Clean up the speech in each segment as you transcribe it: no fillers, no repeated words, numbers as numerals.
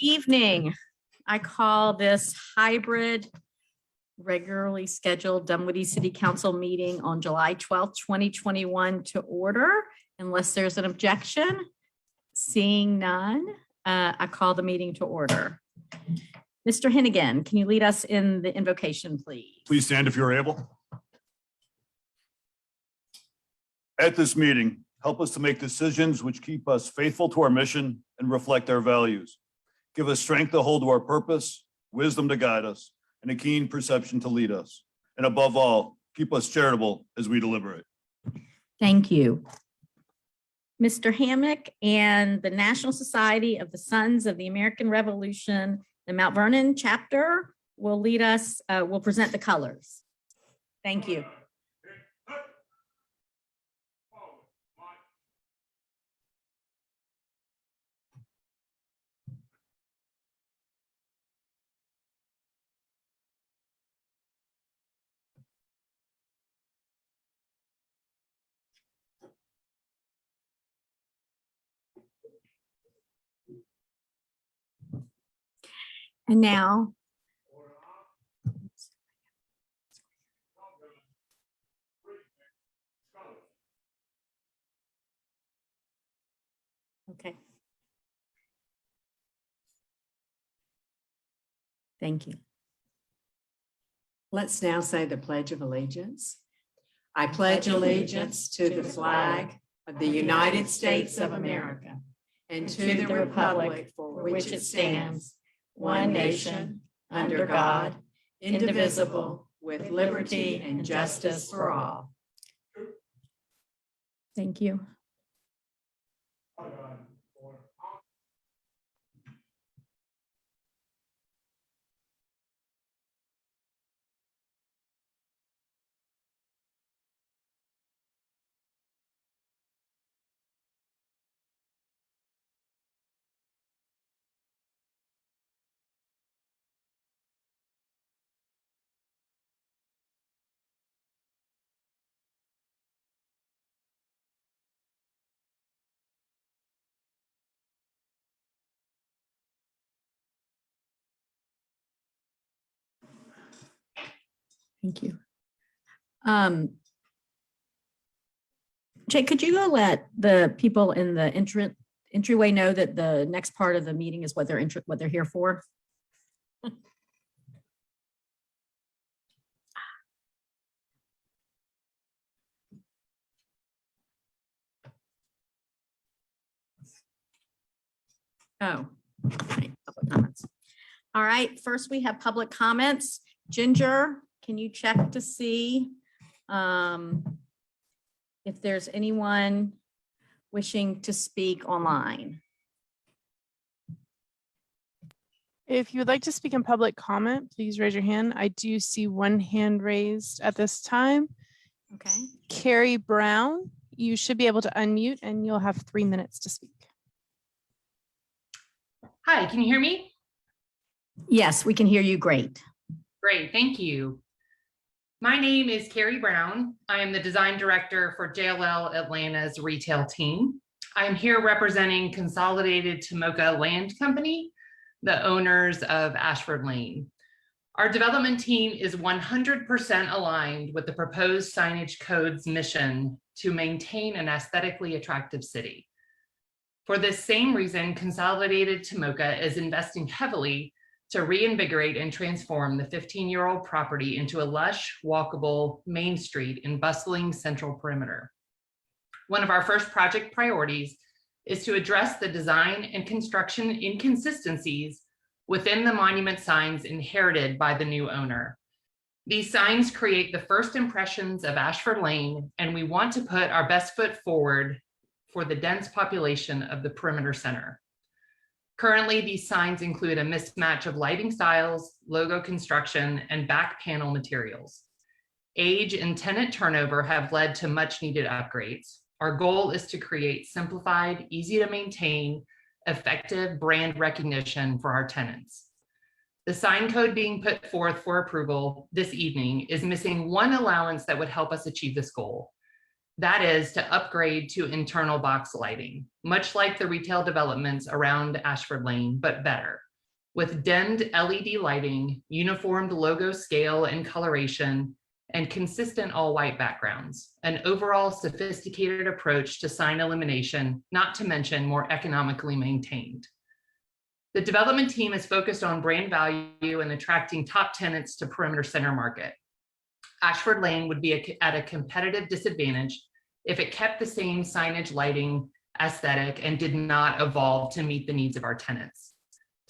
Evening. I call this hybrid regularly scheduled Dunwoody City Council meeting on July 12th, 2021 to order. Unless there's an objection, seeing none, I call the meeting to order. Mr. Hennigan, can you lead us in the invocation, please? Please stand if you're able. At this meeting, help us to make decisions which keep us faithful to our mission and reflect our values. Give us strength to hold to our purpose, wisdom to guide us, and a keen perception to lead us. And above all, keep us charitable as we deliberate. Thank you. Mr. Hammock and the National Society of the Sons of the American Revolution, the Mount Vernon chapter, will lead us, will present the colors. Thank you. And now, okay. Thank you. Let's now say the Pledge of Allegiance. I pledge allegiance to the flag of the United States of America and to the republic for which it stands, one nation, under God, indivisible, with liberty and justice for all. Thank you. Thank you. Jay, could you go let the people in the entryway know that the next part of the meeting is what they're here for? Oh, right, public comments. All right, first we have public comments. Ginger, can you check to see if there's anyone wishing to speak online? If you would like to speak in public comment, please raise your hand. I do see one hand raised at this time. Okay. Carrie Brown, you should be able to unmute and you'll have 3 minutes to speak. Hi, can you hear me? Yes, we can hear you great. Great, thank you. My name is Carrie Brown. I am the design director for JLL Atlanta's retail team. I'm here representing Consolidated Tomoka Land Company, the owners of Ashford Lane. Our development team is 100% aligned with the proposed signage code's mission to maintain an aesthetically attractive city. For this same reason, Consolidated Tomoka is investing heavily to reinvigorate and transform the 15-year-old property into a lush, walkable main street in bustling central perimeter. One of our first project priorities is to address the design and construction inconsistencies within the monument signs inherited by the new owner. These signs create the first impressions of Ashford Lane, and we want to put our best foot forward for the dense population of the perimeter center. Currently, these signs include a mismatch of lighting styles, logo construction, and back panel materials. Age and tenant turnover have led to much needed upgrades. Our goal is to create simplified, easy to maintain, effective brand recognition for our tenants. The sign code being put forth for approval this evening is missing one allowance that would help us achieve this goal. That is to upgrade to internal box lighting, much like the retail developments around Ashford Lane, but better. with dimmed LED lighting, uniformed logo scale and coloration, and consistent all-white backgrounds, an overall sophisticated approach to sign elimination, not to mention more economically maintained. The development team is focused on brand value and attracting top tenants to perimeter center market. Ashford Lane would be at a competitive disadvantage if it kept the same signage, lighting, aesthetic, and did not evolve to meet the needs of our tenants.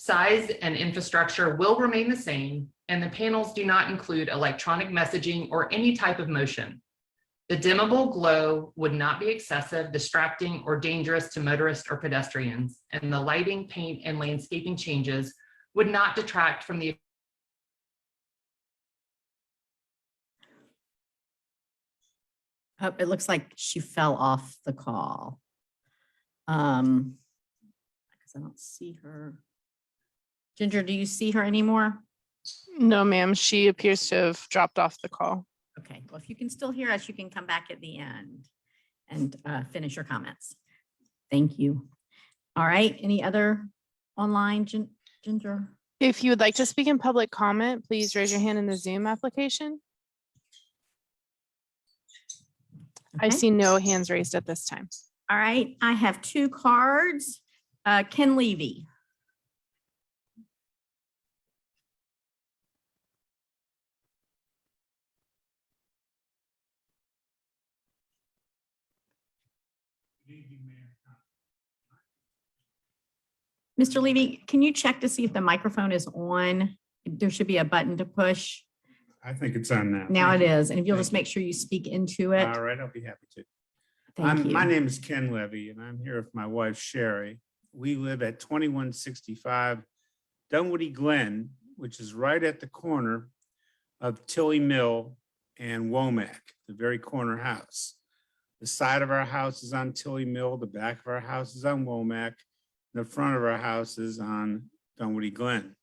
Size and infrastructure will remain the same, and the panels do not include electronic messaging or any type of motion. The dimmable glow would not be excessive, distracting, or dangerous to motorists or pedestrians, and the lighting, paint, and landscaping changes would not detract from the Oh, it looks like she fell off the call. Because I don't see her. Ginger, do you see her anymore? No, ma'am. She appears to have dropped off the call. Okay, well, if you can still hear us, you can come back at the end and finish your comments. Thank you. All right, any other online, Ginger? If you would like to speak in public comment, please raise your hand in the Zoom application. I Okay. see no hands raised at this time. All right, I have two cards. Ken Levy. Mr. Levy, can you check to see if the microphone is on? There should be a button to push. I think it's on now. Now it Thank you. is, and if you'll Thank just make sure you speak into it. All right, I'll be happy to. Thank you. My name is Ken Levy, and I'm here with my wife Sherry. We live at 2165 Dunwoody Glen, which is right at the corner of Tilly Mill and Womack, the very corner house. The side of our house is on Tilly Mill, the back of our house is on Womack, and the front of our house is on Dunwoody Glen.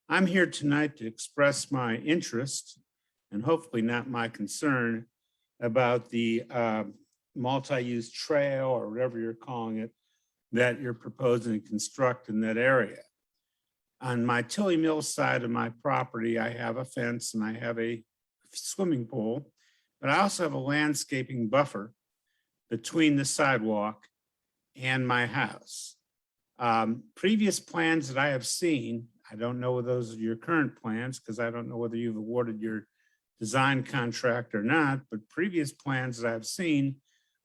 I'm here tonight to express my interest, and hopefully not my concern, about the multi-use trail, or whatever you're calling it, that you're proposing to construct in that area. On my Tilly Mill side of my property, I have a fence and I have a swimming pool, but I also have a landscaping buffer between the sidewalk and my house. Previous plans that I have seen, I don't know whether those are your current plans, because I don't know whether you've awarded your design contract or not, but previous plans that I've seen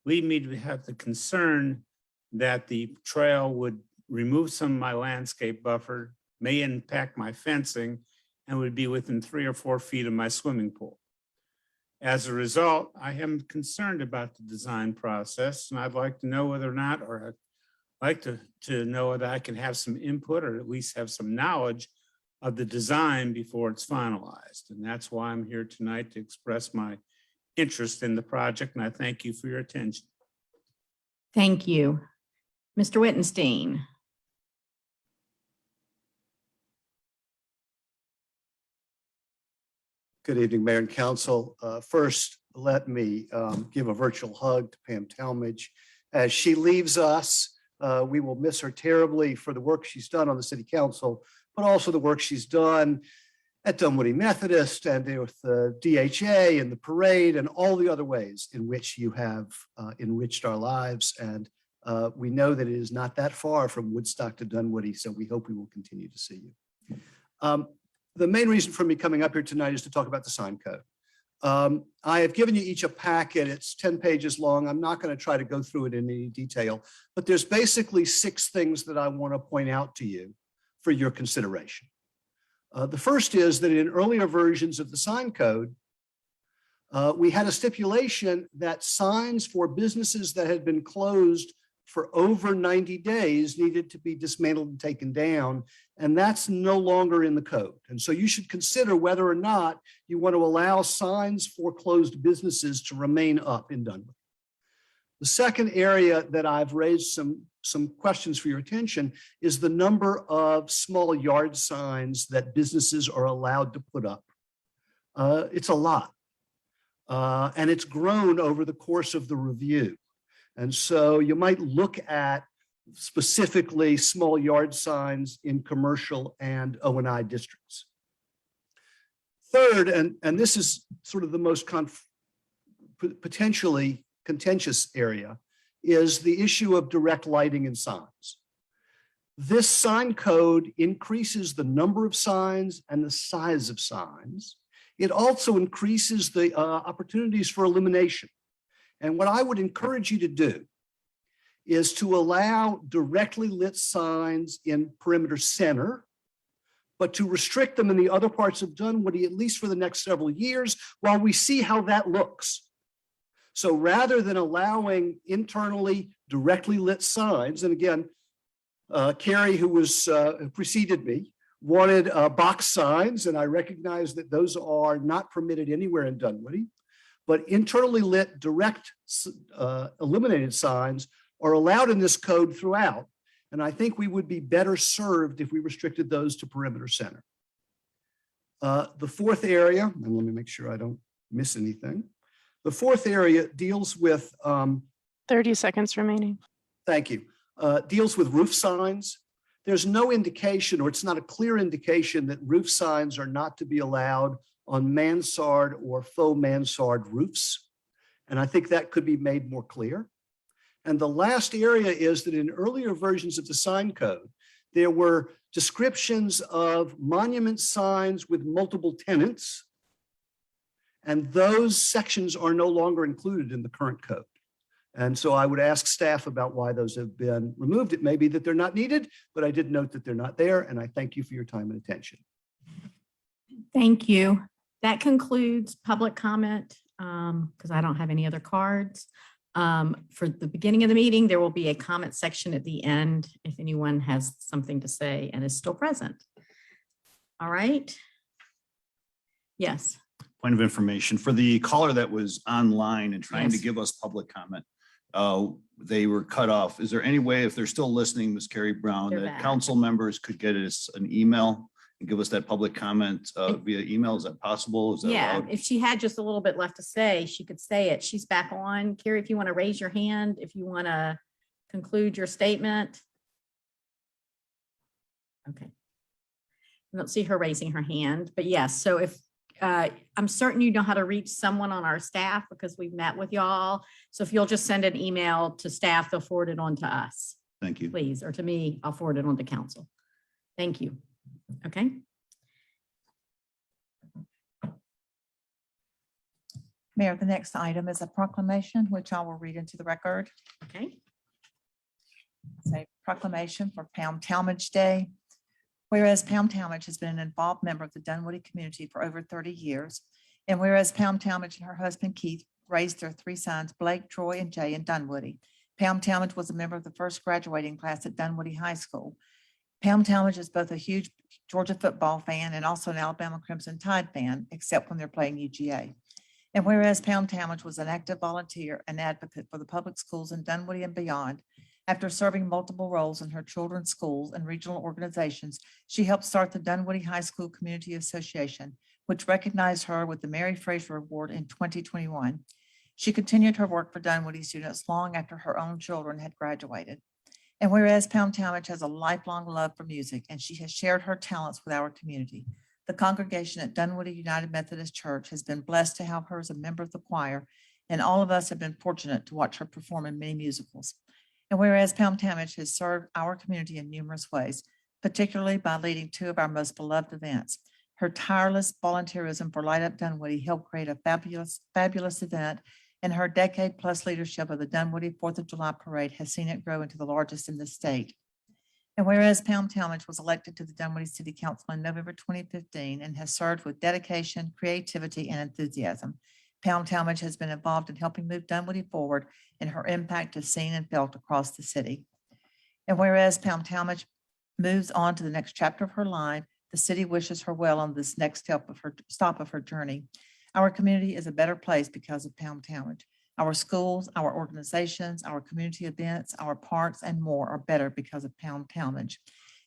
lead me to have the concern that the trail would remove some of my landscape buffer, may impact my fencing, and would be within 3 or 4 feet of my swimming pool. As a result, I am concerned about the design process, and I'd like to know whether or not, or I'd like to know whether I can have some input or at least have some knowledge of the design before it's finalized. And that's why I'm here tonight, to express my interest in the project, and I thank you for your attention. Thank you. Mr. Wittenstein. Good evening, Mayor and Council. First, let me give a virtual hug to Pam Talmadge. As she leaves us, we will miss her terribly for the work she's done on the City Council, but also the work she's done at Dunwoody Methodist and with the DHA and the parade and all the other ways in which you have enriched our lives. And we know that it is not that far from Woodstock to Dunwoody, so we hope we will continue to see you. The main reason for me coming up here tonight is to talk about the sign code. I have given you each a packet. It's 10 pages long. I'm not going to try to go through it in any detail, but there's basically 6 things that I want to point out to you for your consideration. The first is that in earlier versions of the sign code, we had a stipulation that signs for businesses that had been closed for over 90 days needed to be dismantled and taken down, and that's no longer in the code. And so you should consider whether or not you want to allow signs for closed businesses to remain up in Dunwoody. The second area that I've raised some questions for your attention is the number of small yard signs that businesses are allowed to put up. It's a lot, and it's grown over the course of the review. And so you might look at specifically small yard signs in commercial and O&I districts. Third, and this is sort of the most potentially contentious area, is the issue of direct lighting and signs. This sign code increases the number of signs and the size of signs. It also increases the opportunities for illumination. And what I would encourage you to do is to allow directly lit signs in perimeter center, but to restrict them in the other parts of Dunwoody, at least for the next several years, while we see how that looks. So rather than allowing internally directly lit signs, and again, Carrie, who preceded me, wanted box signs, and I recognize that those are not permitted anywhere in Dunwoody, but internally lit direct illuminated signs are allowed in this code throughout. And I think we would be better served if we restricted those to perimeter center. The fourth area, and let me make sure I don't miss anything. The fourth area deals with 30 seconds remaining. thank you. Deals with roof signs. There's no indication, or it's not a clear indication, that roof signs are not to be allowed on mansard or faux mansard roofs. And I think that could be made more clear. And the last area is that in earlier versions of the sign code, there were descriptions of monument signs with multiple tenants. And those sections are no longer included in the current code. And so I would ask staff about why those have been removed. It may be that they're not needed, but I did note that they're not there. And I thank you for your time and attention. Thank you. That concludes public comment because I don't have any other cards. For the beginning of the meeting, there will be a comment section at the end if anyone has something to say and is still present. All right. Yes. Point of information for the caller that was online and trying to Yes. give us public comment. They were cut off. Is there any way, if they're still listening, Ms. Carrie Brown, They're that back. council members could get us an email and give us that public comment via email? Is that possible? Is that Yeah, allowed? if she had just a little bit left to say, she could say it. She's back on. Carrie, if you want to raise your hand, if you want to conclude your statement. Okay. I don't see her raising her hand, but yes, so if, I'm certain you know how to reach someone on our staff because we've met with y'all. So if you'll just send an email to staff, they'll forward it on to us, Thank you. please, or to me, I'll forward it on to council. Thank you. Okay. Mayor, the next item is a proclamation, which I will read into the record. Okay. It's a proclamation for Pound Talmadge Day. Whereas Pound Talmadge has been an involved member of the Dunwoody community for over 30 years, and whereas Pound Talmadge and her husband Keith raised their three sons, Blake, Troy, and Jay, in Dunwoody. Pound Talmadge was a member of the first graduating class at Dunwoody High School. Pound Talmadge is both a huge Georgia football fan and also an Alabama Crimson Tide fan, except when they're playing UGA. And whereas Pound Talmadge was an active volunteer and advocate for the public schools in Dunwoody and beyond, after serving multiple roles in her children's schools and regional organizations, she helped start the Dunwoody High School Community Association, which recognized her with the Mary Fraser Award in 2021. She continued her work for Dunwoody students long after her own children had graduated. And whereas Pound Talmadge has a lifelong love for music and she has shared her talents with our community, the congregation at Dunwoody United Methodist Church has been blessed to have her as a member of the choir, and all of us have been fortunate to watch her perform in many musicals. And whereas Pound Talmadge has served our community in numerous ways, particularly by leading two of our most beloved events, her tireless volunteerism for Light Up Dunwoody helped create a fabulous event, and her decade-plus leadership of the Dunwoody 4th of July Parade has seen it grow into the largest in the state. And whereas Pound Talmadge was elected to the Dunwoody City Council in November 2015 and has served with dedication, creativity, and enthusiasm, Pound Talmadge has been involved in helping move Dunwoody forward, and her impact is seen and felt across the city. And whereas Pound Talmadge moves on to the next chapter of her life, the city wishes her well on this next stop of her journey. Our community is a better place because of Pound Talmadge. Our schools, our organizations, our community events, our parks, and more are better because of Pound Talmadge.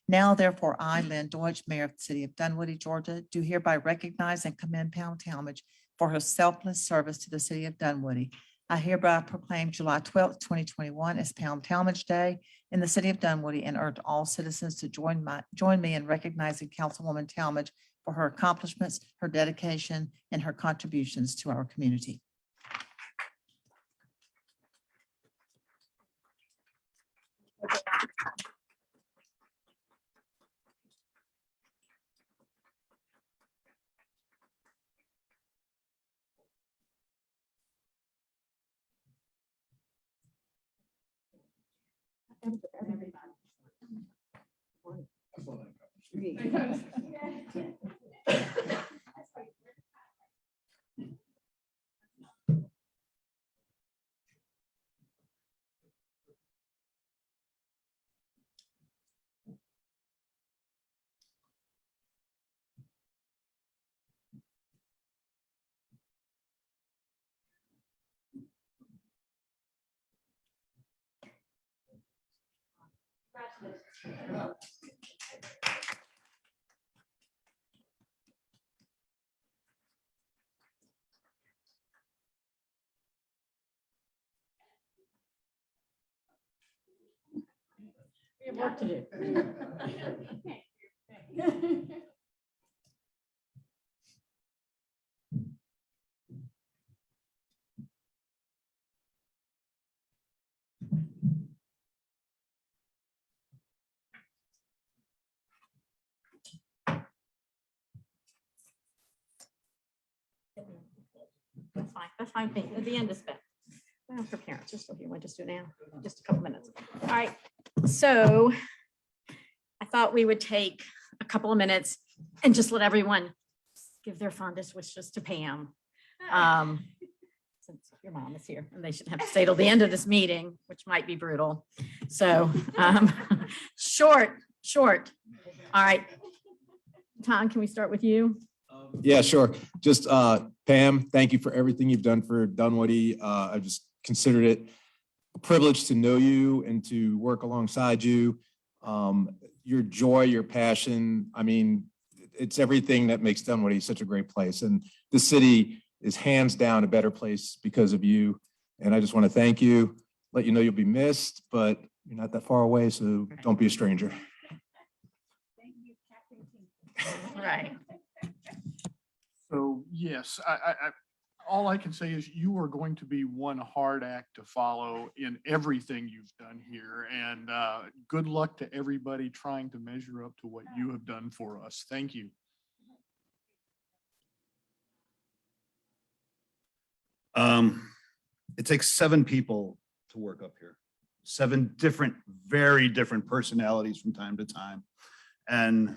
Now, therefore, I, Lynn Deutsch, Mayor of the City of Dunwoody, Georgia, do hereby recognize and commend Pound Talmadge for her selfless service to the City of Dunwoody. I hereby proclaim July 12th, 2021 as Pound Talmadge Day in the city of Dunwoody and urge all citizens to join me in recognizing Councilwoman Talmadge for her accomplishments, her dedication, and her contributions to our community. We have work to do. That's fine. That's fine. At the end is better. Well, for parents, just here. We'll just do it now. Just a couple minutes. All right. So I thought we would take a couple of minutes and just let everyone give their fondest wishes to Pam. Since your mom is here and they shouldn't have to stay till the end of this meeting, which might be brutal. So short. All right. Tom, can we start with you? Yeah, sure. Just Pam, thank you for everything you've done for Dunwoody. I just considered it a privilege to know you and to work alongside you. Your joy, your passion, I mean, it's everything that makes Dunwoody such a great place. And the city is hands down a better place because of you. And I just want to thank you, let you know you'll be missed, but you're not that far away, so don't be a stranger. Right. So yes, all I can say is you are going to be one hard act to follow in everything you've done here. And good luck to everybody trying to measure up to what you have done for us. Thank you. It takes 7 people to work up here. 7 different, very different personalities from time to time. And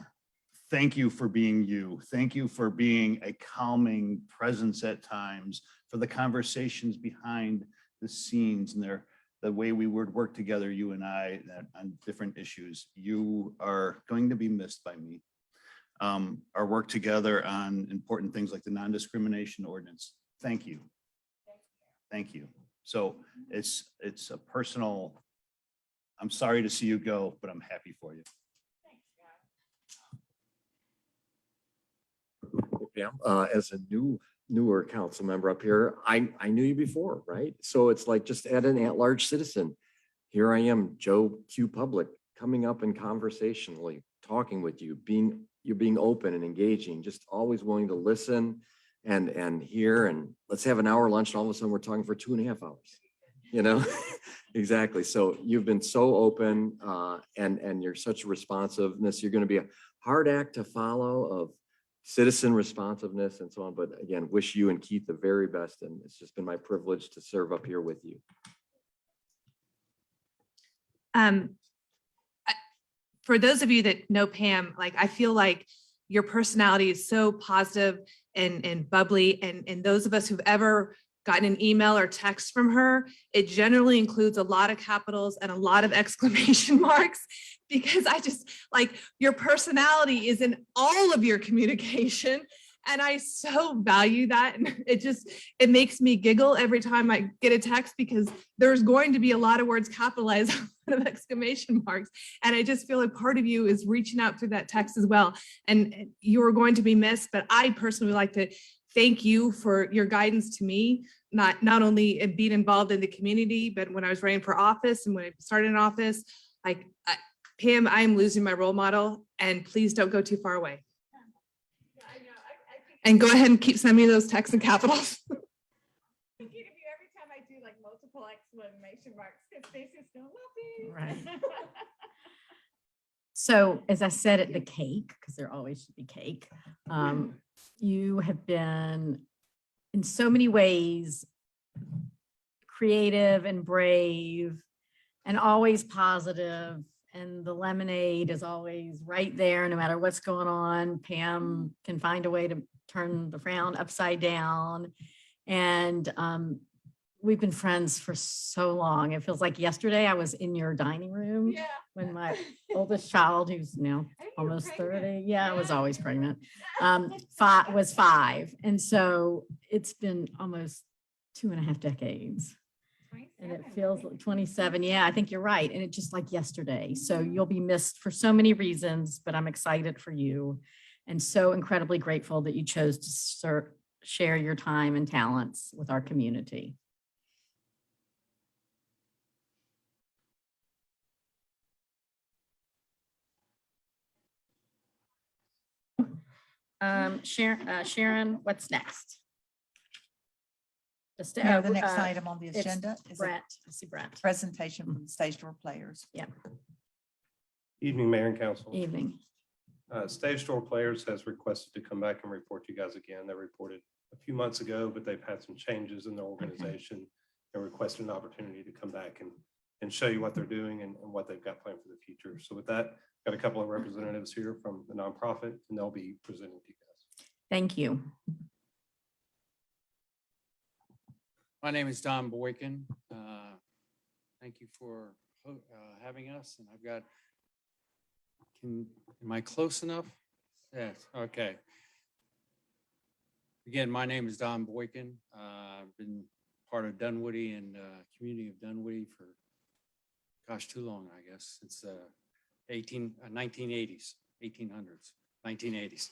thank you for being you. Thank you for being a calming presence at times, for the conversations behind the scenes and the way we would work together, you and I, on different issues. You are going to be missed by me. Our work together on important things like the non-discrimination ordinance. Thank you. Thank you. So it's a personal, I'm sorry to see you go, but I'm happy for you. Pam, as a newer council member up here, I knew you before, right? So it's like just at an at-large citizen. Here I am, Joe Q Public, coming up and conversationally talking with you, you're being open and engaging, just always willing to listen and hear, and let's have an hour lunch, and all of a sudden we're talking for 2.5 hours, you know? Exactly. So you've been so open and you're such a responsiveness. You're going to be a hard act to follow of citizen responsiveness and so on. But again, wish you and Keith the very best. And it's just been my privilege to serve up here with you. For those of you that know Pam, like I feel like your personality is so positive and bubbly. And those of us who've ever gotten an email or text from her, it generally includes a lot of capitals and a lot of exclamation marks, because I just like your personality is in all of your communication. And I so value that. And it makes me giggle every time I get a text, because there's going to be a lot of words capitalized, a lot of exclamation marks. And I just feel like part of you is reaching out through that text as well. And you are going to be missed, but I personally would like to thank you for your guidance to me, not only in being involved in the community, but when I was running for office and when I started in office, Like, Pam, I am losing my role model, and please don't go too far away. And go ahead and keep sending me those texts in capitals. Every time I do like multiple exclamation marks, because Stacey's gonna love Right. So as I said at the cake, because there always should be cake, you have been in so many ways creative and brave and always positive. And the lemonade is always right there, no matter what's going on. Pam can find a way to turn the frown upside down. And we've been friends for so long. It feels like yesterday I was in your dining room when my oldest child, who's now almost 30, I was always pregnant, was 5. And so it's been almost 2.5 decades. And it feels like 27. Yeah, I think you're right. And it's just like yesterday. So you'll be missed for so many reasons, but I'm excited for you and so incredibly grateful that you chose to share your time and talents with our community. Sharon, what's next? Mayor, the next item on the it's agenda is a Brett. I see Brett. presentation from the Stage Door Players. Yeah. Evening, Mayor and Council. Evening. Stage Door Players has requested to come back and report to you guys again. They reported a few months ago, but they've had some changes in their organization. They're requesting an opportunity to come back and show you what they're doing and what they've got planned for the future. So with that, got a couple of representatives here from the nonprofit, and they'll be presenting to you guys. Thank you. My name is Don Boykin. Thank you for having us. And I've got, am I close enough? Yes, okay. Again, my name is Don Boykin. I've been part of Dunwoody and community of Dunwoody for, gosh, too long, I guess. It's 1980s, 1800s, 1980s.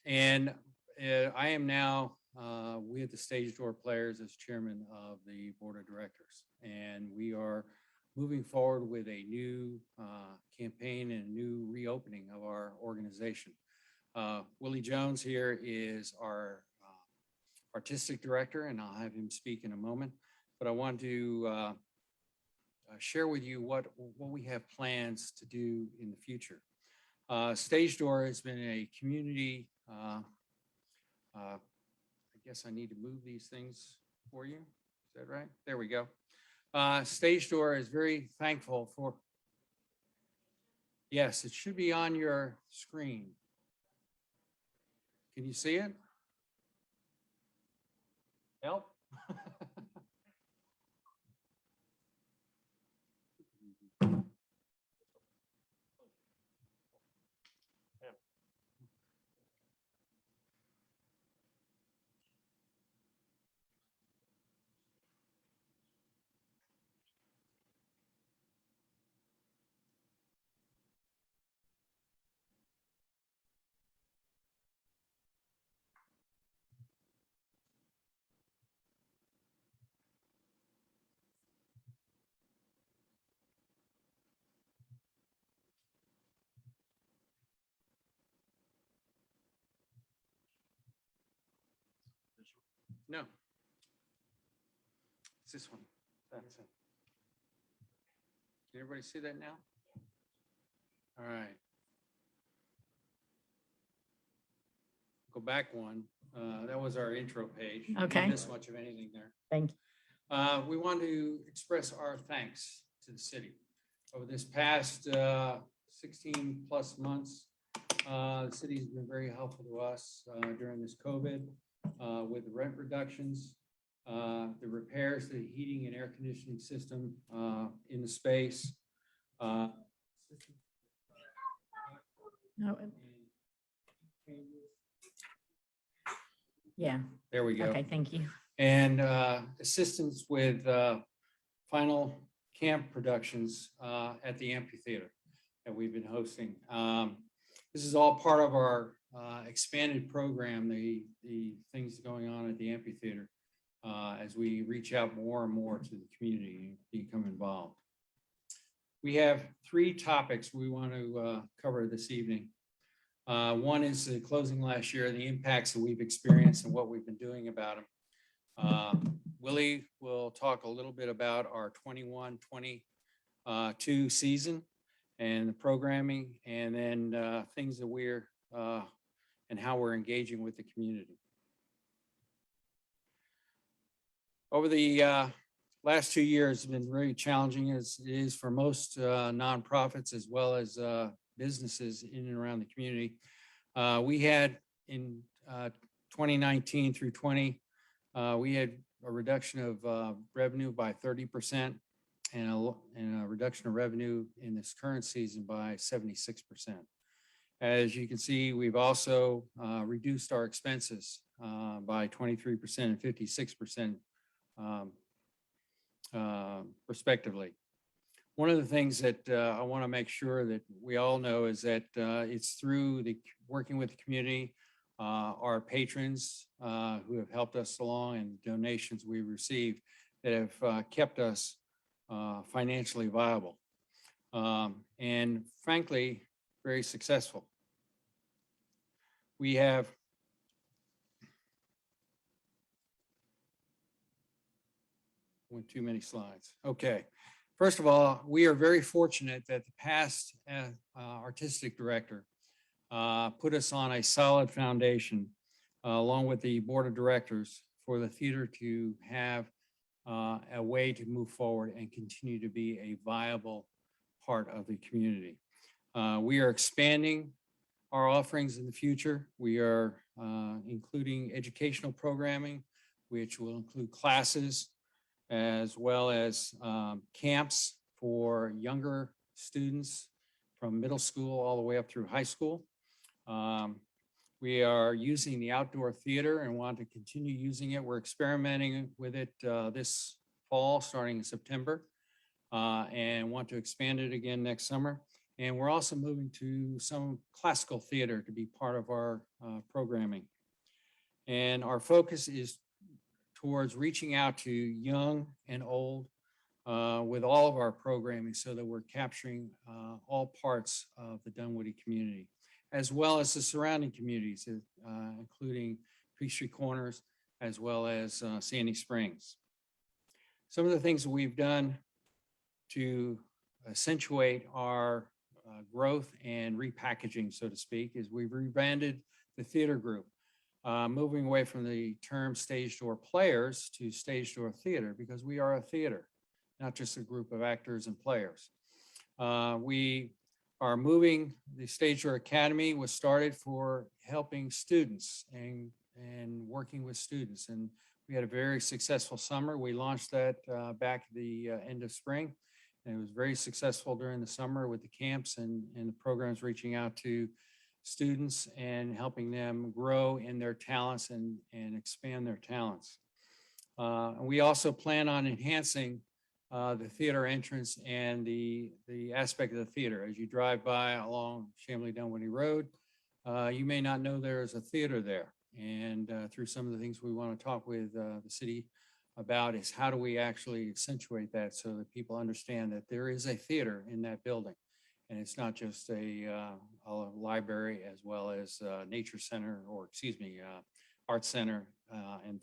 And I am now with the Stage Door Players as chairman of the board of directors. And we are moving forward with a new campaign and a new reopening of our organization. Willie Jones here is our artistic director, and I'll have him speak in a moment. But I want to share with you what we have plans to do in the future. Stage Door has been a community, I guess I need to move these things for you. Is that right? There we go. Stage Door is very thankful for, yes, it should be on your screen. Can you see it? Help? No. It's this one. That's it. Can everybody see that now? All right. Go back one. That was our intro page. You didn't Okay. miss much of anything there. Thank you. We want to express our thanks to the city. Over this past 16 plus months, the city has been very helpful to us during this COVID with the rent reductions, the repairs to the heating and air conditioning system in the space. No. Yeah. There we go. Okay. Thank you. And assistance with final camp productions at the amphitheater that we've been hosting. This is all part of our expanded program, the things going on at the amphitheater as we reach out more and more to the community and become involved. We have three topics we want to cover this evening. One is the closing last year, the impacts that we've experienced and what we've been doing about them. Willie will talk a little bit about our 21-22 season and the programming, and then things that we're and how we're engaging with the community. Over the last 2 years have been very challenging, as it is for most nonprofits as well as businesses in and around the community. We had in 2019 through 20, we had a reduction of revenue by 30% and a reduction of revenue in this current season by 76%. As you can see, we've also reduced our expenses by 23% and 56% respectively. One of the things that I want to make sure that we all know is that it's through the working with the community, our patrons who have helped us along, and donations we've received that have kept us financially viable and frankly very successful. We have too many slides. Okay. First of all, we are very fortunate that the past artistic director put us on a solid foundation along with the board of directors for the theater to have a way to move forward and continue to be a viable part of the community. We are expanding our offerings in the future. We are including educational programming, which will include classes, as well as camps for younger students from middle school all the way up through high school. We are using the outdoor theater and want to continue using it. We're experimenting with it this fall, starting in September, and want to expand it again next summer. And we're also moving to some classical theater to be part of our programming. And our focus is towards reaching out to young and old with all of our programming, so that we're capturing all parts of the Dunwoody community, as well as the surrounding communities, including Peachtree Corners, as well as Sandy Springs. Some of the things that we've done to accentuate our growth and repackaging, so to speak, is we've rebranded the theater group, moving away from the term stage door players to stage door theater, because we are a theater, not just a group of actors and players. We are moving, the Stage Door Academy was started for helping students and working with students. And we had a very successful summer. We launched that back at the end of spring. And it was very successful during the summer with the camps and the programs reaching out to students and helping them grow in their talents and expand their talents. And we also plan on enhancing the theater entrance and the aspect of the theater. As you drive by along Chamberlain-Dunwoody Road, you may not know there is a theater there. And through some of the things we want to talk with the city about is how do we actually accentuate that so that people understand that there is a theater in that building. And it's not just a library, as well as nature center, or excuse me, art center and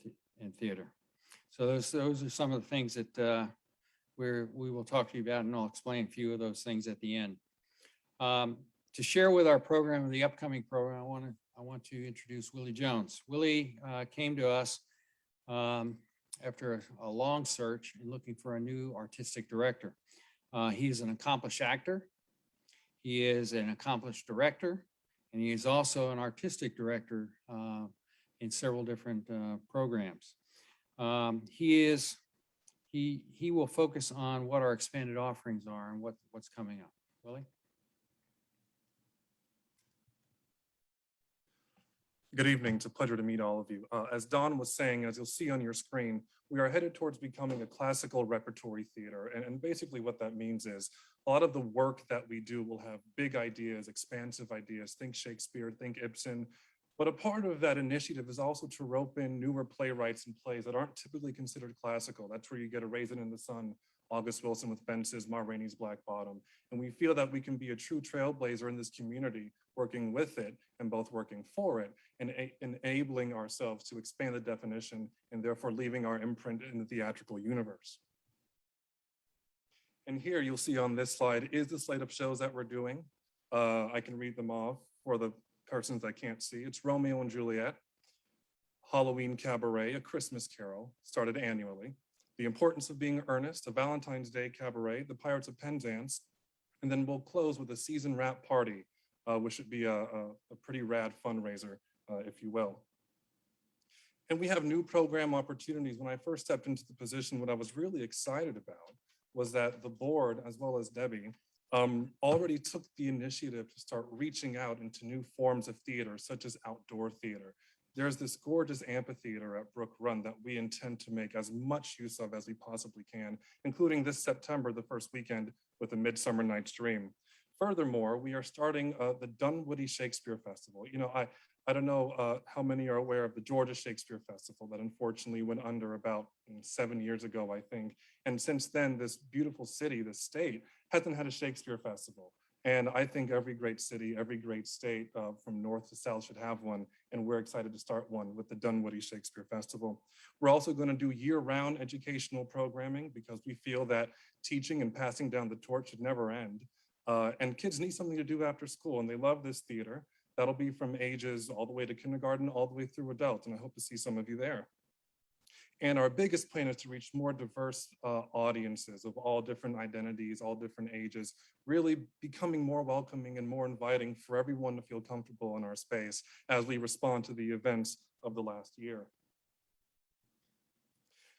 theater. So those are some of the things that we will talk to you about, and I'll explain a few of those things at the end. To share with our program, the upcoming program, I want to introduce Willie Jones. Willie came to us after a long search and looking for a new artistic director. He's an accomplished actor. He is an accomplished director, and he is also an artistic director in several different programs. He will focus on what our expanded offerings are and what's coming up. Willie? Good evening. It's a pleasure to meet all of you. As Don was saying, as you'll see on your screen, we are headed towards becoming a classical repertory theater. And basically what that means is a lot of the work that we do will have big ideas, expansive ideas. Think Shakespeare, think Ibsen. But a part of that initiative is also to rope in newer playwrights and plays that aren't typically considered classical. That's where you get A Raisin in the Sun August Wilson with Fences, Ma Rainey's Black Bottom. And we feel that we can be a true trailblazer in this community, working with it and both working for it and enabling ourselves to expand the definition and therefore leaving our imprint in the theatrical universe. And here you'll see on this slide is the slate of shows that we're doing. I can read them off for the persons that can't see. It's Romeo and Juliet, Halloween Cabaret, A Christmas Carol, started annually. The Importance of Being Earnest, a Valentine's Day Cabaret, The Pirates of Penzance, and then we'll close with a season wrap party, which should be a pretty rad fundraiser, if you will. And we have new program opportunities. When I first stepped into the position, what I was really excited about was that the board, as well as Debbie, already took the initiative to start reaching out into new forms of theater, such as outdoor theater. There's this gorgeous amphitheater at Brook Run that we intend to make as much use of as we possibly can, including this September, the first weekend, with A Midsummer Night's Dream. Furthermore, we are starting the Dunwoody Shakespeare Festival. You know, I don't know how many are aware of the Georgia Shakespeare Festival that unfortunately went under about 7 years ago, I think. And since then, this beautiful city, this state, hasn't had a Shakespeare Festival. And I think every great city, every great state from north to south should have one. And we're excited to start one with the Dunwoody Shakespeare Festival. We're also going to do year-round educational programming because we feel that teaching and passing down the torch should never end. And kids need something to do after school, and they love this theater. That'll be from ages all the way to kindergarten, all the way through adult, and I hope to see some of you there. And our biggest plan is to reach more diverse audiences of all different identities, all different ages, really becoming more welcoming and more inviting for everyone to feel comfortable in our space as we respond to the events of the last year.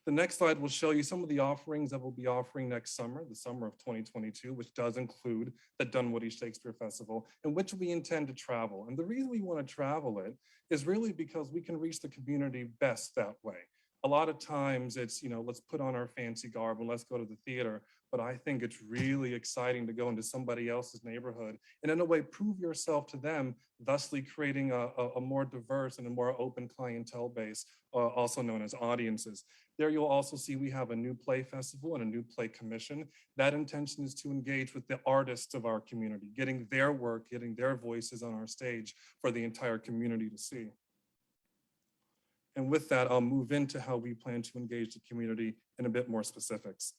The next slide will show you some of the offerings that we'll be offering next summer, the summer of 2022, which does include the Dunwoody Shakespeare Festival, in which we intend to travel. And the reason we want to travel it is really because we can reach the community best that way. A lot of times it's, you know, let's put on our fancy garb and let's go to the theater. But I think it's really exciting to go into somebody else's neighborhood and in a way prove yourself to them, thusly creating a more diverse and a more open clientele base, also known as audiences. There you'll also see we have a new play festival and a new play commission. That intention is to engage with the artists of our community, getting their work, getting their voices on our stage for the entire community to see. And with that, I'll move into how we plan to engage the community in a bit more specifics.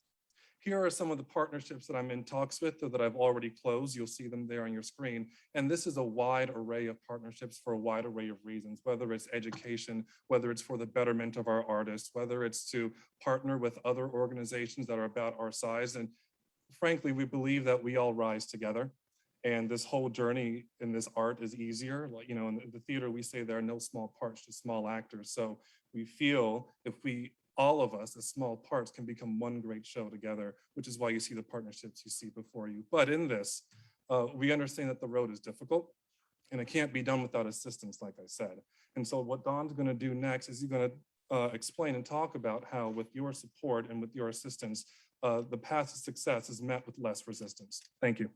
Here are some of the partnerships that I'm in talks with or that I've already closed. You'll see them there on your screen. And this is a wide array of partnerships for a wide array of reasons, whether it's education, whether it's for the betterment of our artists, whether it's to partner with other organizations that are about our size. And frankly, we believe that we all rise together. And this whole journey in this art is easier. Like, you know, in the theater, we say there are no small parts, just small actors. So we feel if all of us as small parts can become one great show together, which is why you see the partnerships you see before you. But in this, we understand that the road is difficult and it can't be done without assistance, like I said. And so what Don's gonna do next is he's gonna explain and talk about how with your support and with your assistance, the path to success is met with less resistance. Thank you.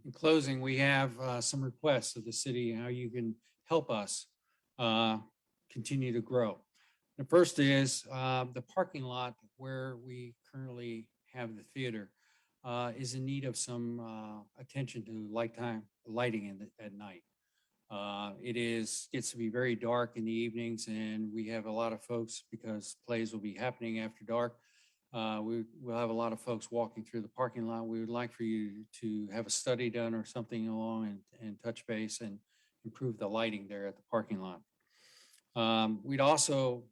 In closing, we have some requests of the city, how you can help us continue to grow. The first is the parking lot where we currently have the theater is in need of some attention to lighting at night. Gets to be very dark in the evenings, and we have a lot of folks, because plays will be happening after dark. We will have a lot of folks walking through the parking lot. We would like for you to have a study done or something along and touch base and improve the lighting there at the parking lot. We'd also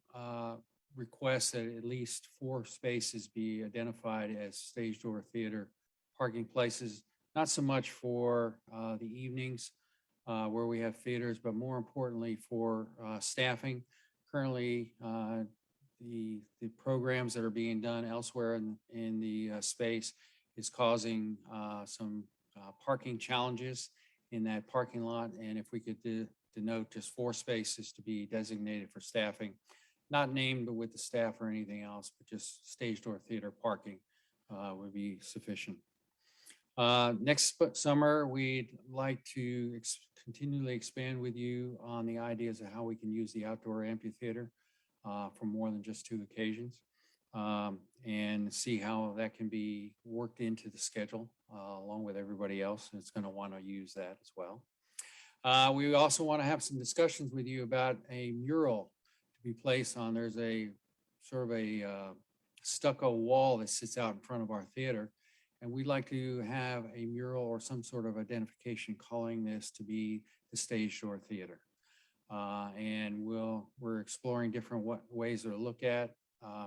request that at least 4 spaces be identified as stage door theater parking places, not so much for the evenings where we have theaters, but more importantly for staffing. Currently, the programs that are being done elsewhere in the space is causing some parking challenges in that parking lot. And if we could denote just 4 spaces to be designated for staffing, not named with the staff or anything else, but just stage door theater parking would be sufficient. Next summer, we'd like to continually expand with you on the ideas of how we can use the outdoor amphitheater. for more than just 2 occasions, and see how that can be worked into the schedule along with everybody else that's going to want to use that as well. We also want to have some discussions with you about a mural to be placed on. There's a sort of a stucco wall that sits out in front of our theater. And we'd like to have a mural or some sort of identification calling this to be the Stage Door Theater. And we're exploring different ways to look at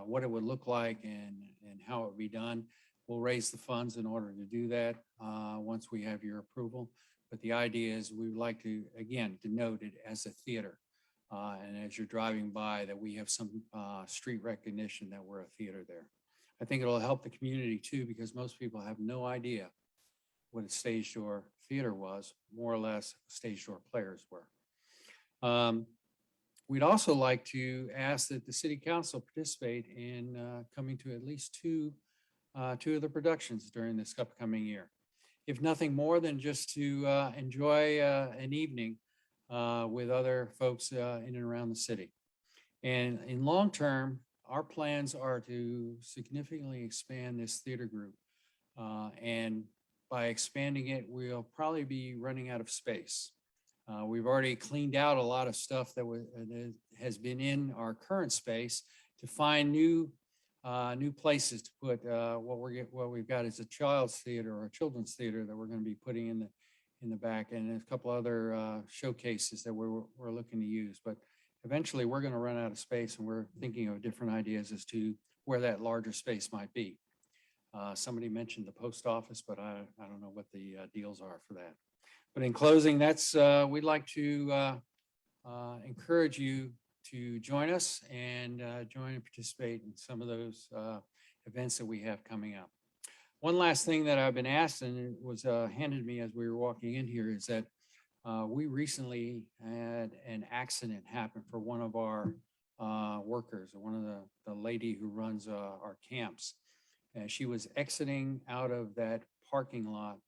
what it would look like and how it would be done. We'll raise the funds in order to do that once we have your approval. But the idea is we would like to, again, denote it as a theater. And as you're driving by, that we have some street recognition that we're a theater there. I think it'll help the community too, because most people have no idea what a Stage Door Theater was, more or less Stage Door Players were. We'd also like to ask that the city council participate in coming to at least two of the productions during this upcoming year. If nothing more than just to enjoy an evening with other folks in and around the city. And in long term, our plans are to significantly expand this theater group. And by expanding it, we'll probably be running out of space. We've already cleaned out a lot of stuff that has been in our current space to find new places to put what we've got is a child's theater or a children's theater that we're going to be putting in the back, and a couple other showcases that we're looking to use. But eventually we're going to run out of space, and we're thinking of different ideas as to where that larger space might be. Somebody mentioned the post office, but I don't know what the deals are for that. But in closing, that's we'd like to encourage you to join us and join and participate in some of those events that we have coming up. One last thing that I've been asked, and it was handed me as we were walking in here, is that we recently had an accident happen for one of our workers, one of the lady who runs our camps. And she was exiting out of that parking lot,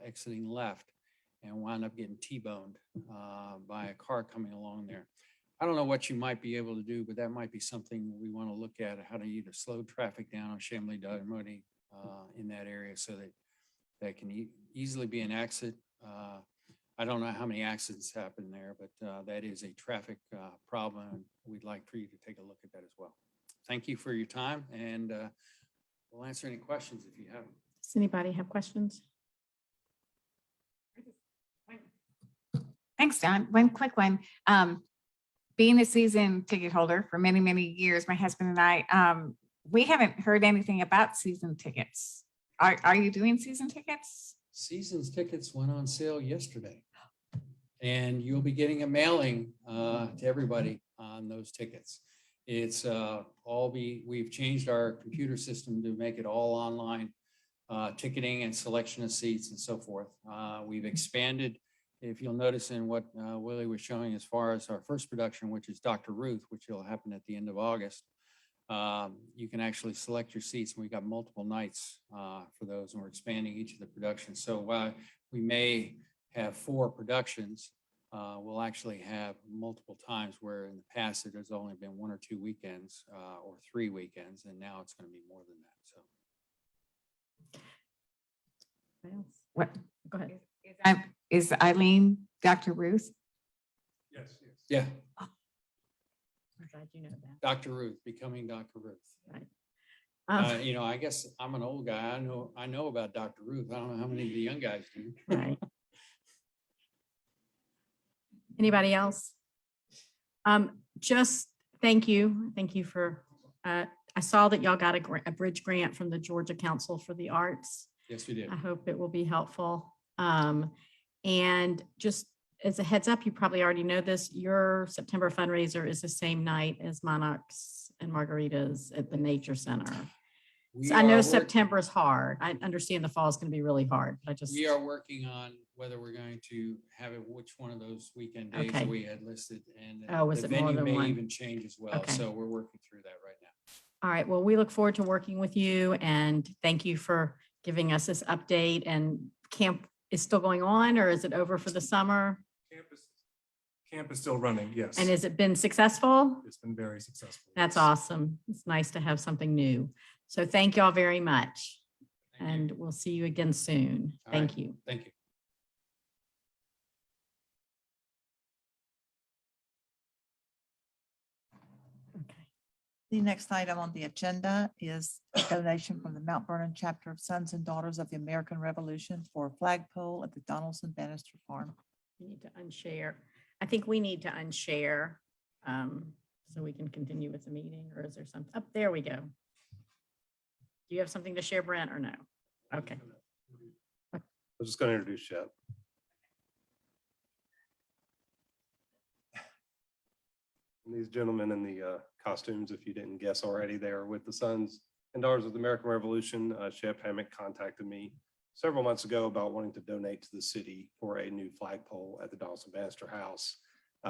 exiting left, and wound up getting T-boned by a car coming along there. I don't know what you might be able to do, but that might be something we want to look at, how to either slow traffic down on Chamberlain, Dunwoody in that area so that that can easily be an exit. I don't know how many accidents happen there, but that is a traffic problem. And we'd like for you to take a look at that as well. Thank you for your time, and we'll answer any questions if you have them. Does anybody have questions? Thanks, Don. One quick one. Being a season ticket holder for many, many years, my husband and I, we haven't heard anything about season tickets. Are you doing season tickets? Seasons tickets went on sale yesterday, and you'll be getting a mailing to everybody on those tickets. It's we've changed our computer system to make it all online ticketing and selection of seats and so forth. We've expanded, if you'll notice in what Willie was showing as far as our first production, which is Dr. Ruth, which will happen at the end of August. You can actually select your seats, and we've got multiple nights for those, and we're expanding each of the productions. So while we may have 4 productions, we'll actually have multiple times where in the past it has only been 1 or 2 weekends or 3 weekends, and now it's going to be more than that. So. What? Go ahead. Is Eileen Dr. Ruth? Yes. Yeah. I'm glad you know that. Dr. Ruth, becoming Dr. Ruth. Right. I guess I'm an old guy. I know about Dr. Ruth. I don't know how many of the young guys do. Right. Anybody else? Just thank you. Thank you for, I saw that y'all got a bridge grant from the Georgia Council for the Arts. Yes, we did. I hope it will be helpful. And just as a heads up, you probably already know this, your September fundraiser is the same night as Monarchs and Margaritas at the Nature Center. So I know September is hard. I understand the fall is going to be really hard, but We are working on whether we're going to have it, which one of those weekend days Okay. we had listed, and is the it more venue than may one? even change as well. Okay. So we're working through that right now. All right. Well, we look forward to working with you, and thank you for giving us this update. And camp is still going on, or is it over for the summer? Camp is still running, yes. And has it been successful? It's been very successful. That's yes. awesome. It's nice to have something new. So thank y'all very much. Thank you. And we'll see you again soon. All Thank right. you. Thank you. The next item on the agenda is a donation from the Mount Vernon chapter of Sons and Daughters of the American Revolution for a flagpole at the Donaldson Bannister Farm. We need to unshare. I think we need to unshare so we can continue with the meeting, or is there something? Up there we go. Do you have something to share, Brent, or no? Okay. I'm just going to introduce Shep. And these gentlemen in the costumes, if you didn't guess already, they are with the Sons and Daughters of the American Revolution. Shep Hammock contacted me several months ago about wanting to donate to the city for a new flagpole at the Donaldson Bannister House.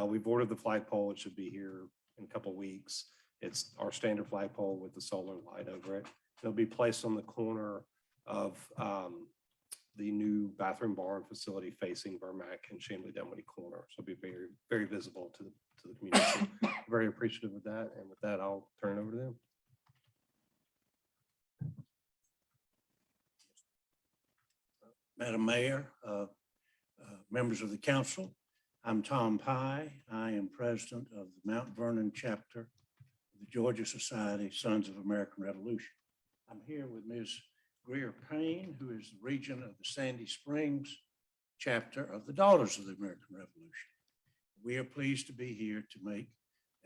We've ordered the flagpole. It should be here in a couple of weeks. It's our standard flagpole with the solar light over it. It'll be placed on the corner of the new bathroom barn facility facing Vermack and Chamberlain Dunwoody corner. So it'll be very, very visible to the community. Very appreciative of that. And with that, I'll turn it over to them. Madam Mayor, members of the council, I'm Tom Pye. I am president of the Mount Vernon chapter of the Georgia Society Sons of American Revolution. I'm here with Ms. Greer Payne, who is the regent of the Sandy Springs chapter of the Daughters of the American Revolution. We are pleased to be here to make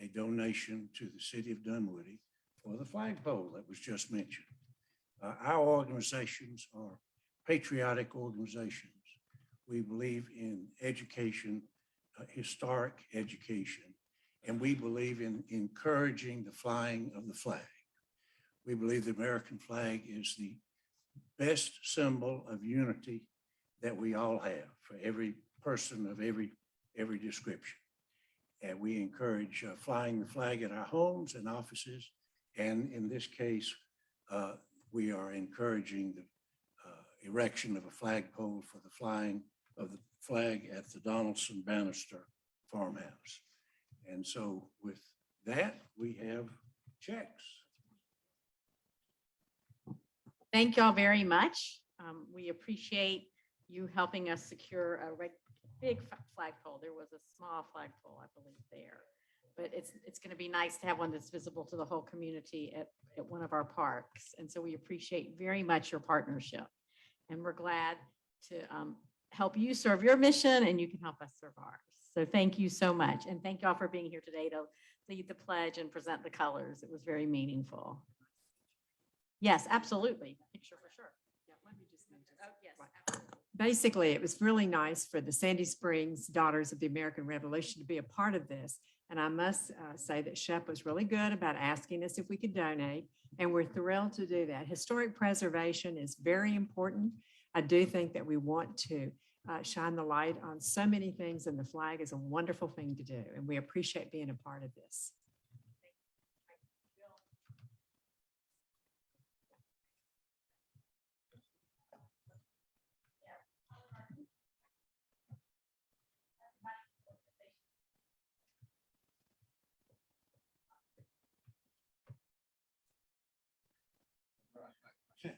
a donation to the city of Dunwoody for the flagpole that was just mentioned. Our organizations are patriotic organizations. We believe in education, historic education, and we believe in encouraging the flying of the flag. We believe the American flag is the best symbol of unity that we all have for every person of every description. And we encourage flying the flag at our homes and offices. And in this case, we are encouraging the erection of a flagpole for the flying of the flag at the Donaldson Bannister farmhouse. And so with that, we have checks. Thank y'all very much. We appreciate you helping us secure a big flagpole. There was a small flagpole, I believe, there. But it's going to be nice to have one that's visible to the whole community at one of our parks. And so we appreciate very much your partnership. And we're glad to help you serve your mission, and you can help us serve ours. So thank you so much. And thank y'all for being here today to lead the pledge and present the colors. It was very meaningful. Yes, absolutely. Picture for sure. Yeah, let me just mention. Yes, absolutely. Basically, it was really nice for the Sandy Springs Daughters of the American Revolution to be a part of this. And I must say that Shep was really good about asking us if we could donate, and we're thrilled to do that. Historic preservation is very important. I do think that we want to shine the light on so many things, and the flag is a wonderful thing to do, and we appreciate being a part of this.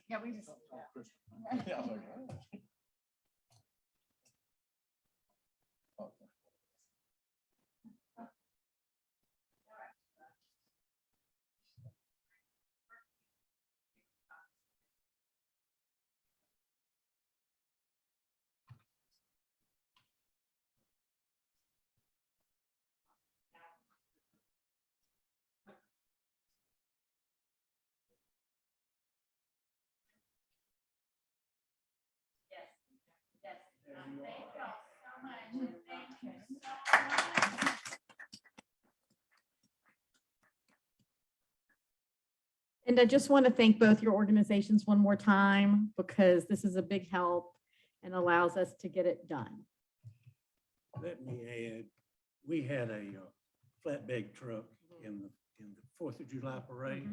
Yeah, we just. And I just want to thank both your organizations one more time, because this is a big help and allows us to get it done. Let me add, we had a flatbed truck in the 4th of July parade,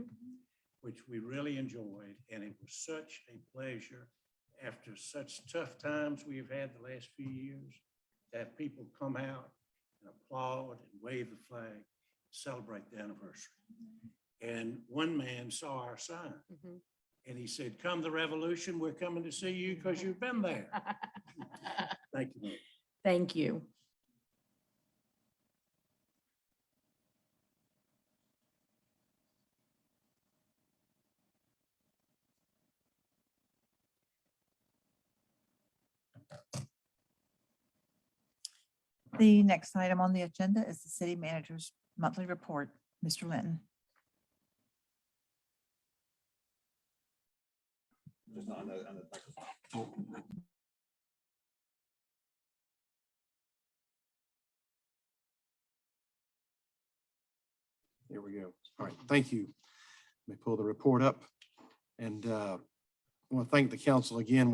which we really enjoyed. And it was such a pleasure after such tough times we've had the last few years to have people come out and applaud and wave the flag, celebrate the anniversary. And one man saw our sign and he said, "Come the revolution, we're coming to see you because you've been there." Thank you. Mayor. Thank you. The next item on the agenda is the city manager's monthly report. Mr. Linton. There we go. All right, thank you. Let me pull the report up. And I want to thank the council again.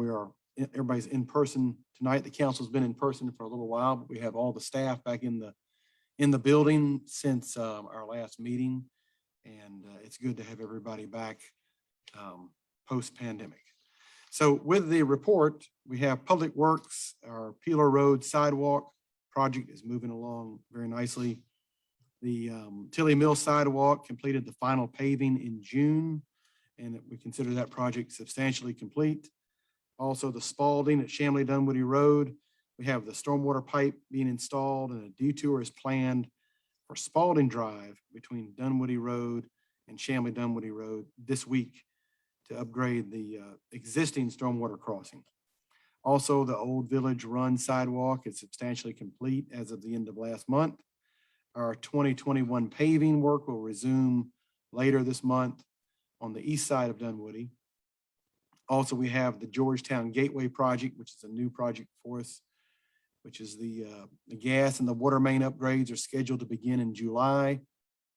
Everybody's in person tonight. The council's been in person for a little while, but we have all the staff back in the building since our last meeting. And it's good to have everybody back post-pandemic. So with the report, we have Public Works, our Peeler Road Sidewalk project is moving along very nicely. The Tilly Mill Sidewalk completed the final paving in June, and we consider that project substantially complete. Also, the Spalding at Chamberlain Dunwoody Road, we have the stormwater pipe being installed, and a detour is planned for Spalding Drive between Dunwoody Road and Chamberlain Dunwoody Road this week to upgrade the existing stormwater crossing. Also, the Old Village Run Sidewalk is substantially complete as of the end of last month. Our 2021 paving work will resume later this month on the east side of Dunwoody. Also, we have the Georgetown Gateway project, which is a new project for us, which is the gas and the water main upgrades are scheduled to begin in July.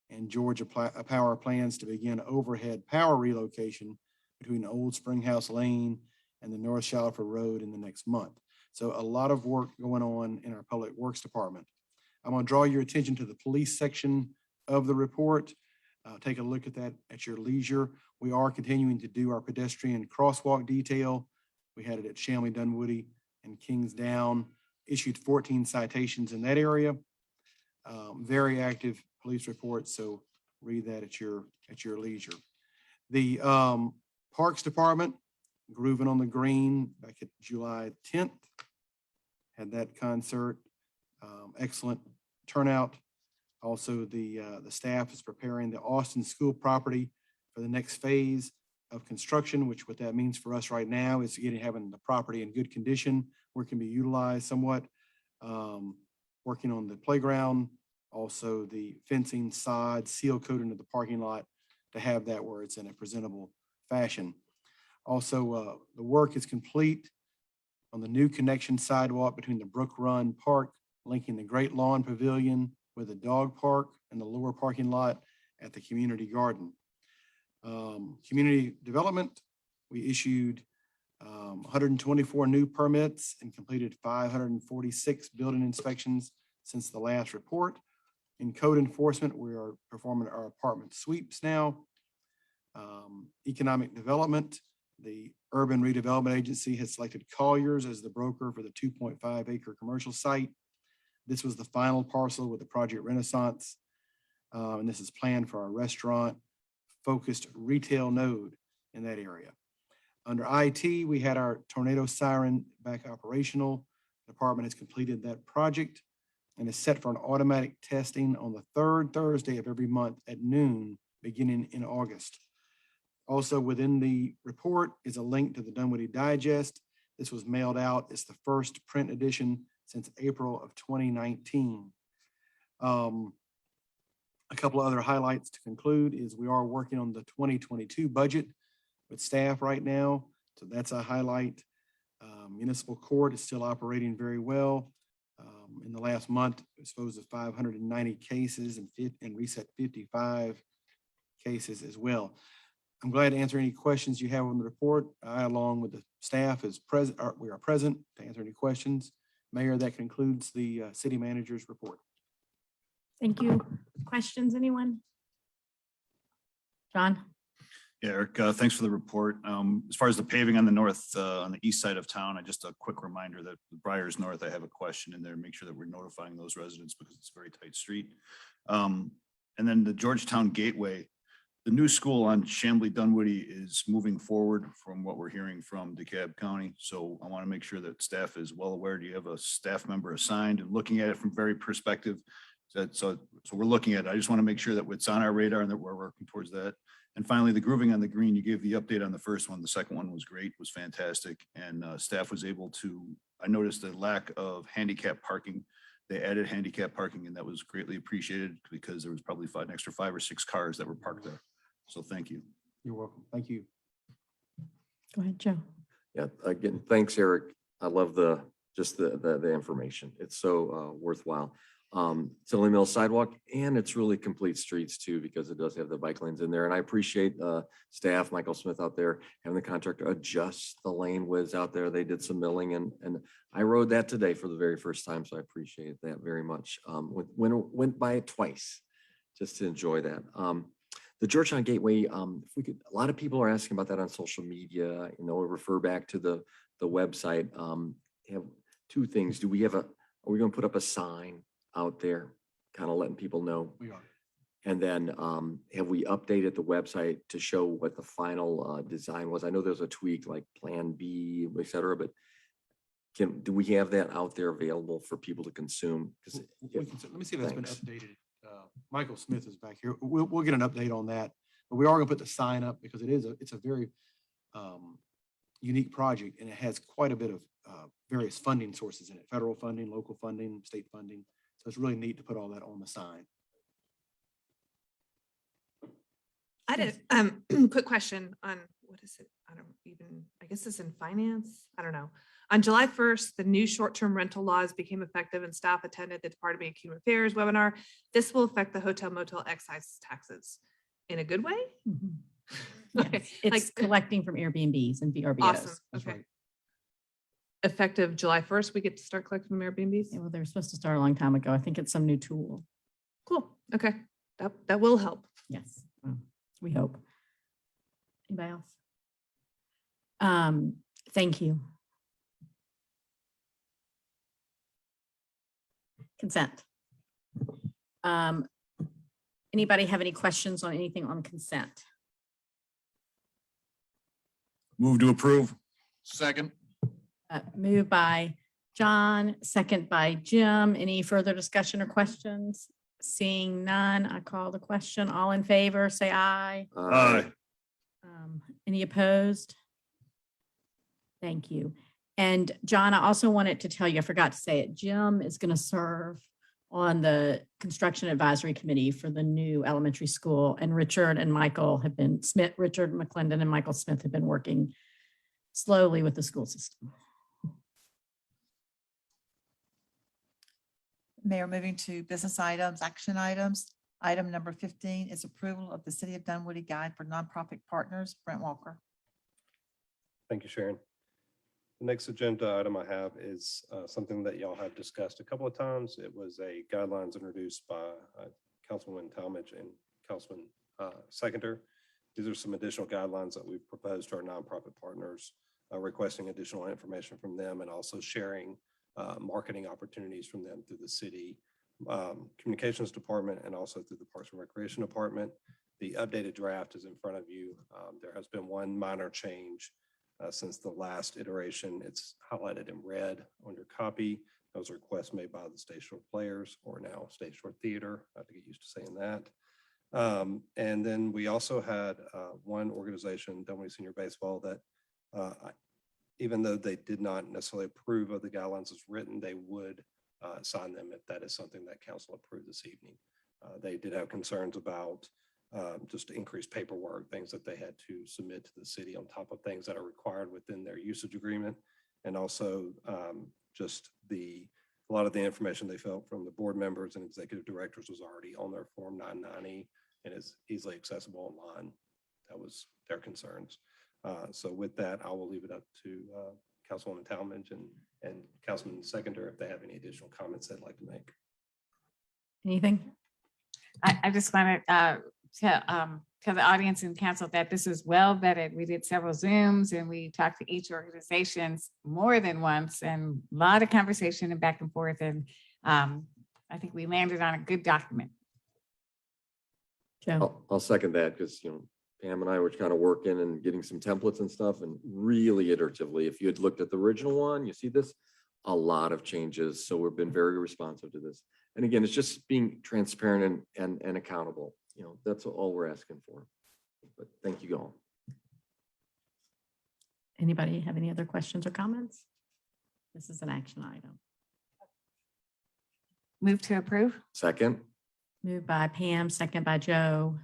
And Georgia Power plans to begin overhead power relocation between Old Springhouse Lane and the North Shalford Road in the next month. So a lot of work going on in our Public Works Department. I'm going to draw your attention to the police section of the report. Take a look at that at your leisure. We are continuing to do our pedestrian crosswalk detail. We had it at Shamley, Dunwoody, and Kings Down. Issued 14 citations in that area. Very active police report, so read that at your leisure. The Parks Department, Grooving on the Green, back at July 10th. Had that concert. Excellent turnout. Also, the staff is preparing the Austin School property for the next phase of construction, which what that means for us right now is having the property in good condition where it can be utilized somewhat. Working on the playground, also the fencing, sod, seal coat into the parking lot to have that where it's in a presentable fashion. Also, the work is complete on the new connection sidewalk between the Brook Run Park, linking the Great Lawn Pavilion with the dog park and the lower parking lot at the community garden. Community development, we issued 124 new permits and completed 546 building inspections since the last report. In code enforcement, we are performing our apartment sweeps now. Economic development, the Urban Redevelopment Agency has selected Colliers as the broker for the 2.5 acre commercial site. This was the final parcel with the Project Renaissance. And this is planned for our restaurant focused retail node in that area. Under IT, we had our tornado siren back operational. The department has completed that project and is set for an automatic testing on the third Thursday of every month at noon, beginning in August. Also within the report is a link to the Dunwoody Digest. This was mailed out. It's the first print edition since April of 2019. A couple of other highlights to conclude is we are working on the 2022 budget with staff right now. So that's a highlight. Municipal court is still operating very well. In the last month, disposed of 590 cases and reset 55 cases as well. I'm glad to answer any questions you have on the report. I, along with the staff, we are present to answer any questions. Mayor, that concludes the city manager's report. Thank you. Questions, anyone? John? Yeah, Eric, thanks for the report. As far as the paving on the north, on the east side of town, just a quick reminder that Briars North, I have a question in there. Make sure that we're notifying those residents because it's a very tight street. And then the Georgetown Gateway, the new school on Chambly Dunwoody is moving forward from what we're hearing from DeKalb County. So I want to make sure that staff is well aware. Do you have a staff member assigned and looking at it from very perspective? So we're looking at it. I just want to make sure that it's on our radar and that we're working towards that. And finally, the grooving on the green, you gave the update on the first one. The second one was great, was fantastic. And staff was able to, I noticed the lack of handicap parking. They added handicap parking and that was greatly appreciated because there was probably an extra 5 or 6 cars that were parked there. So thank you. You're welcome. Thank you. Go ahead, Joe. Yeah, again, thanks, Eric. I love just the information. It's so worthwhile. Tilly Mill Sidewalk, and it's really complete streets too, because it does have the bike lanes in there. And I appreciate staff, Michael Smith out there, having the contractor adjust the lane widths out there. They did some milling and I rode that today for the very first time. So I appreciate that very much. Went by it twice just to enjoy that. The Georgetown Gateway, if we could, a lot of people are asking about that on social media, refer back to the website. Have 2 things. Are we going to put up a sign out there, kind of letting people know? We are. And then have we updated the website to show what the final design was? I know there's a tweak like Plan B, et cetera, but do we have that out there available for people to consume? Because Let me see if that's been updated. Michael Smith is back here. We'll get an update on that. But we are going to put the sign up because it's a very unique project and it has quite a bit of various funding sources in it: federal funding, local funding, state funding. So it's really neat to put all that on the sign. I did quick question on what is it? I guess it's in finance. I don't know. On July 1st, the new short-term rental laws became effective and staff attended the Department of Human Affairs webinar. This will affect the hotel motel excise taxes in a good way. Okay. It's collecting from Airbnbs and VRBOs. Awesome. That's Okay. right. Effective July 1st, we get to start collecting from Airbnbs. Yeah, well, they were supposed to start a long time ago. I think it's some new tool. Cool. Okay. That will help. Yes, well, we hope. Anybody else? Thank you. Consent. Anybody have any questions on anything on consent? Move to approve. Second. Moved by John, second by Jim. Any further discussion or questions? Seeing none, I call the question. All in favor, say aye. Aye. Any opposed? Thank you. And John, I also wanted to tell you, I forgot to say it, Jim is going to serve on the construction advisory committee for the new elementary school. And Richard and Michael have been, Richard McClendon and Michael Smith have been working slowly with the school system. Mayor, moving to business items, action items. Item number 15 is approval of the City of Dunwoody Guide for Nonprofit Partners. Brent Walker. Thank you, Sharon. The next agenda item I have is something that y'all have discussed a couple of times. It was a guidelines introduced by Councilwoman Talmadge and Councilman Seconder. These are some additional guidelines that we've proposed to our nonprofit partners, requesting additional information from them and also sharing marketing opportunities from them through the city communications department and also through the Parks and Recreation Department. The updated draft is in front of you. There has been one minor change since the last iteration. It's highlighted in red on your copy. That was a request made by the Stage Door Players, or now Stage Door Theater. I have to get used to saying that. And then we also had one organization, Dunway Senior Baseball, that even though they did not necessarily approve of the guidelines as written, they would sign them if that is something that council approved this evening. They did have concerns about just increased paperwork, things that they had to submit to the city on top of things that are required within their usage agreement. And also just a lot of the information they felt from the board members and executive directors was already on their Form 990 and is easily accessible online. That was their concerns. So with that, I will leave it up to Councilwoman Talmadge and Councilman Seconder if they have any additional comments they'd like to make. Anything? I just wanted to tell the audience and council that this is well vetted. We did several Zooms and we talked to each organizations more than once and a lot of conversation and back and forth. And I think we landed on a good document. Joe. I'll second that because, Pam and I were kind of working and getting some templates and stuff and really iteratively. If you had looked at the original one, you see this, a lot of changes. So we've been very responsive to this. And again, it's just being transparent and accountable. That's all we're asking for. But thank you all. Anybody have any other questions or comments? This is an action item. Move to approve. Second. Moved by Pam, second by Joe.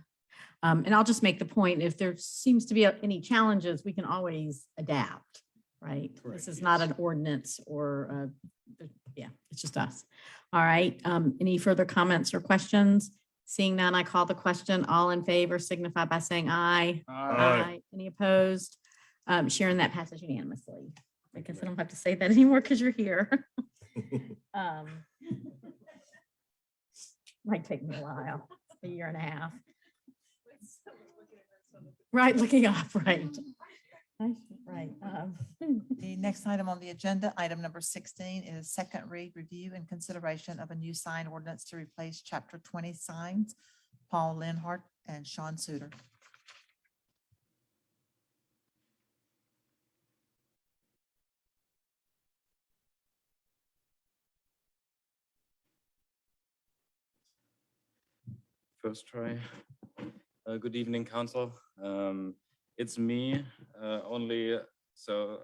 And I'll just make the point, if there seems to be any challenges, we can always adapt, right? This is not an ordinance or, yeah, it's just us. All right. Any further comments or questions? Seeing none, I call the question. All in favor signify by saying aye. Aye. Any opposed? Sharon, that passes unanimously. I guess I don't have to say that anymore because you're here. Might take me a while, a year and a half. Right, looking up, right. Right. The next item on the agenda, item number 16, is second read, review, and consideration of a new sign ordinance to replace Chapter 20 signs. Paul Linhart and Sean Suter. First try. Good evening, council. It's me only, so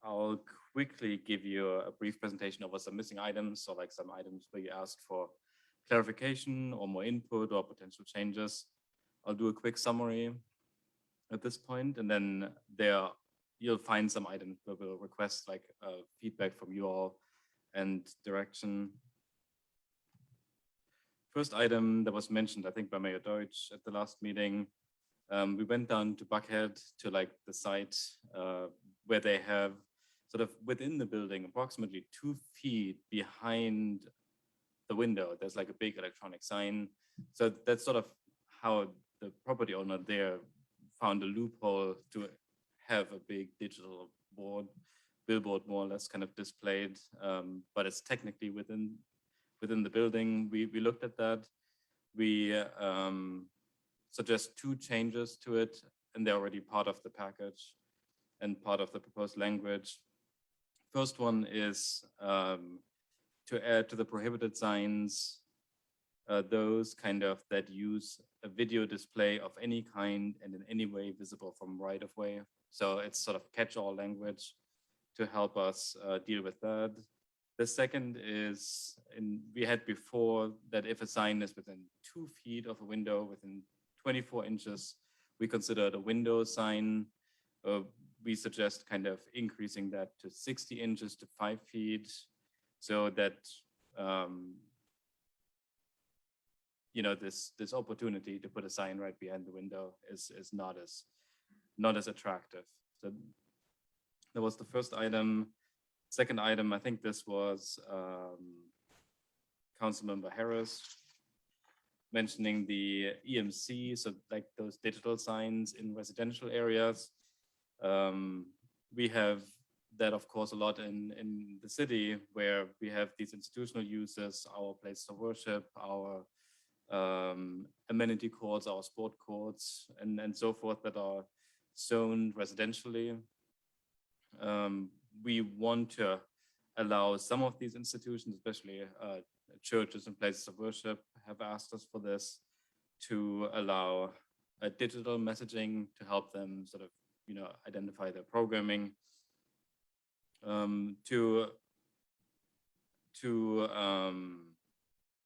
I'll quickly give you a brief presentation of some missing items, so like some items where you asked for clarification or more input or potential changes. I'll do a quick summary at this point, and then you'll find some items where we'll request like feedback from you all and direction. First item that was mentioned, I think by Mayor Deutsch at the last meeting, we went down to Buckhead to like the site where they have sort of within the building, approximately 2 feet behind the window, there's like a big electronic sign. So that's sort of how the property owner there found a loophole to have a big digital billboard more or less kind of displayed, but it's technically within the building. We looked at that. We suggest 2 changes to it, and they're already part of the package and part of the proposed language. First one is to add to the prohibited signs those kind of that use a video display of any kind and in any way visible from right of way. So it's sort of catch-all language to help us deal with that. The second is, we had before that if a sign is within 2 feet of a window, within 24 inches, we consider it a window sign. We suggest kind of increasing that to 60 inches to 5 feet, so that this opportunity to put a sign right behind the window is not as attractive. So that was the first item. Second item, I think this was Councilmember Harris mentioning the EMC, so like those digital signs in residential areas. We have that, of course, a lot in the city where we have these institutional uses, our places of worship, our amenity courts, our sport courts, and so forth that are zoned residentially. We want to allow some of these institutions, especially churches and places of worship, have asked us for this, to allow a digital messaging to help them sort of, identify their programming, to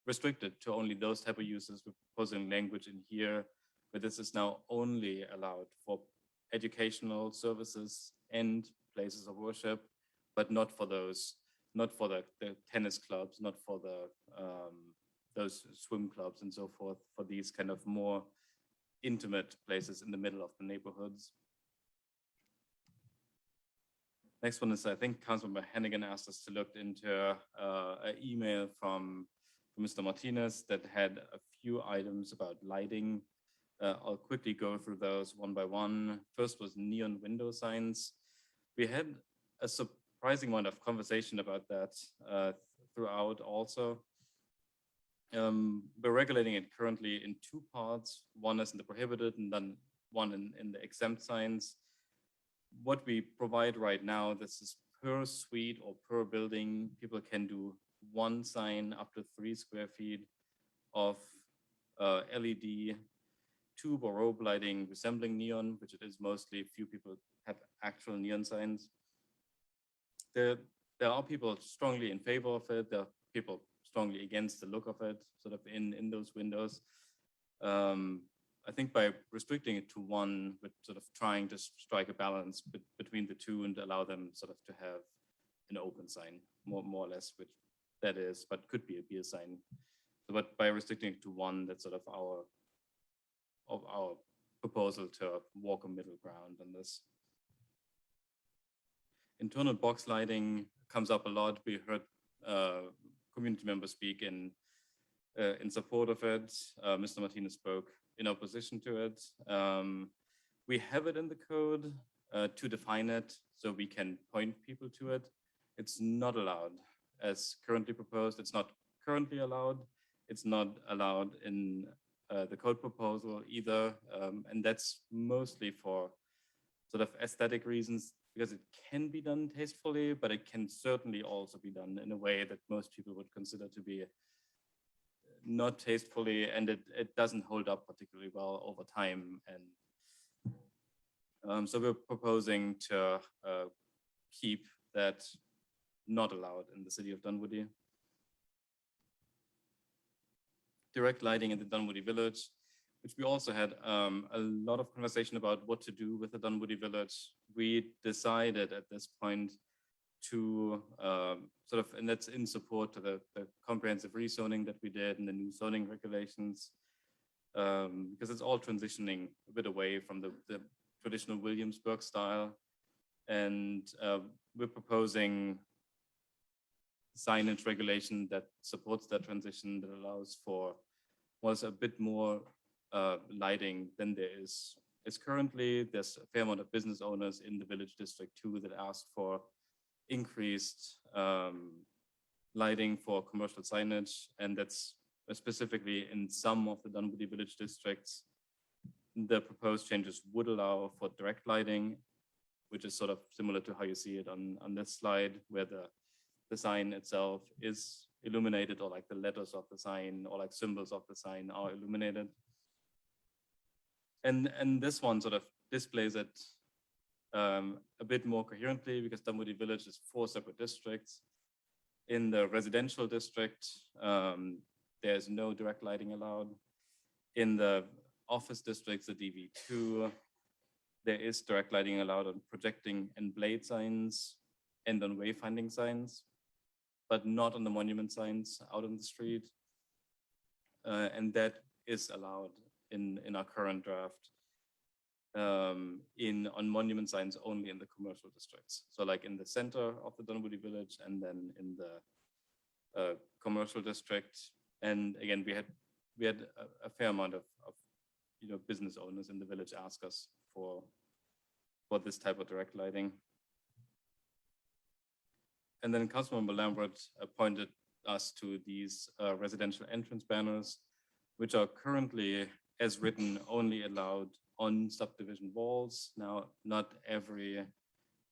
restrict it to only those type of uses. We're proposing language in here, but this is now only allowed for educational services and places of worship, but not for those, not for the tennis clubs, not for the those swim clubs and so forth, for these kind of more intimate places in the middle of the neighborhoods. Next one is, I think Councilmember Hennigan asked us to look into an email from Mr. Martinez that had a few items about lighting I'll quickly go through those one by one. First was neon window signs. We had a surprising amount of conversation about that throughout also. We're regulating it currently in two parts. One is in the prohibited and then one in the exempt signs. What we provide right now, this is per suite or per building. People can do one sign up to 3 square feet of LED tube or rope lighting resembling neon, which it is mostly. Few people have actual neon signs. There are people strongly in favor of it. There are people strongly against the look of it, sort of in those windows. I think by restricting it to one, but sort of trying to strike a balance between the two and allow them sort of to have an open sign, more or less, which that is, but could be a beer sign. So, but by restricting it to one, that's sort of our proposal to walk a middle ground on this. Internal box lighting comes up a lot. We heard community members speak in support of it. Mr. Martinez spoke in opposition to it. We have it in the code to define it so we can point people to it. It's not allowed as currently proposed. It's not currently allowed. It's not allowed in the code proposal either. And that's mostly for sort of aesthetic reasons, because it can be done tastefully, but it can certainly also be done in a way that most people would consider to be not tastefully, and it doesn't hold up particularly well over time. And so we're proposing to keep that not allowed in the city of Dunwoody. Direct lighting in the Dunwoody Village, which we also had a lot of conversation about what to do with the Dunwoody Village. We decided at this point to sort of, and that's in support to the comprehensive rezoning that we did and the new zoning regulations, because it's all transitioning a bit away from the traditional Williamsburg style. And we're proposing signage regulation that supports that transition, that allows for a bit more lighting than there is currently. There's a fair amount of business owners in the village district too that asked for increased lighting for commercial signage, and that's specifically in some of the Dunwoody village districts. The proposed changes would allow for direct lighting, which is sort of similar to how you see it on this slide, where the sign itself is illuminated, or like the letters of the sign or like symbols of the sign are illuminated. And this one sort of displays it a bit more coherently, because Dunwoody Village is 4 separate districts. In the residential district, there's no direct lighting allowed. In the office districts, the DV2, there is direct lighting allowed on projecting and blade signs and on wayfinding signs, but not on the monument signs out on the street. And that is allowed in our current draft. On monument signs only in the commercial districts. So like in the center of the Dunwoody Village, and then in the commercial district. And again, we had a fair amount of business owners in the village ask us for this type of direct lighting. And then Councilmember Lambert pointed us to these residential entrance banners, which are currently, as written, only allowed on subdivision walls. Now, not every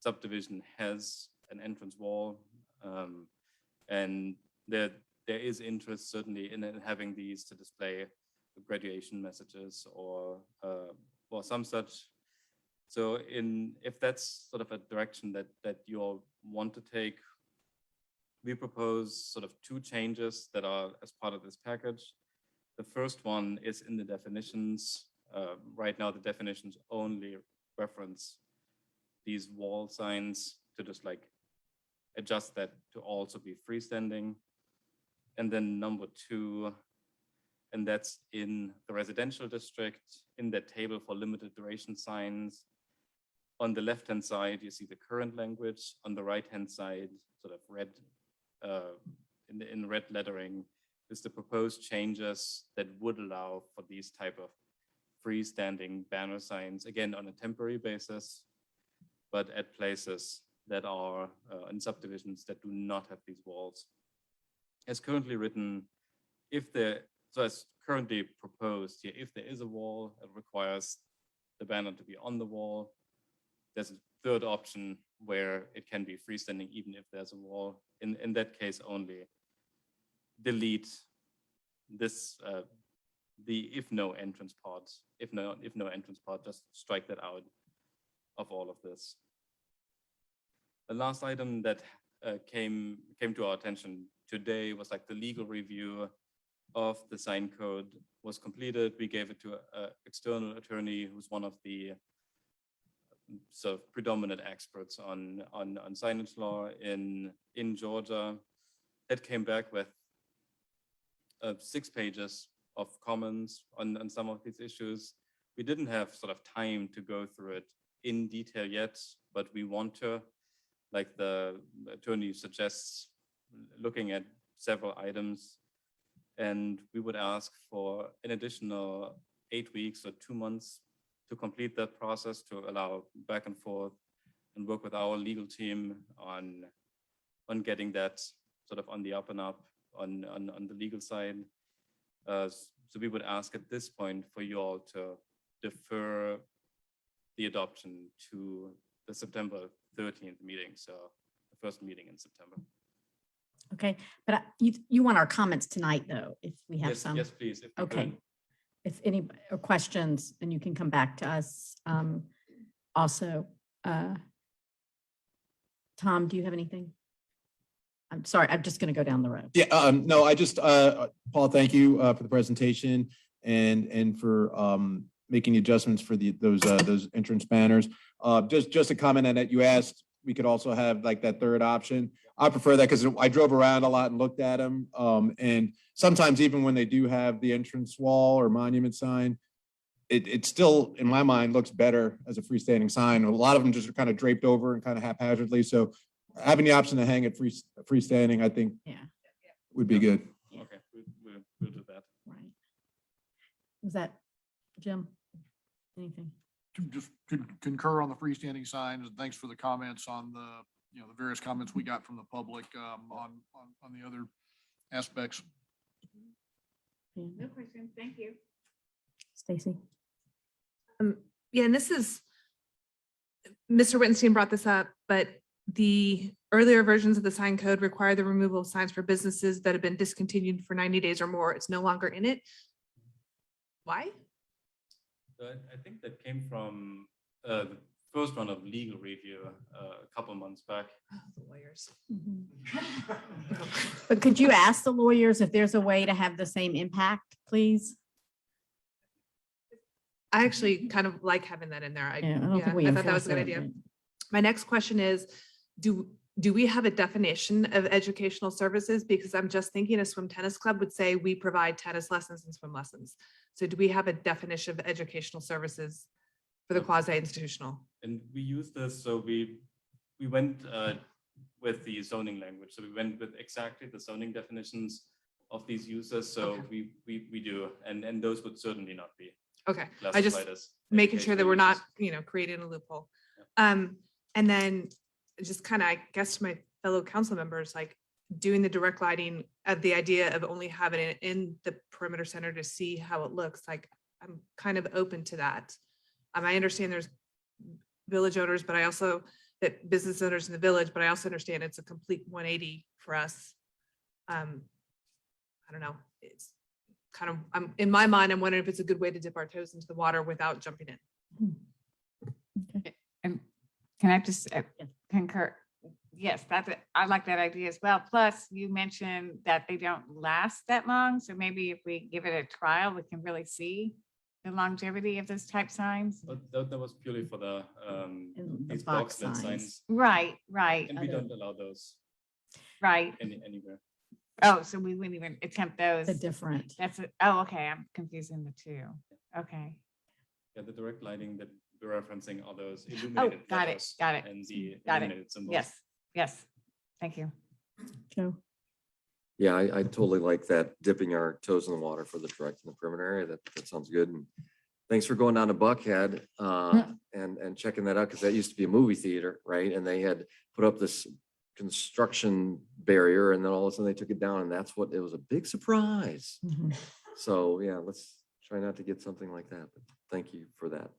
subdivision has an entrance wall, and there is interest certainly in having these to display graduation messages or some such. So if that's sort of a direction that you all want to take, we propose sort of 2 changes that are as part of this package. The first one is in the definitions. Right now, the definitions only reference these wall signs, to just like adjust that to also be freestanding. And then number 2, and that's in the residential district, in that table for limited duration signs. On the left-hand side, you see the current language. On the right-hand side, sort of red, in red lettering, is the proposed changes that would allow for these type of freestanding banner signs, again, on a temporary basis, but at places that are in subdivisions that do not have these walls. As currently written, as currently proposed here, if there is a wall, it requires the banner to be on the wall. There's a third option where it can be freestanding even if there's a wall. In that case only, delete this, the if no entrance part, if no entrance part, just strike that out of all of this. The last item that came to our attention today was like the legal review of the sign code was completed. We gave it to an external attorney who's one of the sort of predominant experts on signage law in Georgia. It came back with 6 pages of comments on some of these issues. We didn't have sort of time to go through it in detail yet, but we want to, like the attorney suggests, looking at several items. And we would ask for an additional 8 weeks or 2 months to complete that process, to allow back and forth and work with our legal team on getting that sort of on the up and up on the legal side. So we would ask at this point for you all to defer the adoption to the September 13th meeting, so the first meeting in September. Okay, but you want our comments tonight, though, if we have some? Yes, please. If you Okay. could. If any questions, then you can come back to us. Also, Tom, do you have anything? I'm sorry, I'm just going to go down the road. Yeah, no, I just, Paul, thank you for the presentation and for making the adjustments for those entrance banners. Just a comment on that you asked, we could also have like that third option. I prefer that because I drove around a lot and looked at them. And sometimes even when they do have the entrance wall or monument sign, it still, in my mind, looks better as a freestanding sign. A lot of them just are kind of draped over and kind of haphazardly. So having the option to hang it freestanding, I think would be good. Okay, we'll do that. Right. Was that, Jim? Anything? Just concur on the freestanding signs, and thanks for the comments on the, the various comments we got from the public on the other aspects. No question. Thank you. Stacy? Yeah, and this is, Mr. Wittenstein brought this up, but the earlier versions of the sign code require the removal of signs for businesses that have been discontinued for 90 days or more. It's no longer in it. Why? So I think that came from the first round of legal review a couple months back. The lawyers. But could you ask the lawyers if there's a way to have the same impact, please? I actually kind of like having that in there. I thought that was a good idea. My next question is, do we have a definition of educational services? Because I'm just thinking a swim tennis club would say we provide tennis lessons and swim lessons. So do we have a definition of educational services for the quasi-institutional? And we use this, so we went with the zoning language. So we went with exactly the zoning definitions of these uses. So we do, and those would certainly not be. Okay, I just making sure that we're not, creating a loophole. And then just kind of, I guess, to my fellow council members, like doing the direct lighting of the idea of only having it in the perimeter center to see how it looks, like I'm kind of open to that. I understand there's village owners, but I also, that business owners in the village, but I also understand it's a complete 180 for us. I don't know. It's kind of, in my mind, I'm wondering if it's a good way to dip our toes into the water without jumping in. And can I just concur? Yes, I like that idea as well. Plus, you mentioned that they don't last that long. So maybe if we give it a trial, we can really see the longevity of those type signs. But that was purely for the these box box signs. signs. Right. And we don't allow those Right. anywhere. Oh, so we wouldn't even attempt those. They're different. Okay. I'm confusing the two. Okay. Yeah, the direct lighting that we're referencing are those illuminated got it. letters Got it. and the Got illuminated it. symbols. Yes. Thank you. Joe? Yeah, I totally like that, dipping our toes in the water for the direct and the perimeter area. That sounds good. And thanks for going down to Buckhead and checking that out, because that used to be a movie theater, right? And they had put up this construction barrier, and then all of a sudden they took it down, and it was a big surprise. Mhm. So yeah, let's try not to get something like that. But thank you for that.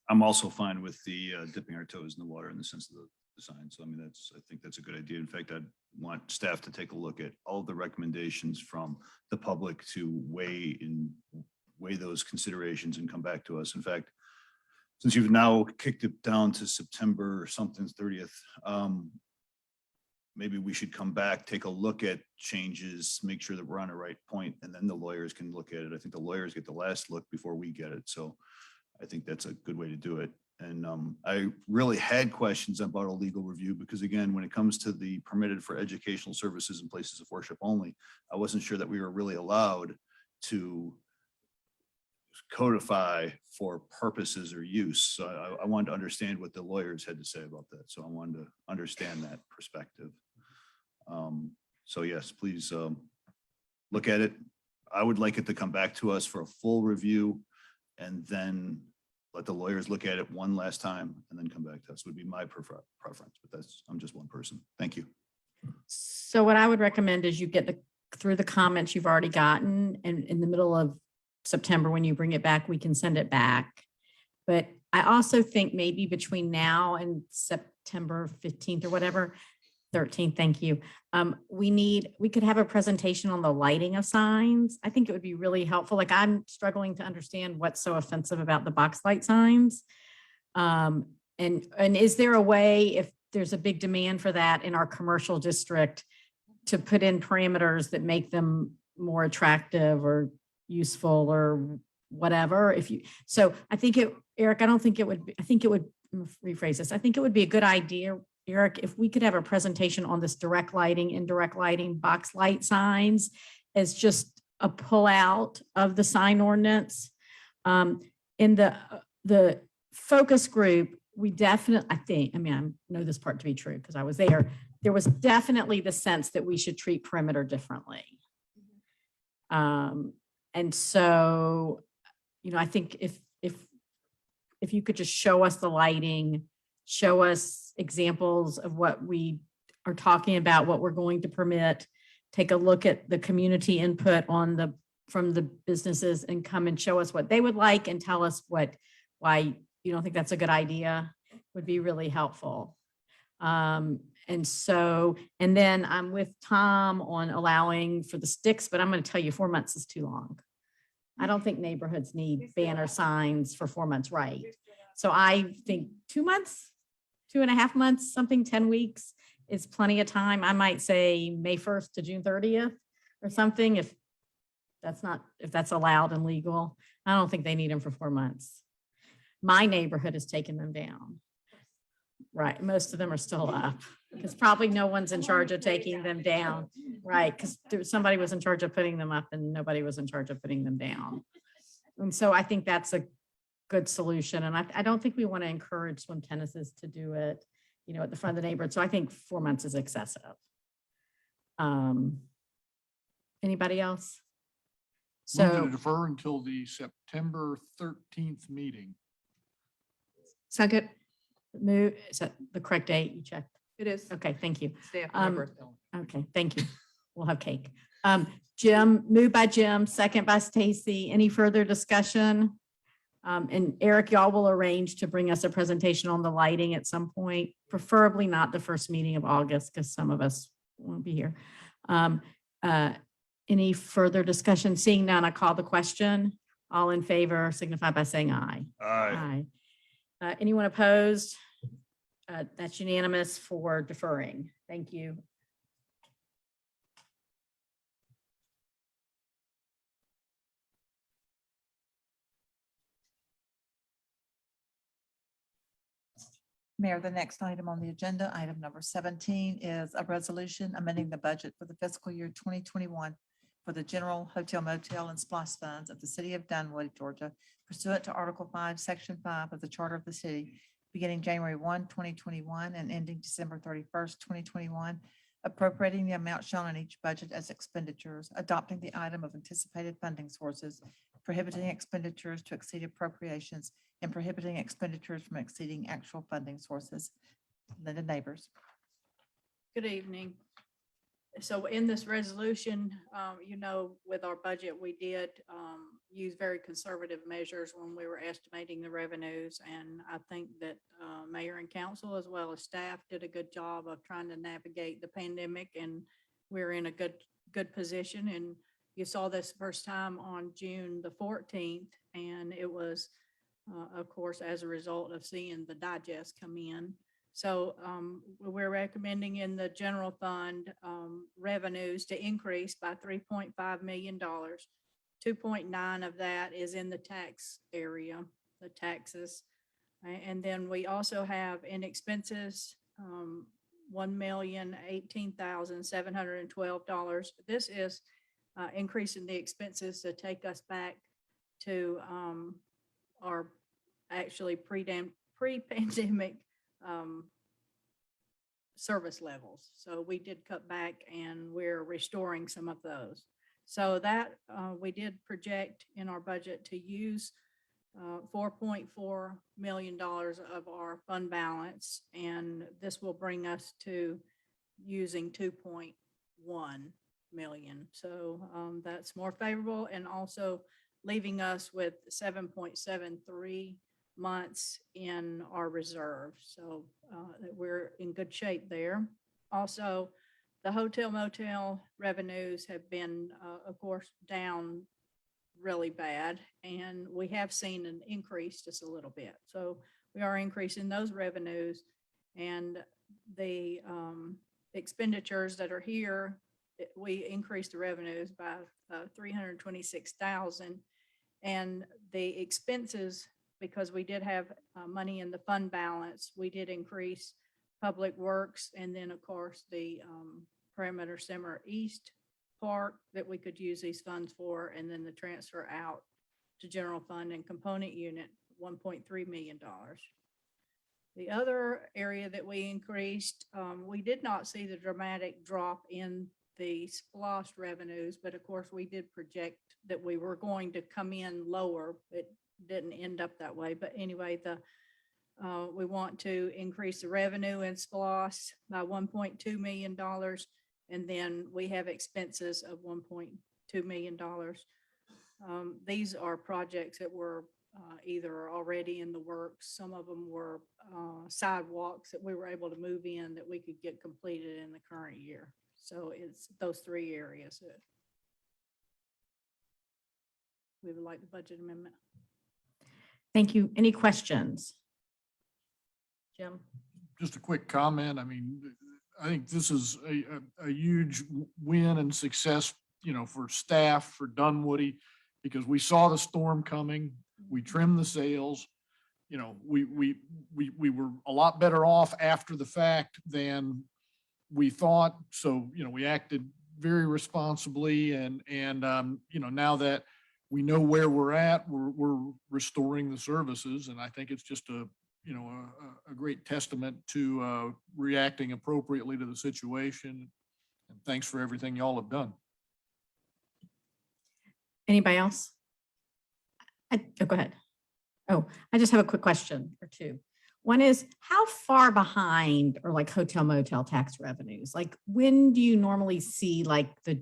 I'm also fine with the dipping our toes in the water in the sense of the design. So I mean, I think that's a good idea. In fact, I'd want staff to take a look at all of the recommendations from the public to weigh those considerations and come back to us. In fact, since you've now kicked it down to September or something 30th, maybe we should come back, take a look at changes, make sure that we're on the right point, and then the lawyers can look at it. I think the lawyers get the last look before we get it. So I think that's a good way to do it. And I really had questions about a legal review because, again, when it comes to the permitted for educational services and places of worship only, I wasn't sure that we were really allowed to codify for purposes or use. So I wanted to understand what the lawyers had to say about that. So I wanted to understand that perspective. So yes, please look at it. I would like it to come back to us for a full review and then let the lawyers look at it one last time and then come back to us would be my preference, but I'm just one person. Thank you. So what I would recommend is you get through the comments you've already gotten, and in the middle of September, when you bring it back, we can send it back. But I also think maybe between now and September 15th or whatever, 13th, thank you. We could have a presentation on the lighting of signs. I think it would be really helpful. Like, I'm struggling to understand what's so offensive about the box light signs. And is there a way, if there's a big demand for that in our commercial district, to put in parameters that make them more attractive or useful or whatever? So I think Eric, I think it would rephrase this. I think it would be a good idea, Eric, if we could have a presentation on this direct lighting, indirect lighting, box light signs as just a pullout of the sign ordinance. In the focus group, we definitely, I know this part to be true because I was there. There was definitely the sense that we should treat perimeter differently. And so, I think if you could just show us the lighting, show us examples of what we are talking about, what we're going to permit, take a look at the community input from the businesses and come and show us what they would like and tell us why you don't think that's a good idea would be really helpful. And then I'm with Tom on allowing for the sticks, but I'm going to tell you 4 months is too long. I don't think neighborhoods need banner signs for 4 months, right? So I think 2 months, 2.5 months, 10 weeks is plenty of time. I might say May 1st to June 30th or something, if that's allowed and legal. I don't think they need them for 4 months. My neighborhood has taken them down. Right, most of them are still up because probably no one's in charge of taking them down, right? Because somebody was in charge of putting them up and nobody was in charge of putting them down. And so I think that's a good solution. And I don't think we want to encourage swim tennises to do it, at the front of the neighborhood. So I think 4 months is excessive. Anybody else? Move So to defer until the September 13th meeting. Second. Is that the correct date you checked? It is. Okay, thank you. It's the day after my birthday. Okay, thank you. We'll have cake. Jim, moved by Jim, second by Stacy. Any further discussion? And Eric, y'all will arrange to bring us a presentation on the lighting at some point, preferably not the first meeting of August because some of us won't be here. Any further discussion? Seeing none, I call the question. All in favor signify by saying aye. Aye. Anyone opposed? That's unanimous for deferring. Thank you. Mayor, the next item on the agenda, item number 17, is a resolution amending the budget for the fiscal year 2021 for the general hotel, motel, and splash funds of the city of Dunwoody, Georgia, pursuant to Article 5, Section 5 of the Charter of the City, beginning January 1, 2021, and ending December 31st, 2021, appropriating the amount shown in each budget as expenditures, adopting the item of anticipated funding sources, prohibiting expenditures to exceed appropriations, and prohibiting expenditures from exceeding actual funding sources. Linda Neighbors. Good evening. So in this resolution, with our budget, we did use very conservative measures when we were estimating the revenues. And I think that mayor and council, as well as staff, did a good job of trying to navigate the pandemic, and we're in a good position. And you saw this first time on June the 14th, and it was, of course, as a result of seeing the digest come in. So we're recommending in the general fund revenues to increase by $3.5 million. 2.9 of that is in the tax area, the taxes. And then we also have in expenses, $1,018,712. This is increasing the expenses to take us back to our actually pre-pandemic service levels. So we did cut back, and we're restoring some of those. So that we did project in our budget to use $4.4 million of our fund balance, and this will bring us to using 2.1 million. So that's more favorable, and also leaving us with 7.73 months in our reserve. So we're in good shape there. Also, the hotel motel revenues have been, of course, down really bad, and we have seen an increase just a little bit. So we are increasing those revenues, and the expenditures that are here, we increased the revenues by 326,000, and the expenses, because we did have money in the fund balance, we did increase public works, and then of course the perimeter center east park that we could use these funds for, and then the transfer out to general fund and component unit, $1.3 million. The other area that we increased, we did not see the dramatic drop in the SPLOST revenues, but of course we did project that we were going to come in lower. It didn't end up that way, but anyway, we want to increase the revenue in SPLOST by $1.2 million, and then we have expenses of $1.2 million. These are projects that were either already in the works. Some of them were sidewalks that we were able to move in that we could get completed in the current year. So it's those three areas that we would like the budget amendment. Thank you. Any questions? Jim? Just a quick comment. I mean, I think this is a huge win and success, for staff, for Dunwoody, because we saw the storm coming. We trimmed the sails. We were a lot better off after the fact than we thought. So, we acted very responsibly, and now that we know where we're at, we're restoring the services. And I think it's just a great testament to reacting appropriately to the situation. And thanks for everything y'all have done. Anybody else? Go ahead. Oh, I just have a quick question or two. One is, how far behind are like hotel motel tax revenues? Like, when do you normally see like the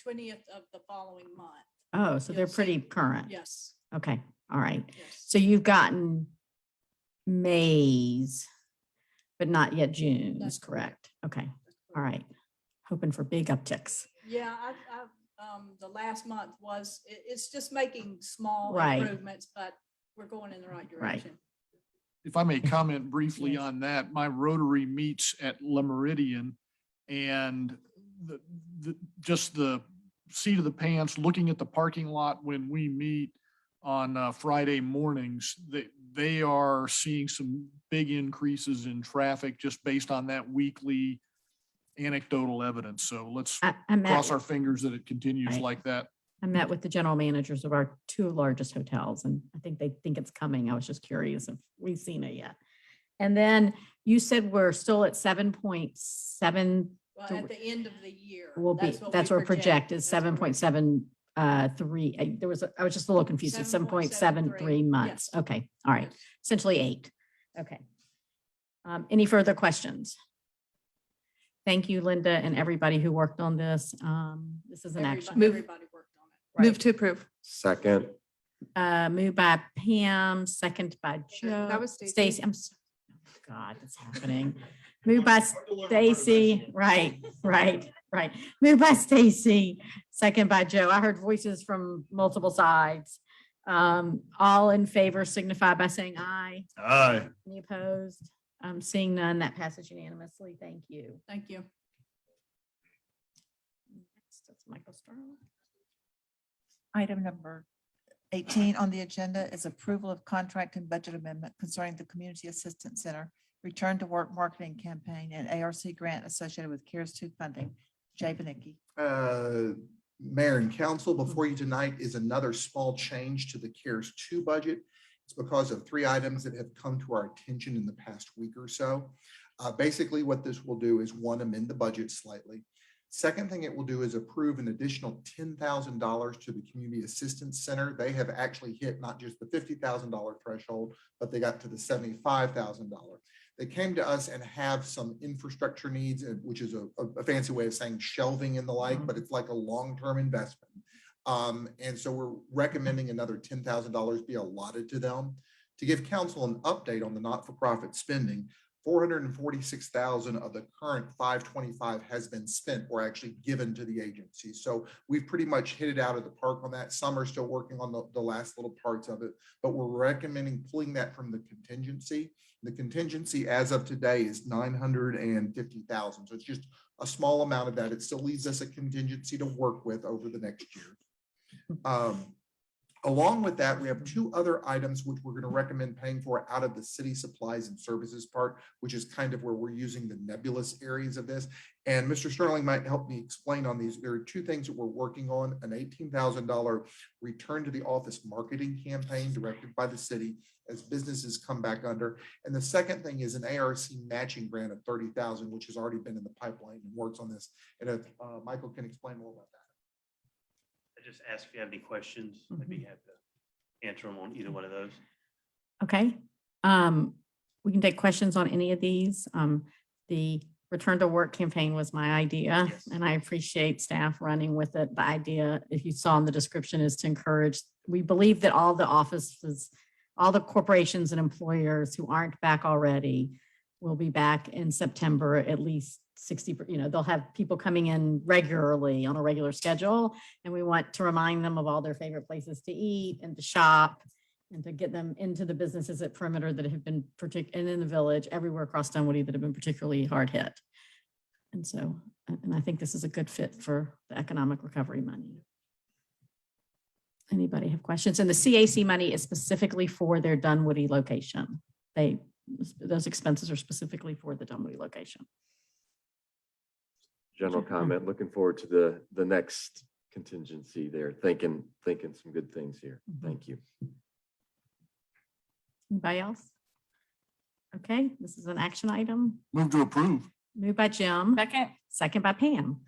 20th of the following month. Oh, so they're pretty current. Yes. Okay. All right. Yes. So you've gotten May's, but not yet June's, That's correct? Okay. All right. Hoping for big upticks. Yeah, the last month it's just making small Right. improvements, but we're going in the right direction. If I may comment briefly on that, my Rotary meets at Le Meridian, and just the seat of the pants, looking at the parking lot when we meet on Friday mornings, they are seeing some big increases in traffic just based on that weekly anecdotal evidence. So let's cross our fingers that it continues like that. I met with the general managers of our two largest hotels, and I think they think it's coming. I was just curious if we've seen it yet. And then you said we're still at 7.7. Well, at the end of the year. That's what we project is 7.7 there was, I was just a little confused at 7.73 months. Okay, all right, essentially 8. Okay. Any further questions? Thank you, Linda, and everybody who worked on this. This is an action. Everybody worked on it. Move to approve. Second, Moved by Pam, second by Joe. That was Stacy. Stacy, I'm so, God, it's happening. Moved by Stacy, right. Moved by Stacy, second by Joe. I heard voices from multiple sides. All in favor signify by saying aye. Aye. Any opposed? Seeing none, that passes unanimously. Thank you. Thank you. Next, it's Michael Sterling. Item number 18 on the agenda is approval of contract and budget amendment concerning the Community Assistance Center Return to Work Marketing Campaign and ARC grant associated with CARES 2 funding. Jay Benicki. Mayor and council, before you tonight is another small change to the CARES 2 budget. It's because of 3 items that have come to our attention in the past week or so. Basically, what this will do is, 1, amend the budget slightly. Second thing it will do is approve an additional $10,000 to the Community Assistance Center. They have actually hit not just the $50,000 threshold, but they got to the $75,000. They came to us and have some infrastructure needs, which is a fancy way of saying shelving and the like, but it's like a long-term investment. And so we're recommending another $10,000 be allotted to them. To give council an update on the not-for-profit spending, $446,000 of the current $525 has been spent or actually given to the agency. So we've pretty much hit it out of the park on that. Some are still working on the last little parts of it, but we're recommending pulling that from the contingency. The contingency as of today is $950,000. So it's just a small amount of that. It still leaves us a contingency to work with over the next year. Along with that, we have 2 other items which we're going to recommend paying for out of the city supplies and services part, which is kind of where we're using the nebulous areas of this. And Mr. Sterling might help me explain on these. There are 2 things that we're working on: an $18,000 return to the office marketing campaign directed by the city as businesses come back under. And the second thing is an ARC matching grant of $30,000, which has already been in the pipeline and works on this. And if Michael can explain more about that. I just ask if you have any questions, maybe you have to answer them on either one of those. Okay. We can take questions on any of these. The return to work campaign was my idea, and I appreciate staff running with it. The idea, if you saw in the description, is to encourage, we believe that all the offices, all the corporations and employers who aren't back already will be back in September, at least 60, they'll have people coming in regularly on a regular schedule. And we want to remind them of all their favorite places to eat and to shop and to get them into the businesses at Perimeter that have been and in the village, everywhere across Dunwoody that have been particularly hard hit. And so, and I think this is a good fit for the economic recovery money. Anybody have questions? And the CAC money is specifically for their Dunwoody location. Those expenses are specifically for the Dunwoody location. general comment, looking forward to the next contingency there, thinking some good things here. Thank you. Anybody else? Okay, this is an action item. Move to approve. Moved by Jim. Second by Pam.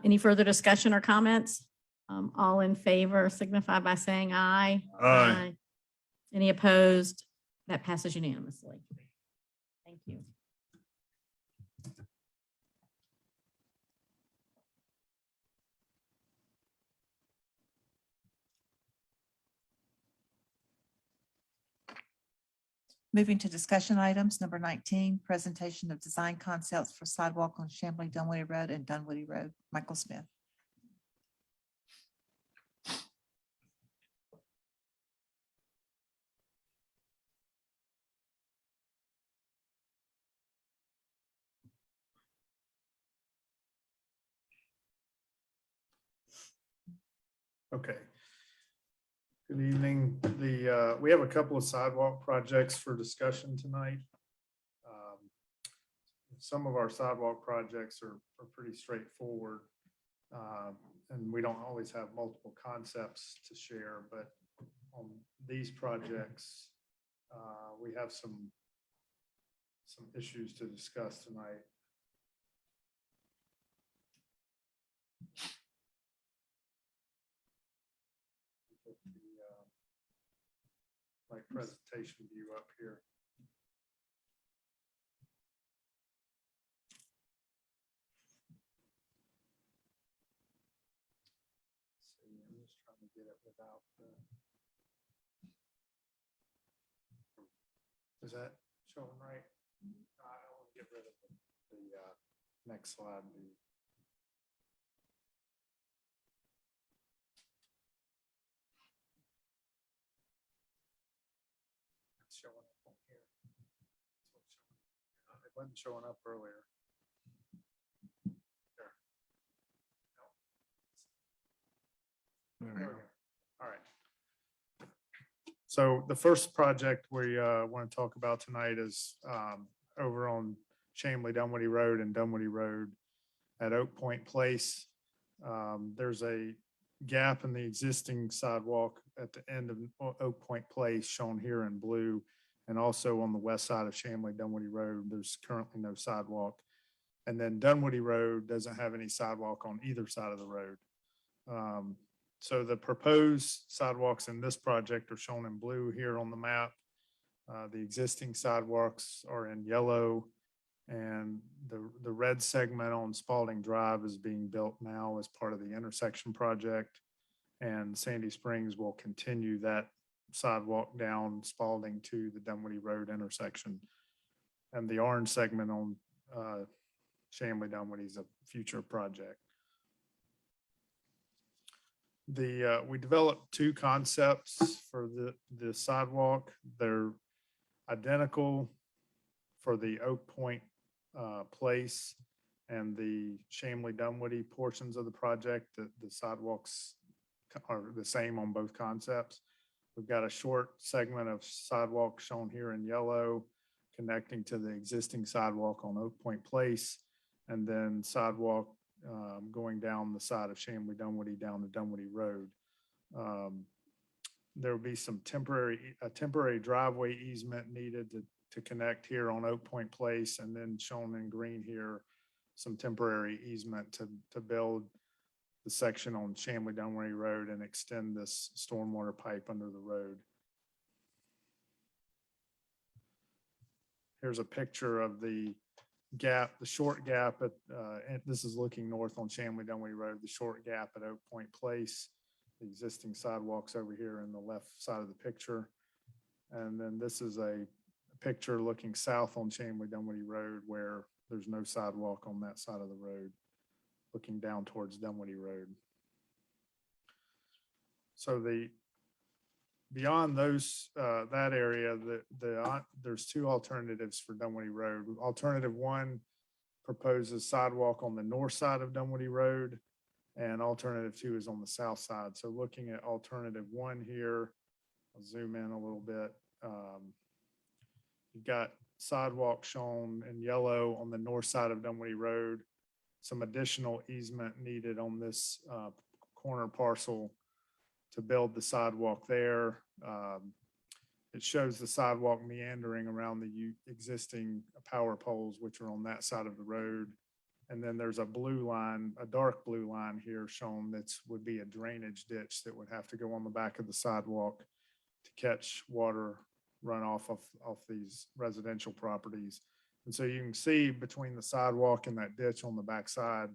Any further discussion or comments? All in favor signify by saying aye. Aye. Any opposed? That passes unanimously. Thank you. Moving to discussion items, number 19, presentation of design concepts for sidewalk on Chamberlain, Dunway Road and Dunwoody Road. Michael Smith. Okay. Good evening. We have a couple of sidewalk projects for discussion tonight. Some of our sidewalk projects are pretty straightforward. And we don't always have multiple concepts to share, but on these projects, we have some issues to discuss tonight. with the, my presentation view up here. See, I'm just trying to get it without the. Is that showing right? I want to get rid of the next slide view. It's showing up on here. That's what's showing. It wasn't showing up earlier. There. No. There we go. All right. So the first project we want to talk about tonight is over on Dunwoody Road and Dunwoody Road at Oak Point Place. There's a gap in the existing sidewalk at the end of Oak Point Place shown here in blue. And also on the west side of Dunwoody Road, there's currently no sidewalk. And then Dunwoody Road doesn't have any sidewalk on either side of the road. So the proposed sidewalks in this project are shown in blue here on the map. The existing sidewalks are in yellow, and the red segment on Spalding Drive is being built now as part of the intersection project. And Sandy Springs will continue that sidewalk down Spalding to the Dunwoody Road intersection. And the orange segment on Dunwoody is a future project. We developed two concepts for the sidewalk. They're identical for the Oak Point Place and the Dunwoody portions of the project. The sidewalks are the same on both concepts. We've got a short segment of sidewalk shown here in yellow connecting to the existing sidewalk on Oak Point Place, and then sidewalk going down the side of Dunwoody down to Dunwoody Road. There will be some temporary driveway easement needed to connect here on Oak Point Place, and then shown in green here, some temporary easement to build the section on Dunwoody Road and extend this stormwater pipe under the road. Here's a picture of the gap, the short gap at, and this is looking north on Dunwoody Road, the short gap at Oak Point Place. The existing sidewalks over here in the left side of the picture. And then this is a picture looking south on Dunwoody Road where there's no sidewalk on that side of the road, looking down towards Dunwoody Road. So beyond those, that area, there's two alternatives for Dunwoody Road. Alternative one proposes sidewalk on the north side of Dunwoody Road, and alternative two is on the south side. So looking at alternative one here, I'll zoom in a little bit. You've got sidewalk shown in yellow on the north side of Dunwoody Road. Some additional easement needed on this corner parcel to build the sidewalk there. It shows the sidewalk meandering around the existing power poles, which are on that side of the road. And then there's a blue line, a dark blue line here shown that would be a drainage ditch that would have to go on the back of the sidewalk to catch water runoff off these residential properties. And so you can see between the sidewalk and that ditch on the backside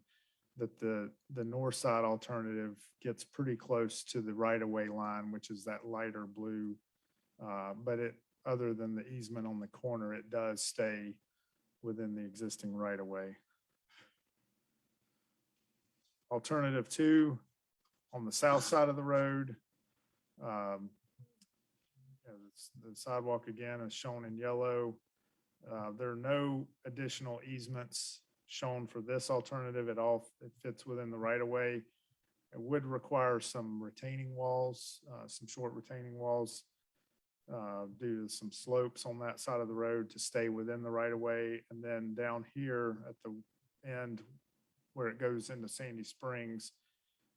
that the north side alternative gets pretty close to the right-of-way line, which is that lighter blue. But other than the easement on the corner, it does stay within the existing right-of-way. Alternative two, on the south side of the road, the sidewalk again is shown in yellow. There are no additional easements shown for this alternative at all. It fits within the right-of-way. It would require some retaining walls, some short retaining walls due to some slopes on that side of the road to stay within the right-of-way. And then down here at the end where it goes into Sandy Springs,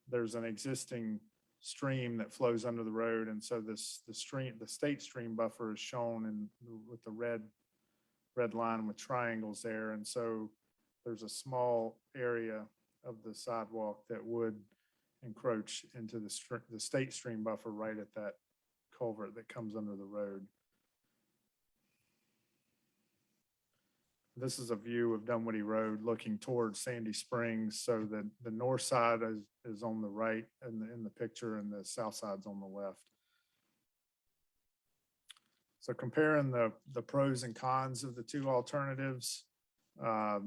there's an existing stream that flows under the road. And so the state stream buffer is shown with the red line with triangles there. And so there's a small area of the sidewalk that would encroach into the state stream buffer right at that culvert that comes under the road. This is a view of Dunwoody Road looking towards Sandy Springs. So the north side is on the right in the picture, and the south side's on the left. So comparing the pros and cons of the two alternatives, the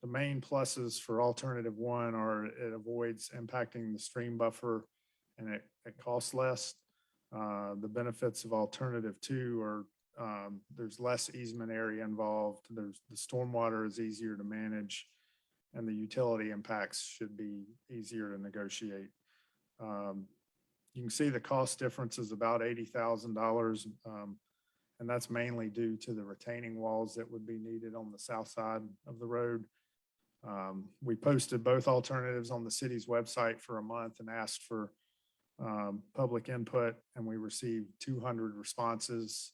main pluses for alternative one are it avoids impacting the stream buffer and it costs less. The benefits of alternative two are there's less easement area involved. The stormwater is easier to manage, and the utility impacts should be easier to negotiate. You can see the cost difference is about $80,000, and that's mainly due to the retaining walls that would be needed on the south side of the road. We posted both alternatives on the city's website for a month and asked for public input, and we received 200 responses.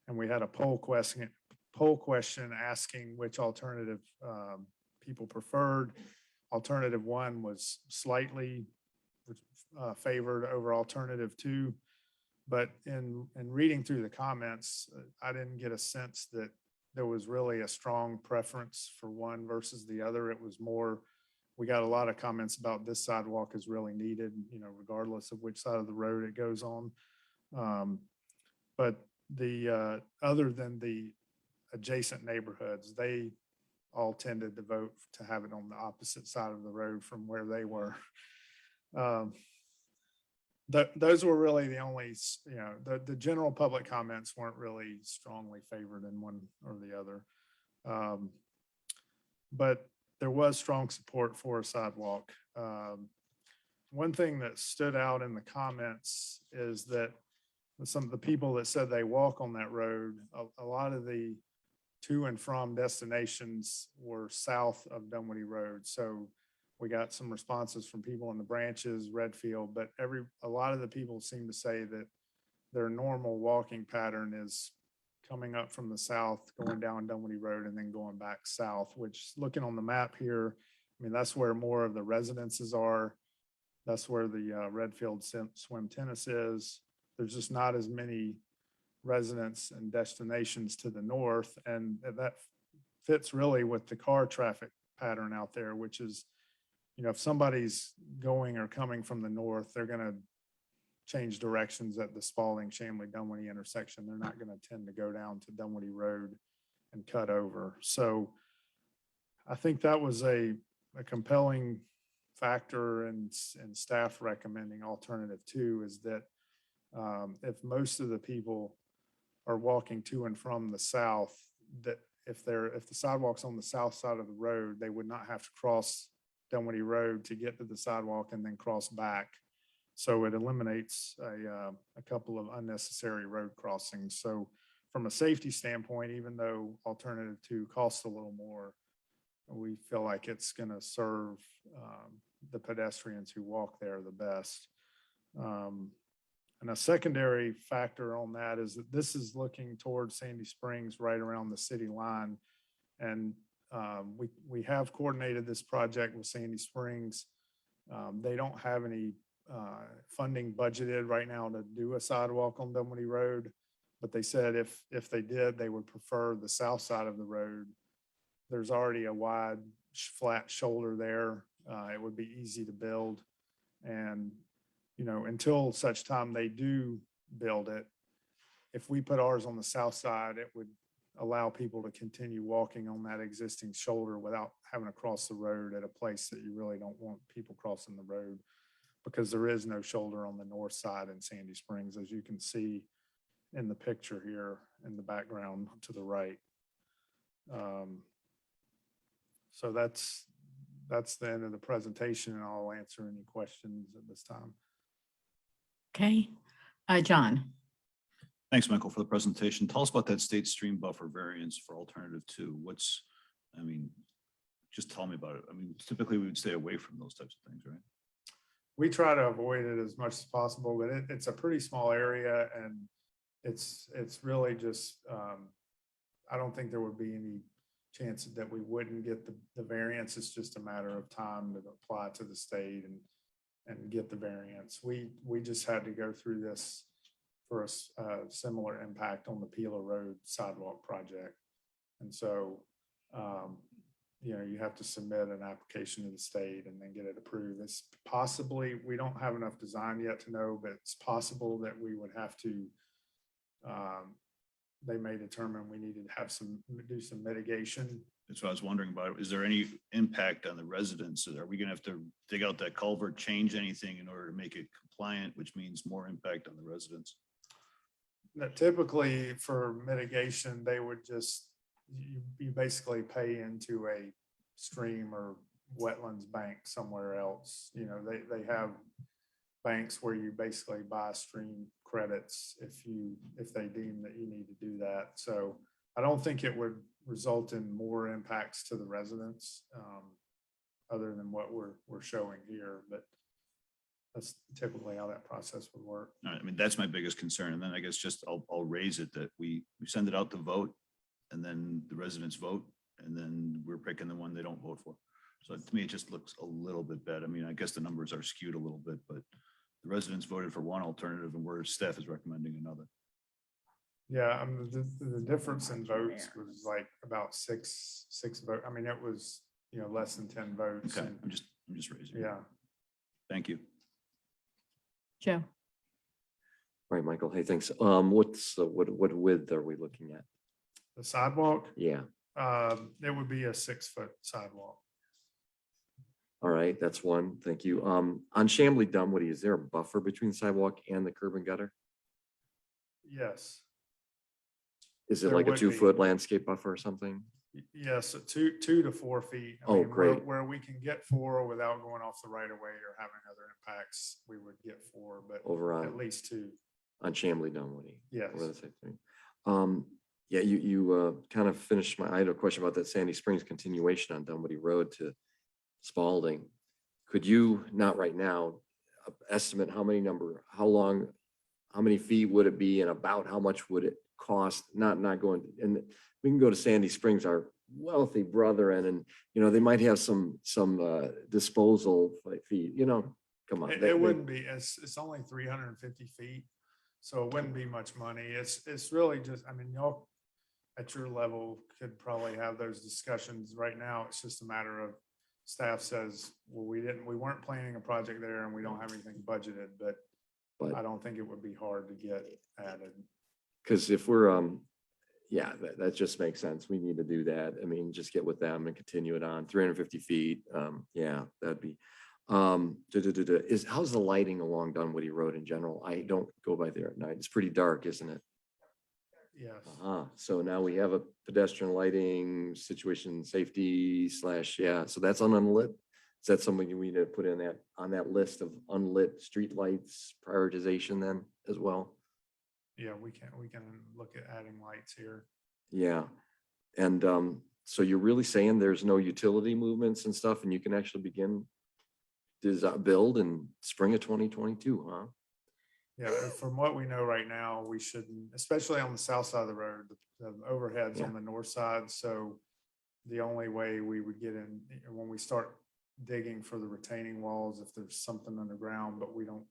And we had a poll question asking which alternative people preferred. Alternative one was slightly favored over alternative two, but in reading through the comments, I didn't get a sense that there was really a strong preference for one versus the other. It was more, we got a lot of comments about this sidewalk is really needed, regardless of which side of the road it goes on. But the other than the adjacent neighborhoods, they all tended to vote to have it on the opposite side of the road from where they were. Those were really the only, the general public comments weren't really strongly favored in one or the other. But there was strong support for a sidewalk. One thing that stood out in the comments is that some of the people that said they walk on that road, a lot of the to and from destinations were south of Dunwoody Road. So we got some responses from people in the Branches, Redfield, but a lot of the people seem to say that their normal walking pattern is coming up from the south, going down Dunwoody Road, and then going back south, which, looking on the map here, I mean, that's where more of the residences are. That's where the Redfield swim tennis is. There's just not as many residents and destinations to the north, and that fits really with the car traffic pattern out there, which is, if somebody's going or coming from the north, they're going to change directions at the Spalding, Shamley, Dunwoody intersection. They're not going to tend to go down to Dunwoody Road and cut over. So I think that was a compelling factor in staff recommending alternative two, is that if most of the people are walking to and from the south, that if the sidewalk's on the south side of the road, they would not have to cross Dunwoody Road to get to the sidewalk and then cross back. So it eliminates a couple of unnecessary road crossings. So from a safety standpoint, even though alternative two costs a little more, we feel like it's going to serve the pedestrians who walk there the best. And a secondary factor on that is that this is looking towards Sandy Springs, right around the city line. And we have coordinated this project with Sandy Springs. They don't have any funding budgeted right now to do a sidewalk on Dunwoody Road, but they said if they did, they would prefer the south side of the road. There's already a wide flat shoulder there. It would be easy to build, and until such time they do build it, if we put ours on the south side, it would allow people to continue walking on that existing shoulder without having to cross the road at a place that you really don't want people crossing the road, because there is no shoulder on the north side in Sandy Springs, as you can see in the picture here in the background to the right. So that's the end of the presentation, and I'll answer any questions at this time. Okay, John. Thanks, Michael, for the presentation. Tell us about that state stream buffer variance for alternative two. Just tell me about it. I mean, typically we would stay away from those types of things, right? We try to avoid it as much as possible, but it's a pretty small area, and it's really just, I don't think there would be any chance that we wouldn't get the variance. It's just a matter of time to apply to the state and get the variance. We just had to go through this for a similar impact on the Peeler Road sidewalk project. And so, you have to submit an application to the state and then get it approved. It's possibly, we don't have enough design yet to know, but it's possible that we would have to, they may determine we needed to have do some mitigation. That's what I was wondering about. Is there any impact on the residents? Are we gonna have to dig out that culvert, change anything in order to make it compliant, which means more impact on the residents? That typically for mitigation, they would just, you basically pay into a stream or wetlands bank somewhere else. They have banks where you basically buy stream credits if they deem that you need to do that. So I don't think it would result in more impacts to the residents other than what we're showing here, but that's typically how that process would work. I mean, that's my biggest concern. And then I guess just I'll raise it that we send it out to vote and then the residents vote and then we're picking the one they don't vote for. So to me, it just looks a little bit bad. I mean, I guess the numbers are skewed a little bit, but the residents voted for one alternative and where staff is recommending another. Yeah, I mean, the difference in votes was like about six votes. I mean, it was, less than 10 votes. Okay, I'm just raising. Yeah. Thank you. Joe. All right, Michael. Hey, thanks. What width are we looking at? The sidewalk, Yeah. it would be a 6-foot sidewalk. All right, that's one. Thank you. On Chamberlain Dunwoody, is there a buffer between the sidewalk and the curb and gutter? Yes. Is it There like a would be. 2-foot landscape buffer or something? Yes, 2 to 4 feet. I Oh, mean, great. Where we can get 4 without going off the right of way or having other impacts, we would get 4, but Over on- at least 2. On Chamberlain Dunwoody? Yes. Over the same thing. Yeah, you kind of finished I had a question about that Sandy Springs continuation on Dunwoody Road to Spalding. Could you, not right now, estimate how many feet would it be and about how much would it cost? Not going, and we can go to Sandy Springs, our wealthy brethren, and they might have some disposal fee, come on. It wouldn't be, it's only 350 feet, so it wouldn't be much money. It's really just, I mean, y'all at your level could probably have those discussions. Right now, it's just a matter of staff says, well, we weren't planning a project there and we don't have anything budgeted, but I don't think it would be hard to get added. Because if we're, yeah, that just makes sense. We need to do that. I mean, just get with them and continue it on 350 feet. Yeah, that'd be, how's the lighting along Dunwoody Road in general? I don't go by there at night. It's pretty dark, isn't it? Yes. So now we have a pedestrian lighting situation, safety / yeah, so that's unlit. Is that something we need to put in on that list of unlit street lights prioritization then as well? Yeah, we can look at adding lights here. Yeah. And so you're really saying there's no utility movements and stuff and you can actually begin build in spring of 2022, huh? Yeah, from what we know right now, we shouldn't, especially on the south side of the road, the overhead's on the north side. So the only way we would get in when we start digging for the retaining walls, if there's something underground, but we don't,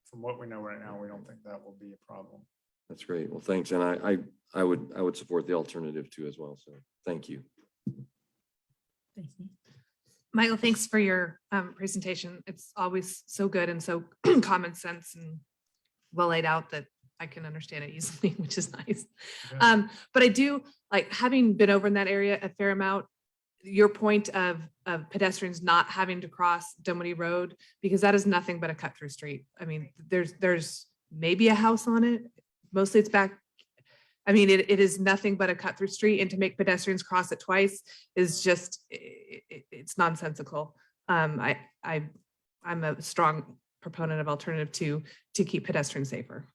from what we know right now, we don't think that will be a problem. That's great. Well, thanks. And I would support the alternative too as well. So thank you. Thank you. Michael, thanks for your presentation. It's always so good and so common sense and well laid out that I can understand it easily, which is nice. But I do like having been over in that area a fair amount, your point of pedestrians not having to cross Dunwoody Road, because that is nothing but a cut through street. I mean, there's maybe a house on it. Mostly it's back. I mean, it is nothing but a cut through street, and to make pedestrians cross it twice is just, it's nonsensical. I'm a strong proponent of alternative to keep pedestrians safer.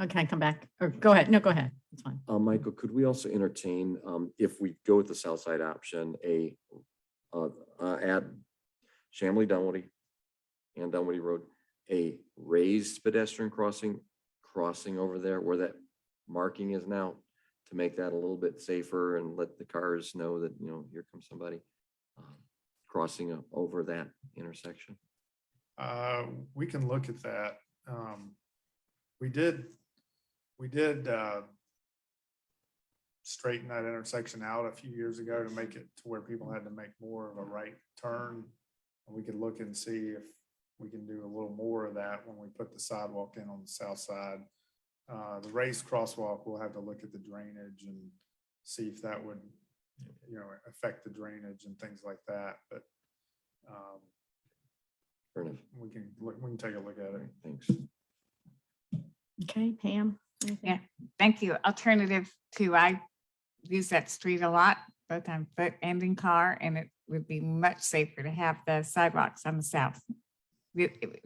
Okay, I come back or go ahead. No, go ahead. It's fine. Michael, could we also entertain, if we go with the south side option, add Chamberlain Dunwoody and Dunwoody Road, a raised pedestrian crossing over there where that marking is now to make that a little bit safer and let the cars know that, here comes somebody crossing over that intersection? We can look at that. We did straighten that intersection out a few years ago to make it to where people had to make more of a right turn. And we could look and see if we can do a little more of that when we put the sidewalk in on the south side. The raised crosswalk, we'll have to look at the drainage and see if that would, affect the drainage and things like that. But Fair enough. we can take a look at it. Thanks. Okay, Pam? Yeah, thank you. Alternative two, I use that street a lot, both on foot and in car, and it would be much safer to have the sidewalks on the south.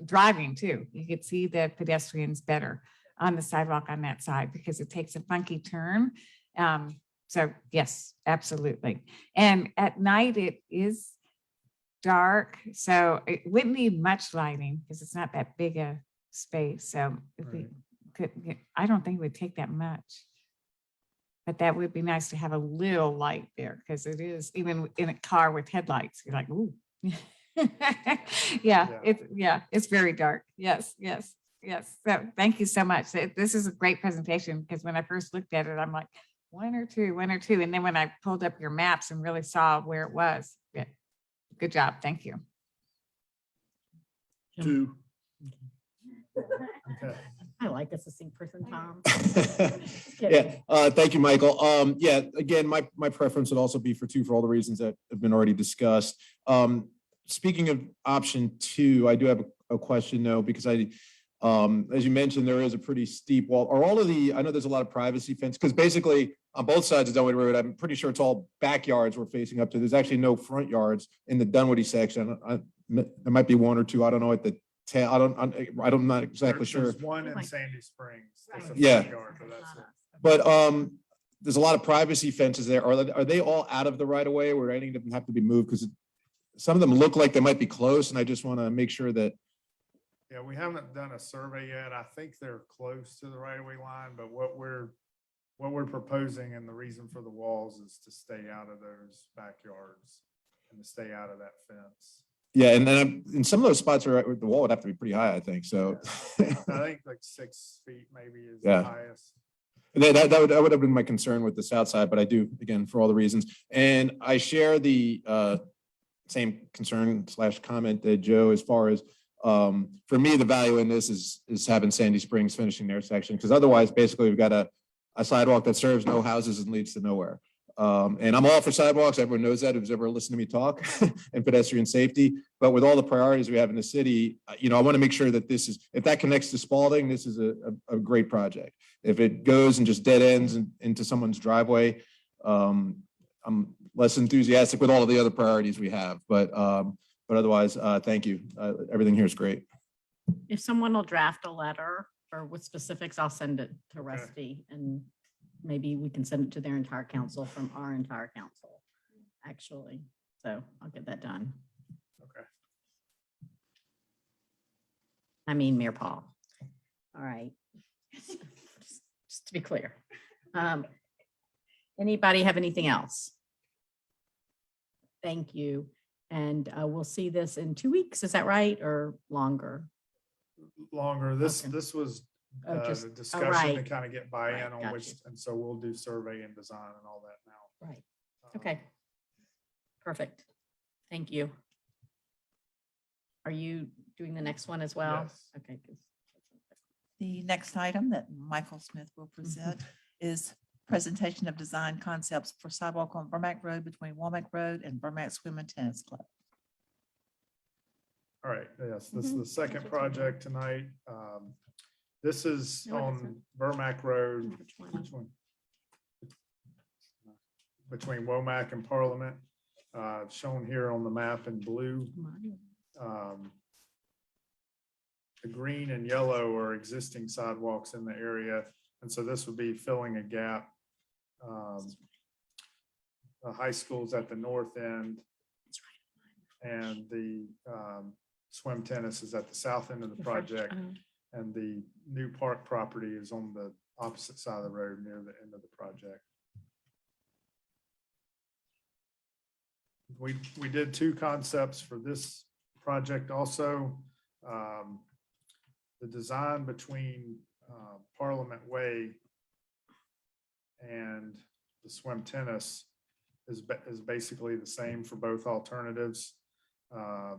Driving too, you could see the pedestrians better on the sidewalk on that side because it takes a funky turn. So yes, absolutely. And at night it is dark, so it wouldn't need much lighting because it's not that big a space. So if we could, I don't think it would take that much. But that would be nice to have a little light there because it is, even in a car with headlights, you're like, ooh. It's very dark. Yes. So thank you so much. This is a great presentation because when I first looked at it, I'm like, one or two. And then when I pulled up your maps and really saw where it was, good job. Thank you. 2. I like a succinct person, Tom. Yeah, thank you, Michael. Yeah, again, my preference would also be for 2 for all the reasons that have been already discussed. Speaking of option 2, I do have a question though, because as you mentioned, there is a pretty steep wall. Are all of I know there's a lot of privacy fence, because basically on both sides of Dunwoody Road, I'm pretty sure it's all backyards we're facing up to. There's actually no front yards in the Dunwoody section. There might be 1 or 2. I don't know at the tail. I'm not exactly sure. There's one in Sandy Springs. That's a Yeah. front yard, but that's it. But there's a lot of privacy fences there. Are they all out of the right of way, or any of them have to be moved? Because some of them look like they might be close, and I just want to make sure that. Yeah, we haven't done a survey yet. I think they're close to the right of way line, but what we're proposing and the reason for the walls is to stay out of those backyards and to stay out of that fence. Yeah, and then in some of those spots where the wall would have to be pretty high, I think. So. I think like 6 feet maybe is Yeah. the highest. That would have been my concern with the south side, but I do, again, for all the reasons. And I share the same concern / comment that Joe, as far as for me, the value in this is having Sandy Springs finishing their section, because otherwise, basically, we've got a sidewalk that serves no houses and leads to nowhere. And I'm all for sidewalks. Everyone knows that who's ever listened to me talk, and pedestrian safety. But with all the priorities we have in the city, I want to make sure that if that connects to Spalding, this is a great project. If it goes and just dead ends into someone's driveway, I'm less enthusiastic with all of the other priorities we have. But otherwise, thank you. Everything here is great. If someone will draft a letter or with specifics, I'll send it to Rusty, and maybe we can send it to their entire council from our entire council, actually. So I'll get that done. Okay. I mean, Mayor Paul. All right. Just to be clear. Anybody have anything else? Thank you. And we'll see this in 2 weeks. Is that right? Or longer? Longer. This was just the discussion right. to kind of get buy-in Right, on got which, you. and so we'll do survey and design and all that now. Right. Okay. Perfect. Thank you. Are you doing the next one as well? Yes. Okay, good. The next item that Michael Smith will present is presentation of design concepts for sidewalk on Vermack Road between Womack Road and Burmax Swim and Tennis Club. All right, yes, this is the second project tonight. This is No, it on Vermack Road. Which one? Which one? Between Womack and Parliament, shown here on the map in blue. The green and yellow are existing sidewalks in the area, and so this would be filling a gap. The high school's at the north end, and the swim tennis is at the south end of the project, and the new park property is on the opposite side of the road near the end of the project. We did two concepts for this project also. The design between Parliament Way and the swim tennis is basically the same for both alternatives. Right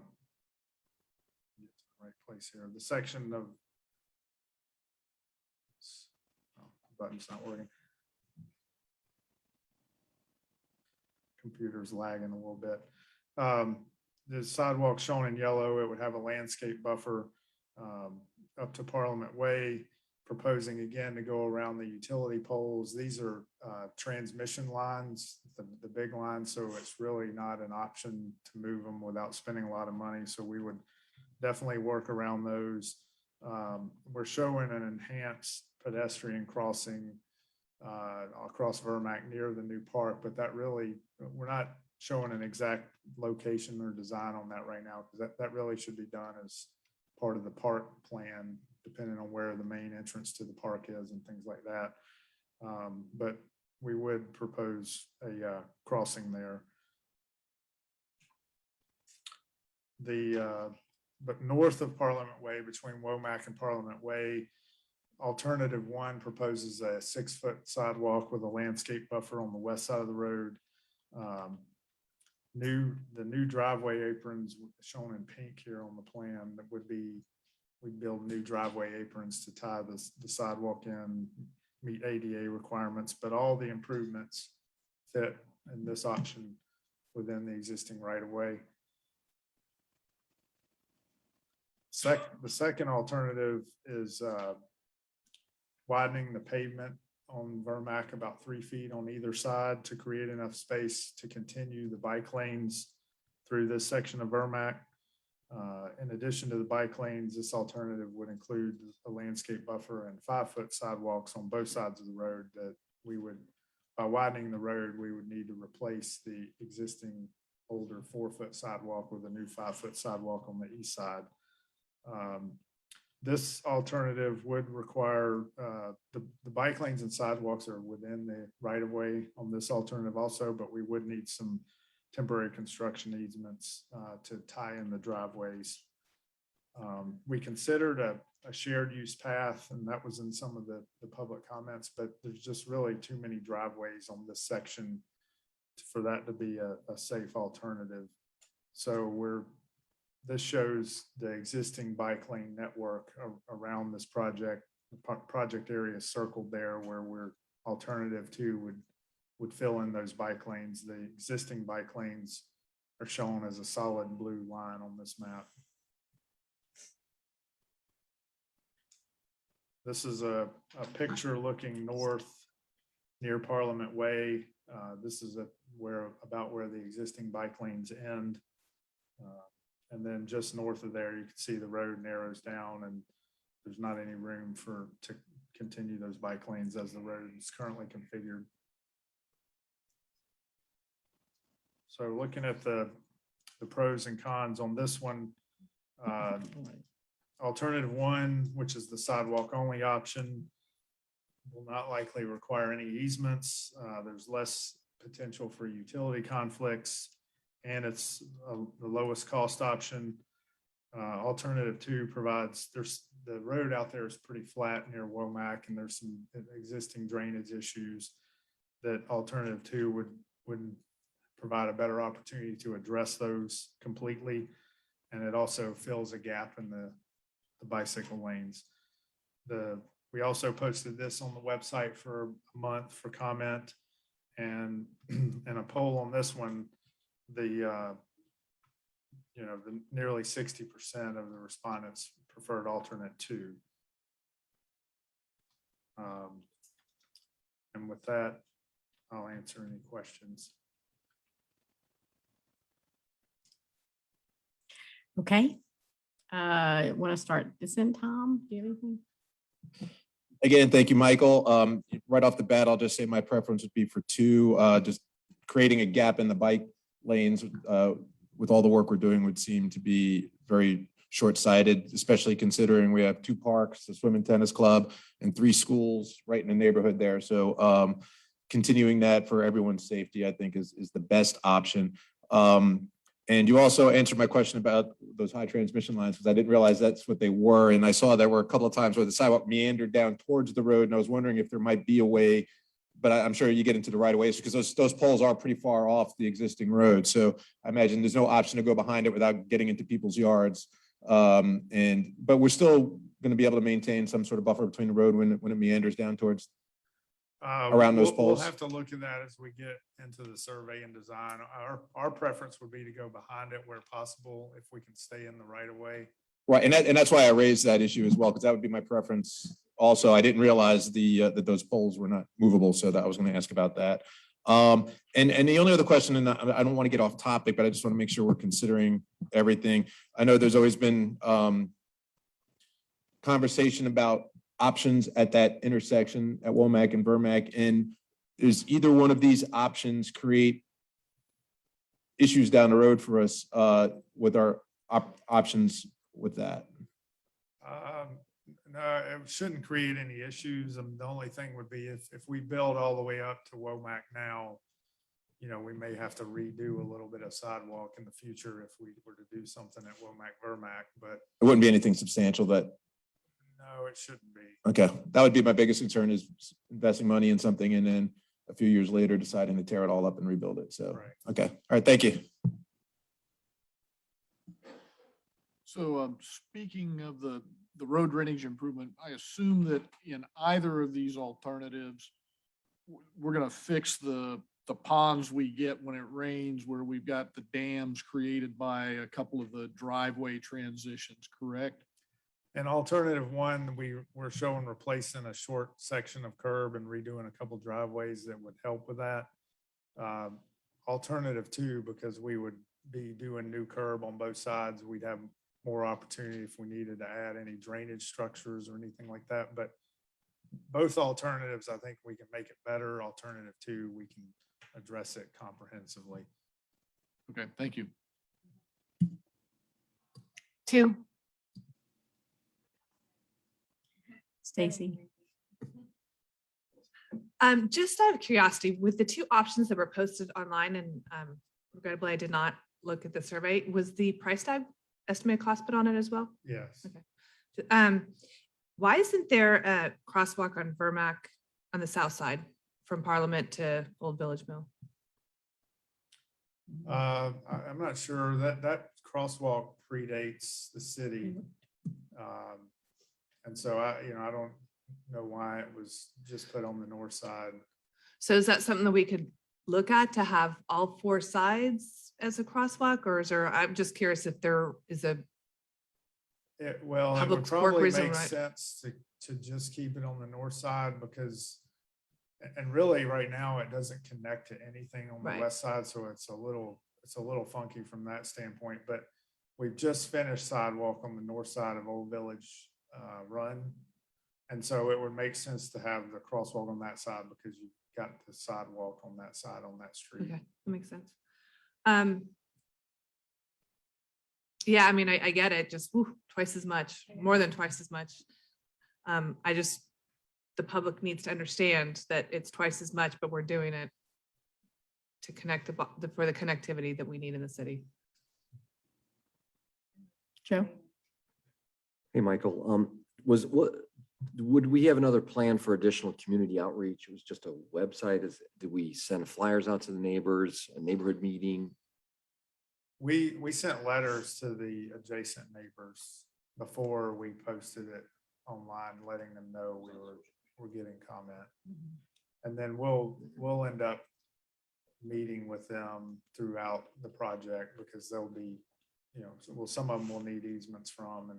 place here. The section of button's not working. Computer's lagging a little bit. The sidewalk shown in yellow, it would have a landscape buffer up to Parliament Way, proposing again to go around the utility poles. These are transmission lines, the big lines, so it's really not an option to move them without spending a lot of money. So we would definitely work around those. We're showing an enhanced pedestrian crossing across Vermack near the new park, but that really, we're not showing an exact location or design on that right now, because that really should be done as part of the park plan, depending on where the main entrance to the park is and things like that. But we would propose a crossing there. But north of Parliament Way, between Womack and Parliament Way, alternative one proposes a 6-foot sidewalk with a landscape buffer on the west side of the road. The new driveway aprons shown in pink here on the plan, that would be, we'd build new driveway aprons to tie the sidewalk in, meet ADA requirements, but all the improvements fit in this option within the existing right of way. The second alternative is widening the pavement on Vermack about 3 feet on either side to create enough space to continue the bike lanes through this section of Vermack. In addition to the bike lanes, this alternative would include a landscape buffer and 5-foot sidewalks on both sides of the road that we would, by widening the road, we would need to replace the existing older 4-foot sidewalk with a new 5-foot sidewalk on the east side. This alternative would require the bike lanes and sidewalks are within the right of way on this alternative also, but we would need some temporary construction easements to tie in the driveways. We considered a shared use path, and that was in some of the public comments, but there's just really too many driveways on this section for that to be a safe alternative. So this shows the existing bike lane network around this project. The project area is circled there where alternative 2 would fill in those bike lanes. The existing bike lanes are shown as a solid blue line on this map. This is a picture looking north near Parliament Way. This is about where the existing bike lanes end. And then just north of there, you can see the road narrows down and there's not any room to continue those bike lanes as the road is currently configured. So looking at the pros and cons on this one, alternative 1, which is the sidewalk only option, will not likely require any easements. There's less potential for utility conflicts, and it's the lowest cost option. Alternative 2 provides, the road out there is pretty flat near Womack, and there's some existing drainage issues that alternative 2 would provide a better opportunity to address those completely. And it also fills a gap in the bicycle lanes. We also posted this on the website for a month for comment, and a poll on this one, the nearly 60% of the respondents preferred alternate 2. And with that, I'll answer any questions. Okay. Want to start this in, Tom? Do you have anything? Again, thank you, Michael. Right off the bat, I'll just say my preference would be for 2. Just creating a gap in the bike lanes with all the work we're doing would seem to be very short-sighted, especially considering we have 2 parks, a swim and tennis club, and 3 schools right in the neighborhood there. So continuing that for everyone's safety, I think is the best option. And you also answered my question about those high transmission lines, because I didn't realize that's what they were. And I saw there were a couple of times where the sidewalk meandered down towards the road, and I was wondering if there might be a way, but I'm sure you get into the right of ways, because those poles are pretty far off the existing road. So I imagine there's no option to go behind it without getting into people's yards. But we're still going to be able to maintain some sort of buffer between the road when it meanders down towards around those poles. We'll have to look at that as we get into the survey and design. Our preference would be to go behind it where possible, if we can stay in the right of way. Right, and that's why I raised that issue as well, because that would be my preference. Also, I didn't realize that those poles were not movable, so that I was going to ask about that. And the only other question, and I don't want to get off topic, but I just want to make sure we're considering everything. I know there's always been conversation about options at that intersection at Womack and Burmack, and does either one of these options create issues down the road for us with our options with that? No, it shouldn't create any issues. The only thing would be if we build all the way up to Womack now, we may have to redo a little bit of sidewalk in the future if we were to do something at Womack, Vermack, but It wouldn't be anything substantial that. no, it shouldn't be. Okay, that would be my biggest concern, is investing money in something and then a few years later deciding to tear it all up and rebuild it. So, okay, all right, thank you. So speaking of the road drainage improvement, I assume that in either of these alternatives, we're going to fix the ponds we get when it rains, where we've got the dams created by a couple of the driveway transitions, correct? And alternative 1, we're showing replacing a short section of curb and redoing a couple driveways that would help with that. Alternative 2, because we would be doing new curb on both sides, we'd have more opportunity if we needed to add any drainage structures or anything like that. But both alternatives, I think we can make it better. Alternative 2, we can address it comprehensively. Okay, thank you. 2. Stacy. Just out of curiosity, with the 2 options that were posted online, and regrettably I did not look at the survey, was the price tag estimated cost put on it as well? Yes. Okay. Why isn't there a crosswalk on Vermack on the south side from Parliament to Old Village Mill? I'm not sure that crosswalk predates the city. And so I don't know why it was just put on the north side. So is that something that we could look at, to have all 4 sides as a crosswalk, or is there, I'm just curious if there is a It would public work probably reason, make right? sense to just keep it on the north side, because, and really right now it doesn't connect to anything on the Right. west side. So it's a little funky from that standpoint, but we've just finished sidewalk on the north side of Old Village Run. And so it would make sense to have the crosswalk on that side, because you've got the sidewalk on that side on that street. Okay, that makes sense. Yeah, I mean, I get it, just twice as much, more than twice as much. The public needs to understand that it's twice as much, but we're doing it to connect for the connectivity that we need in the city. Joe? Hey, Michael, would we have another plan for additional community outreach? It was just a website. Did we send flyers out to the neighbors, a neighborhood meeting? We sent letters to the adjacent neighbors before we posted it online, letting them know we're getting comment. And then we'll end up meeting with them throughout the project, because there'll be, some of them will need easements from,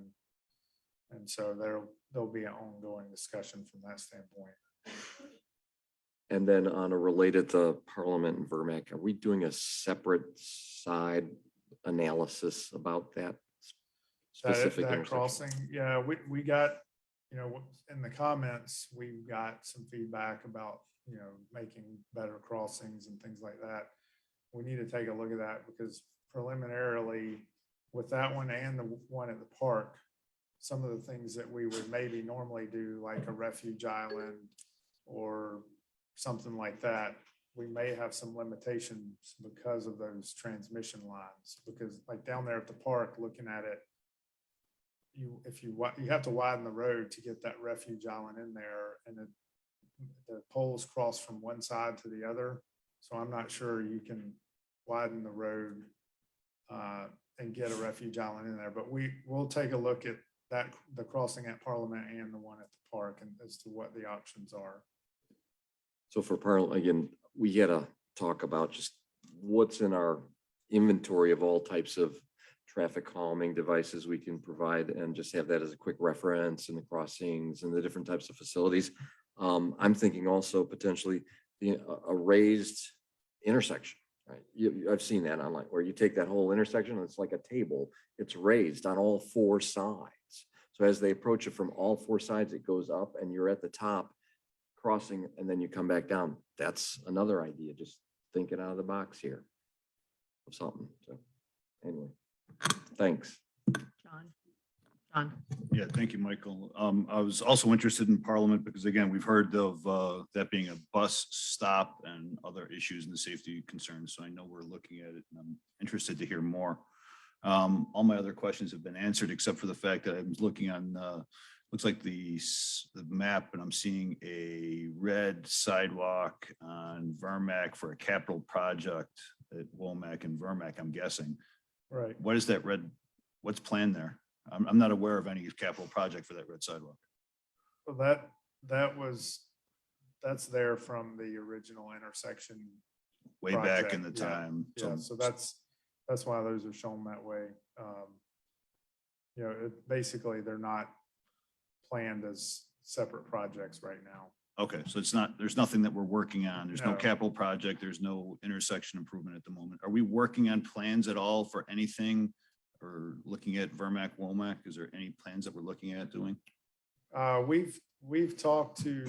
and so there'll be an ongoing discussion from that standpoint. And then on a related to Parliament and Vermack, are we doing a separate side analysis about that specific That intersection? crossing? Yeah, we got, in the comments, we got some feedback about, making better crossings and things like that. We need to take a look at that, because preliminarily, with that one and the one at the park, some of the things that we would maybe normally do, like a refuge island or something like that, we may have some limitations because of those transmission lines. Because like down there at the park, looking at it, you have to widen the road to get that refuge island in there, and the poles cross from one side to the other. So I'm not sure you can widen the road and get a refuge island in there. But we'll take a look at that, the crossing at Parliament and the one at the park, and as to what the options are. So for Parliament, again, we gotta talk about just what's in our inventory of all types of traffic calming devices we can provide, and just have that as a quick reference, and the crossings and the different types of facilities. I'm thinking also potentially a raised intersection, right? I've seen that online, where you take that whole intersection and it's like a table, it's raised on all four sides. So as they approach it from all four sides, it goes up and you're at the top crossing, and then you come back down. That's another idea, just thinking out of the box here of something. So anyway, thanks. John. Yeah, thank you, Michael. I was also interested in Parliament because again, we've heard of that being a bus stop and other issues and the safety concerns. So I know we're looking at it, and I'm interested to hear more. All my other questions have been answered, except for the fact that I was looking on, looks like the map, and I'm seeing a red sidewalk on Vermack for a capital project at Womack and Vermack, I'm guessing. Right. What is that red, what's planned there? I'm not aware of any capital project for that red sidewalk. Well, that's there from the original intersection. Way back in project. the Yeah, time. Yeah, so that's why those are shown that way. Basically, they're not planned as separate projects right now. Okay, so it's not, there's nothing that we're working on. There's no No. capital project. There's no intersection improvement at the moment. Are we working on plans at all for anything? Or looking at Vermack, Womack? Is there any plans that we're looking at doing? We've talked to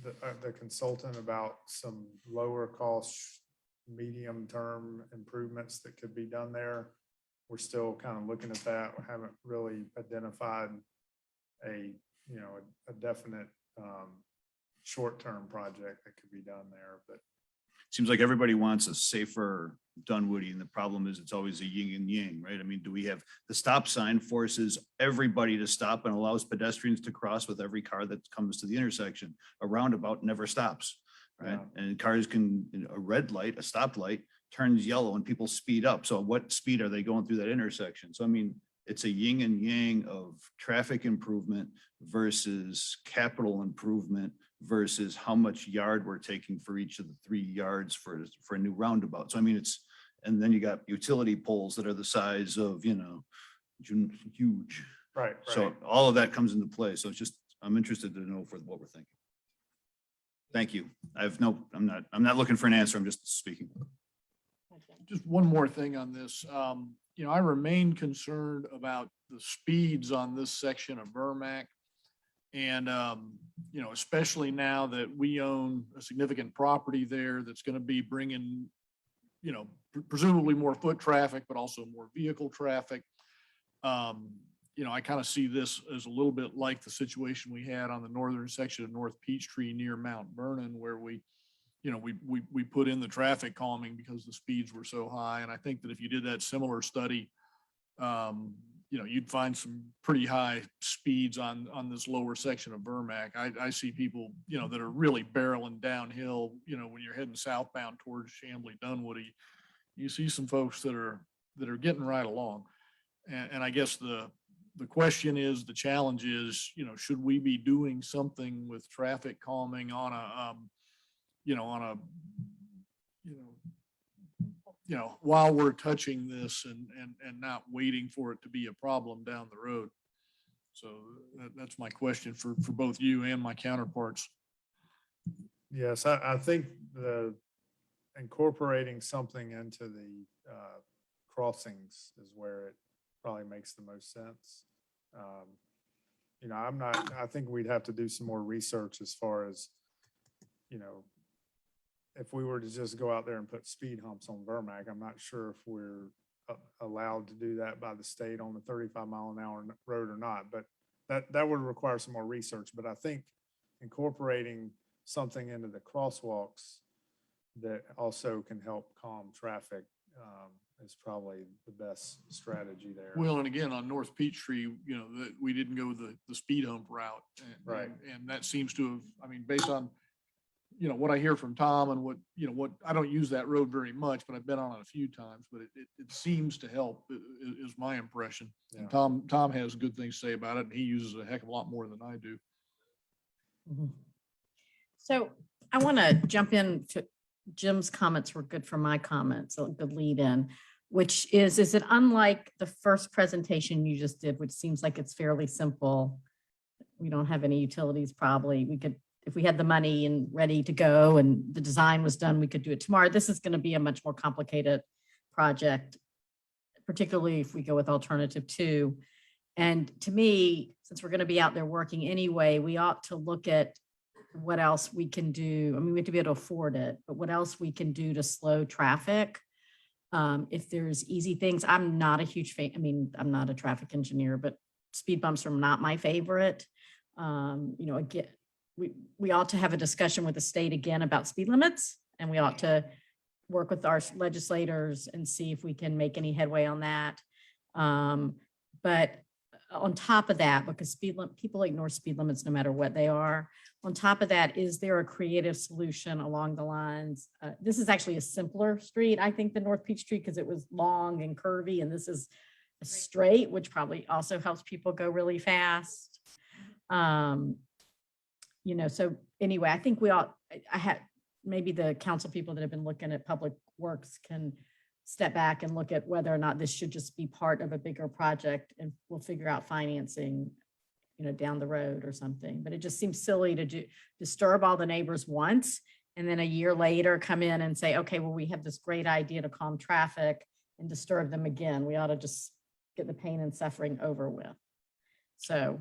the consultant about some lower cost, medium term improvements that could be done there. We're still kind of looking at that. We haven't really identified a definite short-term project that could be done there, but Seems like everybody wants a safer Dunwoody, and the problem is it's always a yin and yang, right? I mean, do we have, the stop sign forces everybody to stop and allows pedestrians to cross with every car that comes to the intersection. A roundabout never stops, right? And cars can, a red light, a stopped light turns yellow and people speed up. So what speed are they going through that intersection? So I mean, it's a yin and yang of traffic improvement versus capital improvement versus how much yard we're taking for each of the 3 yards for a new roundabout. So I mean, it's, and then you got utility poles that are the size of, huge. Right. So all of that comes into play. So it's just, I'm interested to know for what we're thinking. Thank you. I'm not looking for an answer. I'm just speaking. just one more thing on this. I remain concerned about the speeds on this section of Vermack. And, especially now that we own a significant property there that's going to be bringing, presumably more foot traffic, but also more vehicle traffic. I kind of see this as a little bit like the situation we had on the northern section of North Peachtree near Mount Vernon, where we put in the traffic calming because the speeds were so high. And I think that if you did that similar study, you'd find some pretty high speeds on this lower section of Vermack. I see people, that are really barreling downhill, when you're heading southbound towards Chamberlain, Dunwoody. You see some folks that are getting right along. And I guess the question is, the challenge is, should we be doing something with traffic calming on while we're touching this and not waiting for it to be a problem down the road. So that's my question for both you and my counterparts. Yes, I think the incorporating something into the crossings is where it probably makes the most sense. I think we'd have to do some more research as far as, if we were to just go out there and put speed humps on Vermack, I'm not sure if we're allowed to do that by the state on the 35-mile-an-hour road or not, but that would require some more research. But I think incorporating something into the crosswalks that also can help calm traffic is probably the best strategy there. Well, and again, on North Peachtree, that we didn't go the speed hump route. Right. And that seems to have, I mean, based on, what I hear from Tom and what I don't use that road very much, but I've been on it a few times, but it seems to help is my impression. And Tom has good things to say about it, and he uses a heck of a lot more than I do. So I want to jump into Jim's comments were good for my comments, a good lead in, which is it unlike the first presentation you just did, which seems like it's fairly simple. We don't have any utilities probably. We could, if we had the money and ready to go and the design was done, we could do it tomorrow. This is going to be a much more complicated project, particularly if we go with alternative 2. And to me, since we're going to be out there working anyway, we ought to look at what else we can do. I mean, we have to be able to afford it, but what else we can do to slow traffic. If there's easy things, I'm not a huge fan. I mean, I'm not a traffic engineer, but speed bumps are not my favorite. Again, we ought to have a discussion with the state again about speed limits, and we ought to work with our legislators and see if we can make any headway on that. But on top of that, because people ignore speed limits no matter what they are. On top of that, is there a creative solution along the lines? This is actually a simpler street, I think, than North Peachtree because it was long and curvy, and this is a straight, which probably also helps people go really fast. So anyway, I think we ought, maybe the council people that have been looking at public works can step back and look at whether or not this should just be part of a bigger project, and we'll figure out financing, down the road or something. But it just seems silly to disturb all the neighbors once, and then a year later come in and say, okay, well, we have this great idea to calm traffic and disturb them again. We ought to just get the pain and suffering over with. So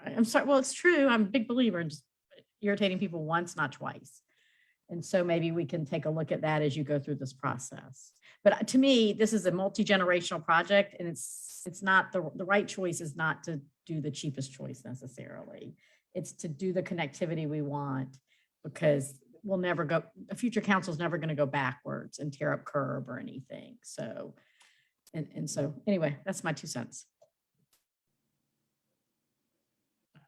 I'm sorry. Well, it's true. I'm a big believer in just irritating people once, not twice. And so maybe we can take a look at that as you go through this process. But to me, this is a multi-generational project, and it's not the right choice is not to do the cheapest choice necessarily. It's to do the connectivity we want, because we'll never go, a future council is never going to go backwards and tear up curb or anything. So, and so anyway, that's my 2 cents.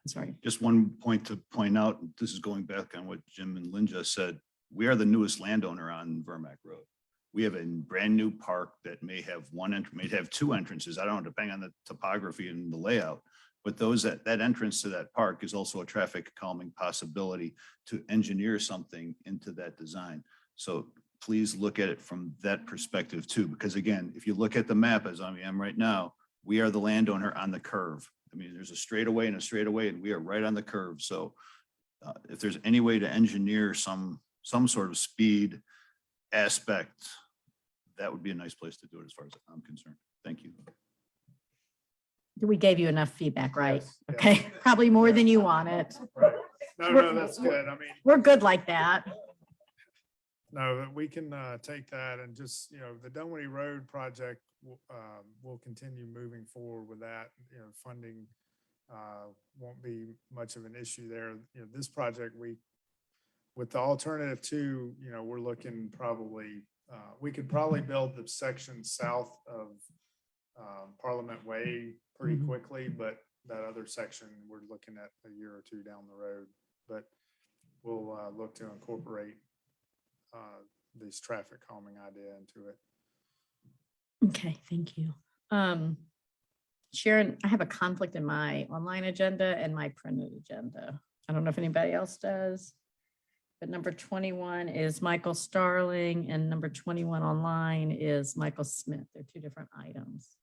Sorry. Just one point to point out, this is going back on what Jim and Lynn just said. We are the newest landowner on Vermack Road. We have a brand new park that may have may have 2 entrances. I don't know, depending on the topography and the layout. But that entrance to that park is also a traffic calming possibility to engineer something into that design. So please look at it from that perspective too, because again, if you look at the map as I am right now, we are the landowner on the curve. I mean, there's a straightaway and a straightaway, and we are right on the curve. So if there's any way to engineer some sort of speed aspect, that would be a nice place to do it as far as I'm concerned. Thank you. We gave you enough feedback, right? Yes, Okay, yes. probably more than you wanted. Right. No, that's good. I mean, We're good like that. no, we can take that and just, the Dunwoody Road project, we'll continue moving forward with that. Funding won't be much of an issue there. This project, with the alternative 2, we're looking probably, we could probably build the section south of Parliament Way pretty quickly, but that other section, we're looking at a year or 2 down the road. But we'll look to incorporate this traffic calming idea into it. Okay, thank you. Sharon, I have a conflict in my online agenda and my printed agenda. I don't know if anybody else does. But number 21 is Michael Starling, and number 21 online is Michael Smith. They're 2 different items.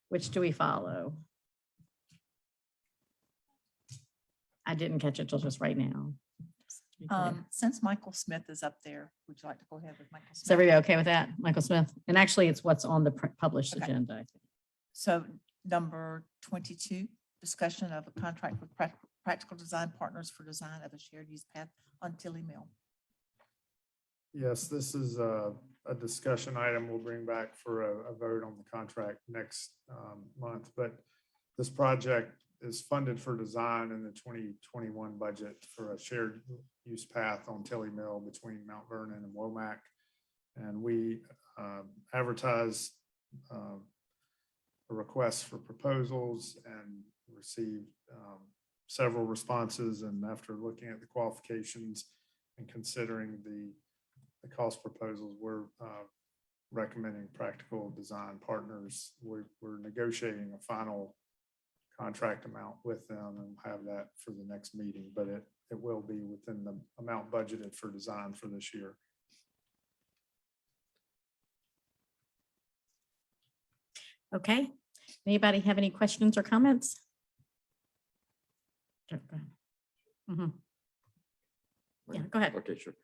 Which do we follow? I didn't catch it till just right now. Since Michael Smith is up there, would you like to go ahead with Michael Smith? Is everybody okay with that? Michael Smith? And actually, it's what's on the published Okay. agenda, I think. So number 22, discussion of a contract with Practical Design Partners for design of a shared use path on Tilly Mill. Yes, this is a discussion item we'll bring back for a vote on the contract next month. But this project is funded for design in the 2021 budget for a shared use path on Tilly Mill between Mount Vernon and Womack. And we advertised a request for proposals and received several responses. And after looking at the qualifications and considering the cost proposals, we're recommending Practical Design Partners. We're negotiating a final contract amount with them and have that for the next meeting, but it will be within the amount budgeted for design for this year. Okay, anybody have any questions or comments? Sure, go ahead. Mhm. Yeah, go ahead. Okay, sure.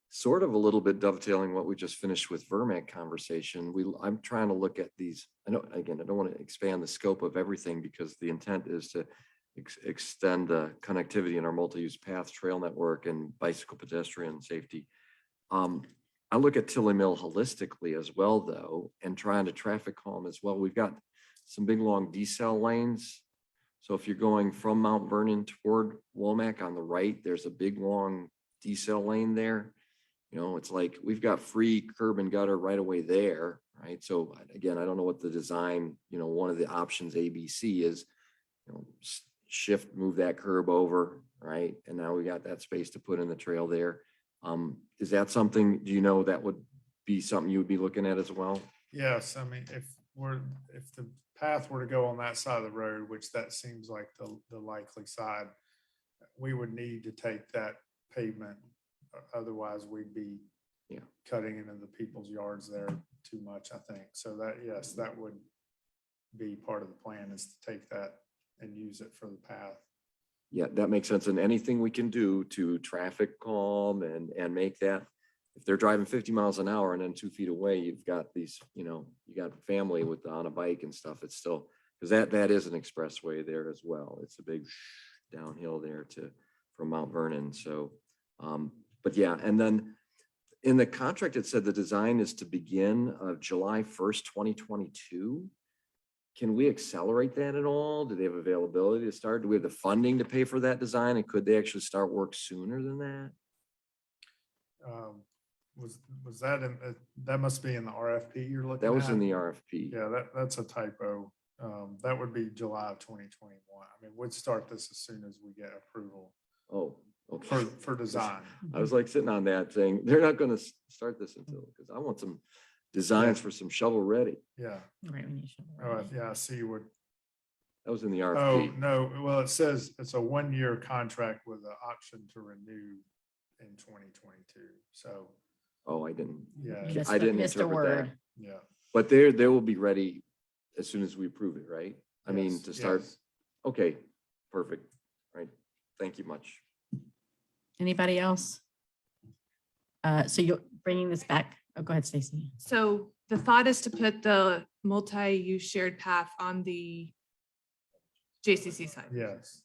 Sort of a little bit dovetailing what we just finished with Vermack conversation. I'm trying to look at these. I know, again, I don't want to expand the scope of everything because the intent is to extend the connectivity in our multi-use path trail network and bicycle pedestrian safety. I look at Tilly Mill holistically as well, though, and trying to traffic calm as well. We've got some big, long decel lanes. So if you're going from Mount Vernon toward Womack on the right, there's a big, long decel lane there. You know, it's like we've got free curb and gutter right away there, right? So again, I don't know what the design, you know, one of the options ABC is, you know, shift, move that curb over, right? And now we got that space to put in the trail there. Is that something, do you know that would be something you would be looking at as well? Yes, I mean, if the path were to go on that side of the road, which that seems like the likely side, we would need to take that pavement. Otherwise, we'd be cutting into the people's yards there too much, I think. So that, yes, that would be part of the plan, is to take that and use it for the path. Yeah, that makes sense. And anything we can do to traffic calm and make that, if they're driving 50 miles an hour and then 2 feet away, you've got these, you know, you got family with on a bike and stuff. It's still, because that is an expressway there as well. It's a big downhill there from Mount Vernon. So, but yeah, and then in the contract, it said the design is to begin July 1st, 2022. Can we accelerate that at all? Do they have availability to start? Do we have the funding to pay for that design? And could they actually start work sooner than that? Was that in, that must be in the RFP you're looking at? That was in the RFP. Yeah, that's a typo. That would be July of 2021. I mean, we'd start this as soon as we get approval. Oh, okay. For design. I was like sitting on that saying, they're not going to start this until, because I want some designs for some shovel ready. Yeah. Right, we need shovel Oh, ready. yeah, I see what. That was in the Oh, RFP. no, well, it says it's a 1-year contract with an option to renew in 2022. So, Oh, I didn't. yeah. You I didn't missed a interpret that. word. Yeah. But they will be ready as soon as we approve it, right? I mean, Yes, to start. yes. Okay, perfect. Right. Thank you much. Anybody else? So you're bringing this back? Oh, go ahead, Stacy. So the thought is to put the multi-use shared path on the JCC side. Yes.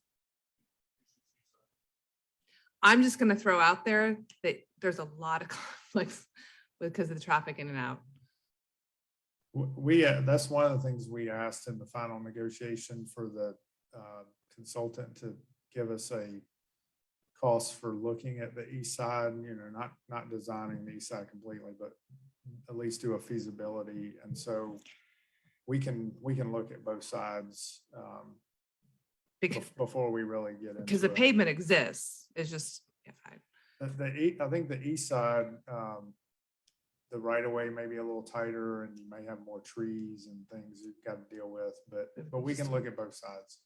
I'm just gonna throw out there that there's a lot of conflicts because of the traffic in and out. That's one of the things we asked in the final negotiation for the consultant to give us a cost for looking at the east side, you know, not designing the east side completely, but at least do a feasibility. And so we can look at both sides before we really get into it. Because the pavement exists, it's just, yeah, I think the east side, the right of way may be a little tighter and you may have more trees and things you've got to deal with, but we can look at both sides.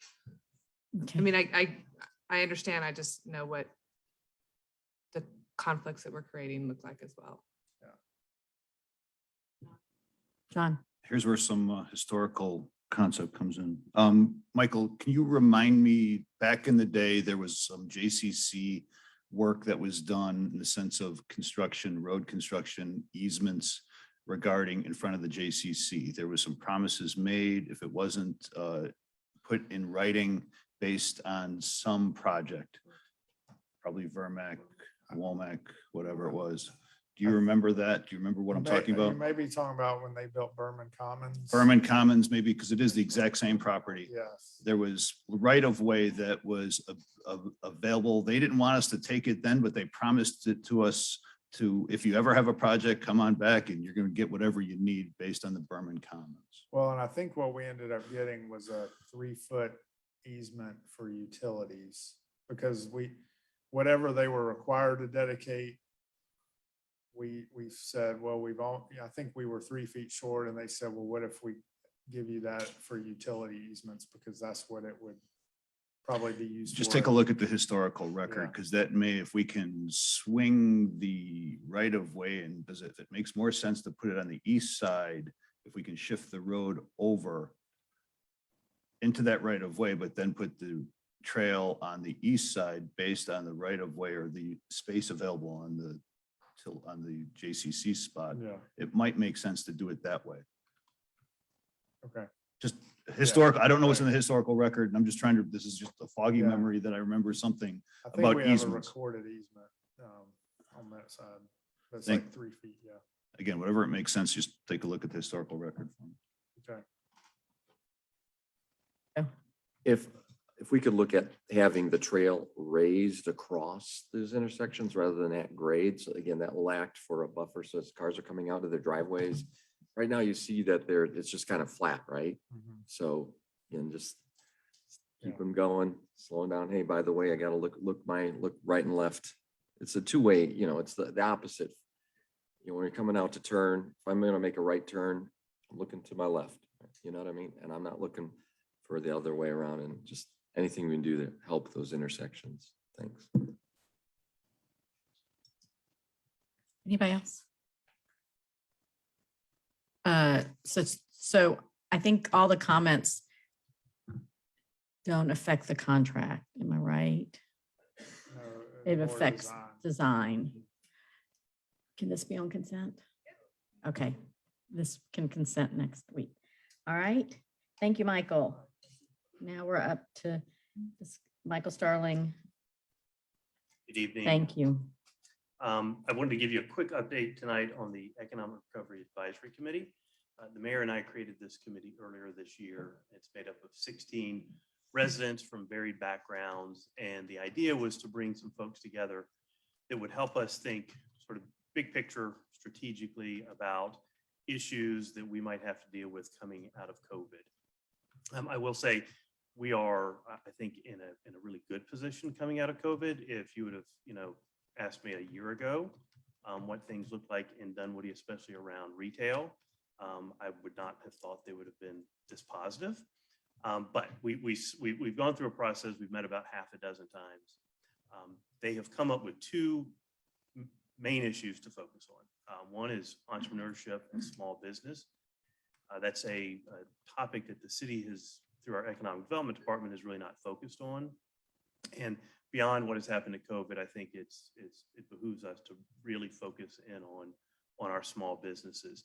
I mean, I understand, I just know what the conflicts that we're creating look like as well. John. Here's where some historical concept comes in. Michael, can you remind me, back in the day, there was some JCC work that was done in the sense of construction, road construction, easements regarding in front of the JCC. There was some promises made. If it wasn't put in writing based on some project, probably Vermack, Womack, whatever it was. Do you remember that? Do you remember what I'm talking about? You may be talking about when they built Berman Commons. Berman Commons, maybe because it is the exact same property. Yes. There was right of way that was available. They didn't want us to take it then, but they promised it to us to, if you ever have a project, come on back and you're going to get whatever you need based on the Berman Commons. Well, and I think what we ended up getting was a 3-foot easement for utilities because whatever they were required to dedicate, we said, well, I think we were 3 feet short and they said, well, what if we give you that for utility easements? Because that's what it would probably be used for. Just take a look at the historical record, because that may, if we can swing the right of way and if it makes more sense to put it on the east side, if we can shift the road over into that right of way, but then put the trail on the east side based on the right of way or the space available on the JCC spot, Yeah. it might make sense to do it that way. Okay. Just historical, I don't know what's in the historical record, and I'm just trying to, this is just a foggy Yeah. memory that I remember something I think about we have a easements. recorded easement on that side. That's Think- like 3 feet, yeah. Again, whatever it makes sense, just take a look at the historical record. Okay. If we could look at having the trail raised across those intersections rather than at grade, so again, that will act for a buffer, so as cars are coming out of their driveways. Right now, you see that it's just kind of flat, right? So, again, just keep them going, slowing down. Hey, by the way, I gotta look right and left. It's a two-way, it's the opposite. When you're coming out to turn, if I'm gonna make a right turn, I'm looking to my left, you know what I mean? And I'm not looking for the other way around, and just anything we can do to help those intersections. Thanks. Anybody else? So I think all the comments don't affect the contract. Am I right? It more affects design. Can this be on consent? Okay, this can consent next week. All right, thank you, Michael. Now we're up to Michael Starling. Good evening. Thank you. I wanted to give you a quick update tonight on the Economic Recovery Advisory Committee. The mayor and I created this committee earlier this year. It's made up of 16 residents from varied backgrounds. And the idea was to bring some folks together that would help us think sort of big picture strategically about issues that we might have to deal with coming out of COVID. I will say we are, I think, in a really good position coming out of COVID. If you would have, asked me a year ago what things look like in Dunwoody, especially around retail, I would not have thought they would have been this positive. But we've gone through a process. We've met about half a dozen times. They have come up with two main issues to focus on. One is entrepreneurship and small business. That's a topic that the city has, through our economic development department, is really not focused on. And beyond what has happened to COVID, I think it behooves us to really focus in on our small businesses.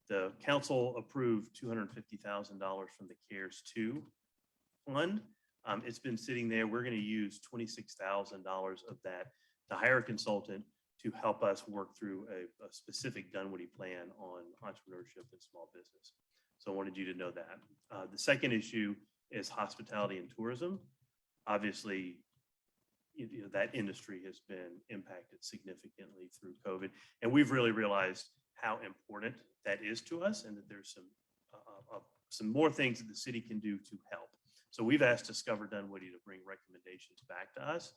The council approved $250,000 from the CARES 2 fund. It's been sitting there. We're going to use $26,000 of that to hire a consultant to help us work through a specific Dunwoody plan on entrepreneurship and small business. So I wanted you to know that. The second issue is hospitality and tourism. Obviously, that industry has been impacted significantly through COVID, and we've really realized how important that is to us, and that there's some more things that the city can do to help. So we've asked Discover Dunwoody to bring recommendations back to us.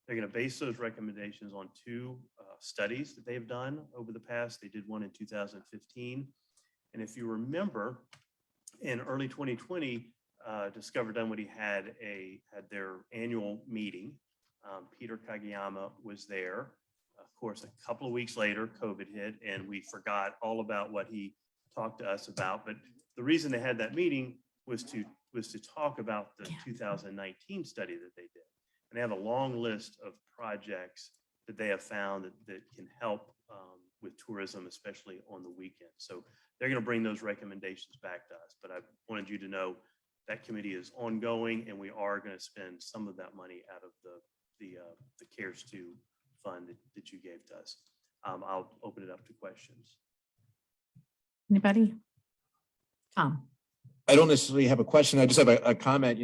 They're going to base those recommendations on two studies that they've done over the past. They did one in 2015. And if you remember, in early 2020, Discover Dunwoody had their annual meeting. Peter Kageyama was there. Of course, a couple of weeks later, COVID hit, and we forgot all about what he talked to us about. But the reason they had that meeting was to talk about the 2019 study that they did. And they have a long list of projects that they have found that can help with tourism, especially on the weekend. So they're going to bring those recommendations back to us. But I wanted you to know that committee is ongoing, and we are going to spend some of that money out of the CARES 2 fund that you gave to us. I'll open it up to questions. Anybody? Tom? I don't necessarily have a question. I just have a comment,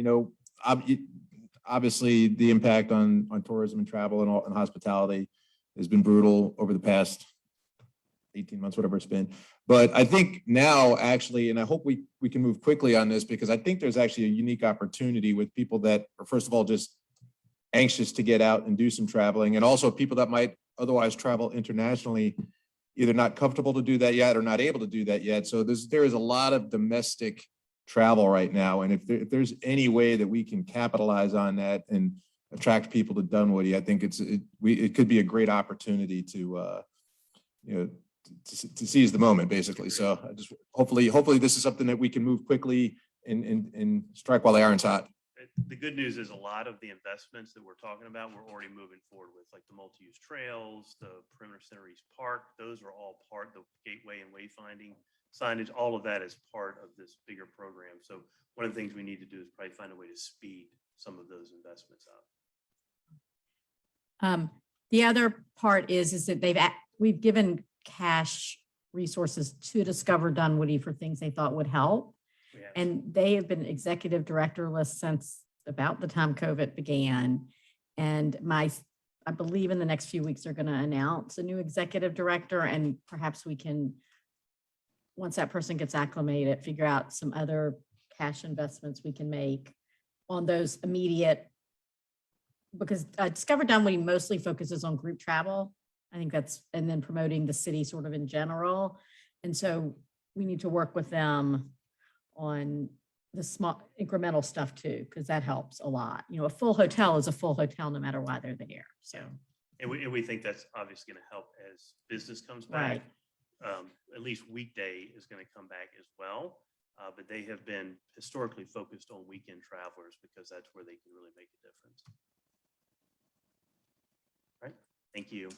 obviously the impact on tourism and travel and hospitality has been brutal over the past 18 months, whatever it's been. But I think now actually, and I hope we can move quickly on this, because I think there's actually a unique opportunity with people that are, first of all, just anxious to get out and do some traveling, and also people that might otherwise travel internationally, either not comfortable to do that yet or not able to do that yet. So there is a lot of domestic travel right now. And if there's any way that we can capitalize on that and attract people to Dunwoody, I think it could be a great opportunity to seize the moment, basically. So I just hopefully this is something that we can move quickly and strike while the iron's hot. The good news is a lot of the investments that we're talking about, we're already moving forward with, like the multi-use trails, the perimeter center east park. Those are all part of the gateway and wayfinding signage. All of that is part of this bigger program. So one of the things we need to do is probably find a way to speed some of those investments up. The other part is that we've given cash resources to Discover Dunwoody for things they thought would help. And they have been executive directorless since about the time COVID began. And I believe in the next few weeks, they're going to announce a new executive director, and perhaps we can, once that person gets acclimated, figure out some other cash investments we can make on those immediate, because Discover Dunwoody mostly focuses on group travel. I think and then promoting the city sort of in general. And so we need to work with them on the small incremental stuff too, because that helps a lot. A full hotel is a full hotel no matter why they're there. So, and we think that's obviously going to help as business comes back. Right. At least weekday is going to come back as well. But they have been historically focused on weekend travelers because that's where they can really make a difference. All right. Thank you.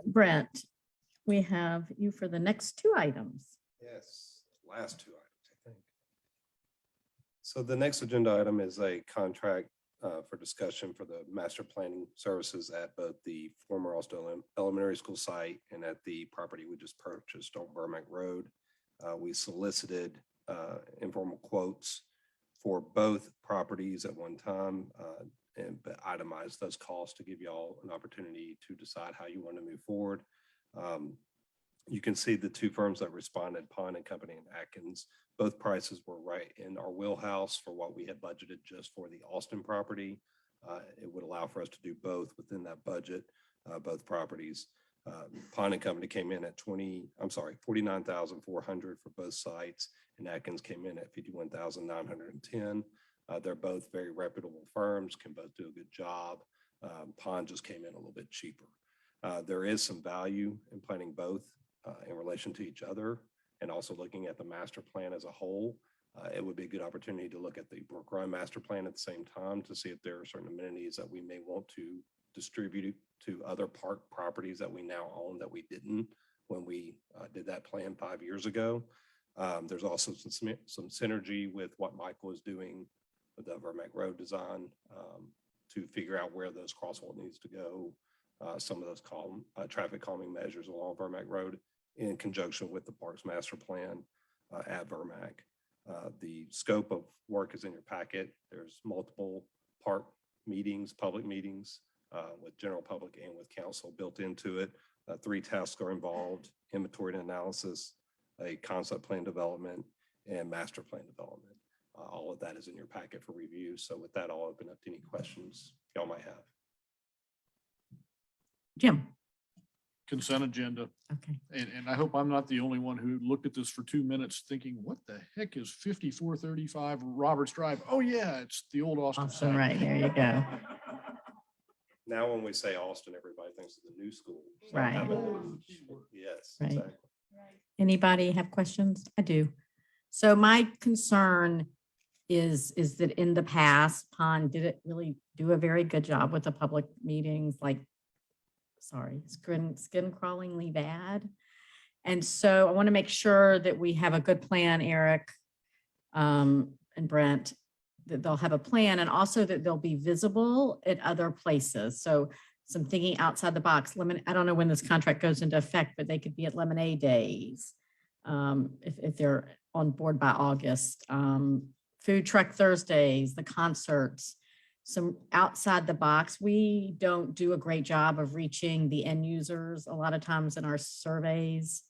Brent, we have you for the next two items. Yes, last two items, I think. So the next agenda item is a contract for discussion for the master planning services at both the former Austin Elementary School site and at the property we just purchased on Burmack Road. We solicited informal quotes for both properties at one time and itemize those costs to give you all an opportunity to decide how you want to move forward. You can see the two firms that responded, Pond and Company and Atkins. Both prices were right in our wheelhouse for what we had budgeted just for the Austin property. It would allow for us to do both within that budget, both properties. Pond and Company came in at $49,400 for both sites, and Atkins came in at $51,910. They're both very reputable firms, can both do a good job. Pond just came in a little bit cheaper. There is some value in planning both in relation to each other, and also looking at the master plan as a whole. It would be a good opportunity to look at the Brook Run master plan at the same time to see if there are certain amenities that we may want to distribute to other park properties that we now own that we didn't when we did that plan 5 years ago. There's also some synergy with what Michael is doing with the Vermack Road design to figure out where those crosswalk needs to go. Some of those traffic calming measures along Vermack Road in conjunction with the Parks Master Plan at Vermack. The scope of work is in your packet. There's multiple park meetings, public meetings with general public and with council built into it. 3 tasks are involved: inventory and analysis, a concept plan development, and master plan development. All of that is in your packet for review. So with that, I'll open up to any questions y'all might have. Jim. Consent agenda. Okay. And I hope I'm not the only one who looked at this for 2 minutes thinking, what the heck is 5435 Roberts Drive? Oh yeah, it's the old Austin site. Right, there you go. Now, when we say Austin, everybody thinks of the new school. So Right. Yes, Right. exactly. Anybody have questions? I do. So my concern is that in the past, Pond didn't really do a very good job with the public meetings, skin crawlingly bad. And so I want to make sure that we have a good plan, Eric and Brent, that they'll have a plan and also that they'll be visible at other places. So some thinking outside the box. I don't know when this contract goes into effect, but they could be at Lemonade Days. If they're on board by August, Food Truck Thursdays, the concerts, some outside the box. We don't do a great job of reaching the end users a lot of times in our surveys.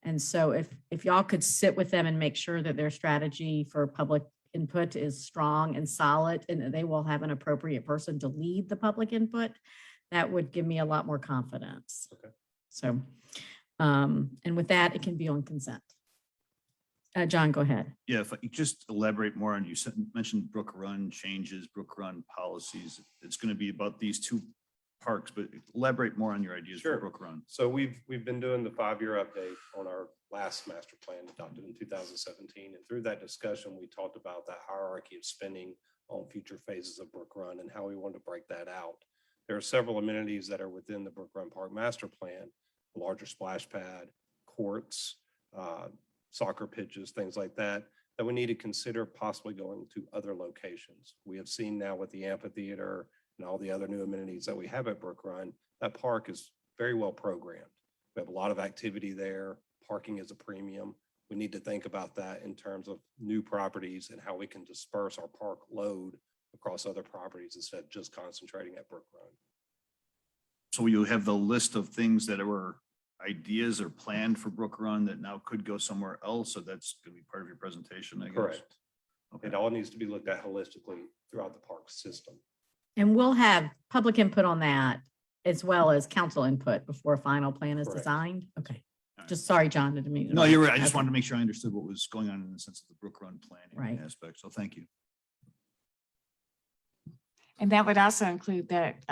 And so if y'all could sit with them and make sure that their strategy for public input is strong and solid, and that they will have an appropriate person to lead the public input, that would give me a lot more confidence. Okay. So, and with that, it can be on consent. John, go ahead. Yeah, if I could just elaborate more on, mentioned Brook Run changes, Brook Run policies. It's going to be about these two parks, but elaborate more on your ideas for Brook Run. So we've been doing the 5-year update on our last master plan adopted in 2017. And through that discussion, we talked about that hierarchy of spending on future phases of Brook Run and how we want to break that out. There are several amenities that are within the Brook Run Park master plan, a larger splash pad, courts, soccer pitches, things like that, that we need to consider possibly going to other locations. We have seen now with the amphitheater and all the other new amenities that we have at Brook Run, that park is very well programmed. We have a lot of activity there. Parking is a premium. We need to think about that in terms of new properties and how we can disperse our park load across other properties instead of just concentrating at Brook Run. So you have the list of things that were ideas or planned for Brook Run that now could go somewhere else. So that's going to be part of your presentation, I guess. Correct. It all needs to be looked at holistically throughout the park system. And we'll have public input on that as well as council input before a final plan is Correct. designed. Okay. Just sorry, John, didn't mean to No, you're right. I interrupt. just wanted to make sure I understood what was going on in the sense of the Brook Run planning Right. aspect. So thank you. And that would also include that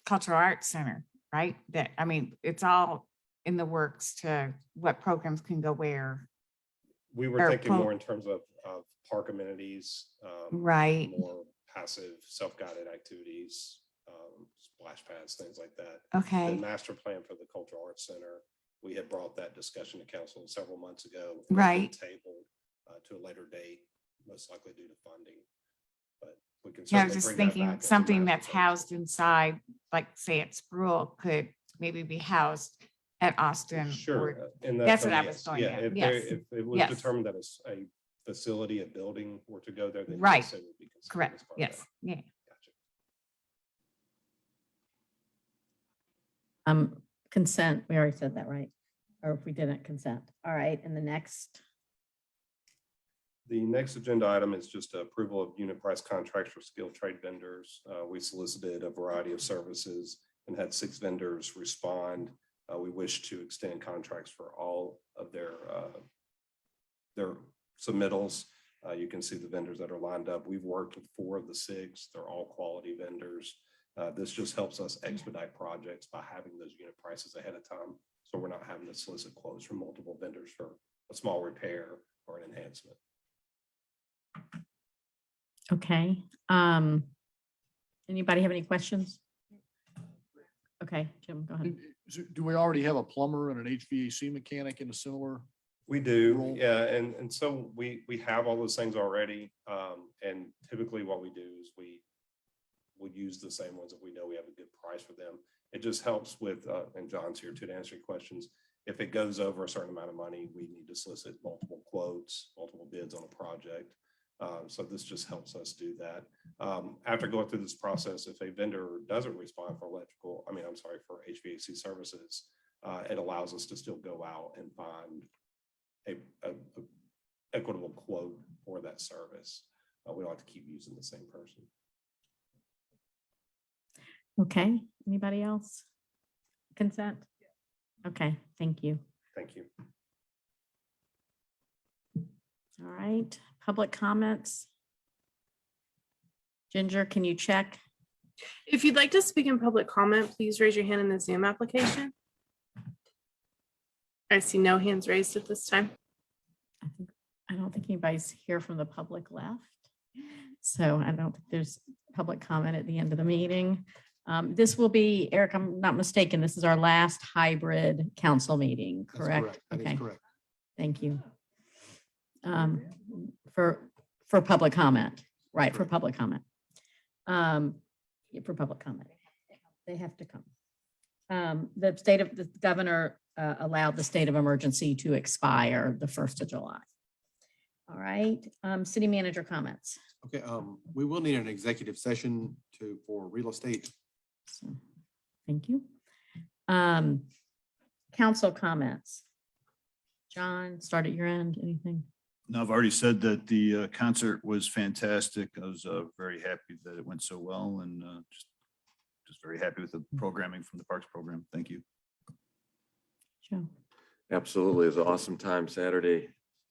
cultural arts center, right? That, I mean, it's all in the works to what programs can go where. We were Or thinking more in terms of park amenities. Right. More passive, self-guided activities, splash pads, things like that. Okay. The master plan for the Cultural Arts Center, we had brought that discussion to council several months ago. Right. Tabled to a later date, most likely due to funding. But we can. Yeah, I was certainly just bring that back thinking as a something master that's plan. housed inside, like say at Mural, could maybe be housed at Austin. Sure. or- in that That's what I term, was yes. going Yeah, at. if Yes. if it was Yes. determined that it's a facility, a building were to go there, then. Right. yes, it would be considered as Correct. part of Yes. that. Yeah. Gotcha. Consent, we already said that, right? Or if we didn't, consent. All right, and the next, The next agenda item is just approval of unit price contracts for skilled trade vendors. We solicited a variety of services and had 6 vendors respond. We wish to extend contracts for all of their submittals. You can see the vendors that are lined up. We've worked with 4 of the 6. They're all quality vendors. This just helps us expedite projects by having those unit prices ahead of time. So we're not having to solicit quotes from multiple vendors for a small repair or an enhancement. okay. Anybody have any questions? Okay, Jim, go ahead. Do we already have a plumber and an HVAC mechanic in a similar? We do, role? yeah, and so we have all those things already. And typically what we do is we use the same ones if we know we have a good price for them. It just helps with, and John's here too to answer your questions. If it goes over a certain amount of money, we need to solicit multiple quotes, multiple bids on a project. So this just helps us do that. After going through this process, if a vendor doesn't respond for for HVAC services, it allows us to still go out and find a equitable quote for that service. We don't have to keep using the same person. Okay, anybody else? Consent? Okay, thank you. Thank you. All right, public comments? Ginger, can you check? If you'd like to speak in public comment, please raise your hand in the Zoom application. I see no hands raised at this time. I don't think anybody's here from the public left. So I don't think there's public comment at the end of the meeting. This will be, Eric, I'm not mistaken, this is our last hybrid council meeting, That's correct? That is Okay, correct. thank you. For public comment, right, for public comment. Yeah, for public comment. They have to come. The governor allowed the state of emergency to expire the 1st of July. All right, city manager comments. Okay, we will need an executive session for real estate. So, thank you. Council comments. John, start at your end, anything? No, I've already said that the concert was fantastic. I was very happy that it went so well and just very happy with the programming from the Parks program. Thank you. Joe. Absolutely. It was an awesome time Saturday.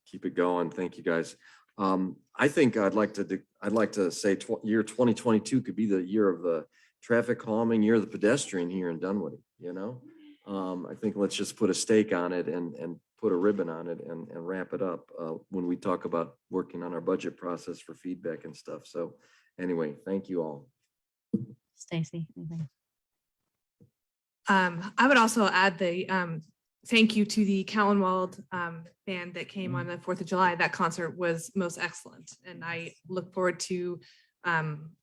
Keep it going. Thank you, guys. I think I'd like to say year 2022 could be the year of the traffic calming, year of the pedestrian here in Dunwoody, you know? I think let's just put a stake on it and put a ribbon on it and wrap it up when we talk about working on our budget process for feedback and stuff. So anyway, thank you all. Stacy, anything? I would also add the thank you to the Callenwald band that came on the 4th of July. That concert was most excellent. And I look forward to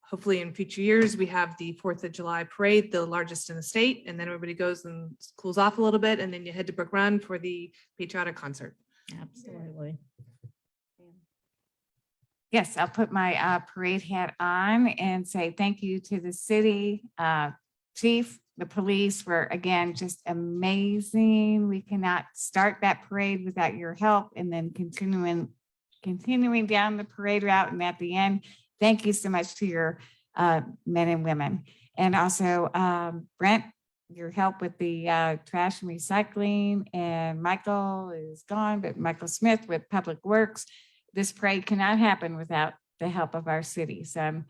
hopefully in future years, we have the 4th of July parade, the largest in the state, and then everybody goes and cools off a little bit, and then you head to Brook Run for the patriotic concert. Absolutely. Yes, I'll put my parade hat on and say thank you to the city, chief, the police for, again, just amazing. We cannot start that parade without your help, and then continuing down the parade route, and at the end, thank you so much to your men and women. And also Brent, your help with the trash and recycling, and Michael is gone, but Michael Smith with Public Works. This parade cannot happen without the help of our city. So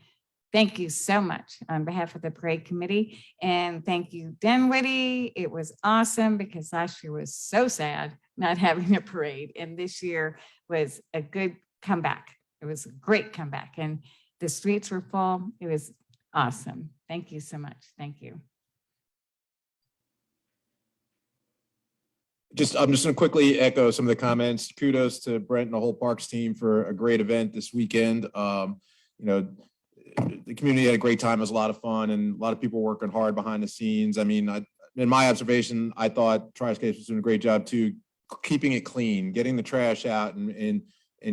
thank you so much on behalf of the parade committee. And thank you, Dunwoody. It was awesome because last year was so sad not having a parade. And this year was a good comeback. It was a great comeback. And the streets were full. It was awesome. Thank you so much. Thank you. I'm just going to quickly echo some of the comments. Kudos to Brent and the whole Parks team for a great event this weekend. You know, the community had a great time. It was a lot of fun and a lot of people working hard behind the scenes. I mean, in my observation, I thought Tri-Scape was doing a great job too, keeping it clean, getting the trash out and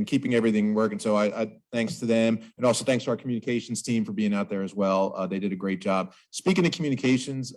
keeping everything working. So I thanks to them, and also thanks to our communications team for being out there as well. They did a great job. Speaking of communications,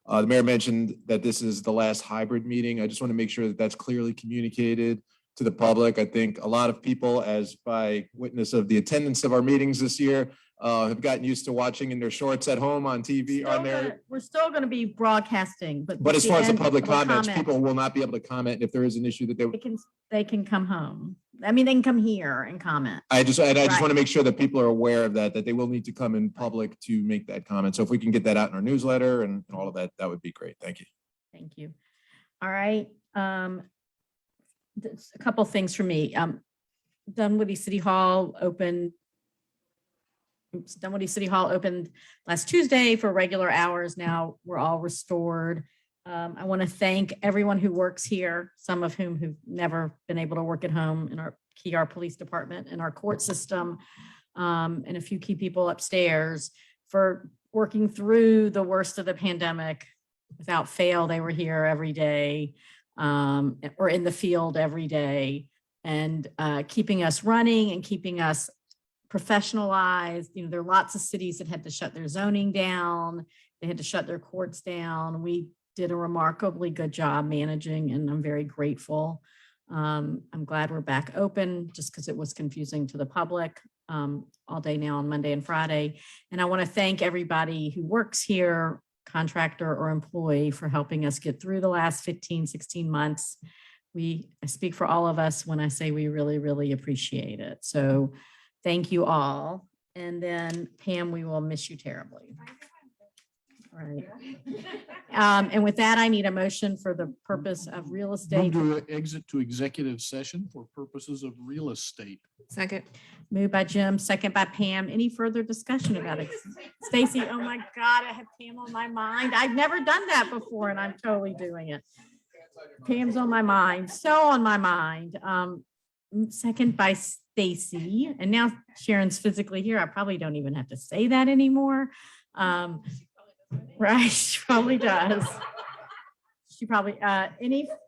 the mayor mentioned that this is the last hybrid meeting. I just want to make sure that that's clearly communicated to the public. I think a lot of people, as by witness of the attendance of our meetings this year, have gotten used to watching in their shorts at home on TV on there. We're still going to be broadcasting, But as far as the public comments, comment, people will not be able to comment if there is an issue that they can come home. I mean, they can come here and comment. I just Right. want to make sure that people are aware of that they will need to come in public to make that comment. So if we can get that out in our newsletter and all of that, that would be great. Thank you. Thank you. All right. There's a couple things for me. Dunwoody City Hall opened last Tuesday for regular hours. Now we're all restored. I want to thank everyone who works here, some of whom who've never been able to work at home in our police department and our court system, and a few key people upstairs for working through the worst of the pandemic. Without fail, they were here every day or in the field every day, and keeping us running and keeping us professionalized. You know, there are lots of cities that had to shut their zoning down. They had to shut their courts down. We did a remarkably good job managing, and I'm very grateful. I'm glad we're back open just because it was confusing to the public all day now on Monday and Friday. And I want to thank everybody who works here, contractor or employee, for helping us get through the last 15, 16 months. I speak for all of us when I say we really, really appreciate it. So thank you all. And then Pam, we will miss you terribly. All right. And with that, I need a motion for the purpose of real estate. Move to exit to executive session for purposes of real estate. Second. Moved by Jim, second by Pam. Any further discussion about it? Stacy, oh my God, I have Pam on my mind. I've never done that before and I'm totally doing it. Pam's on my mind, so on my mind. Second by Stacy. And now Sharon's physically here. I probably don't even have to say that anymore. Right, she probably does. She probably,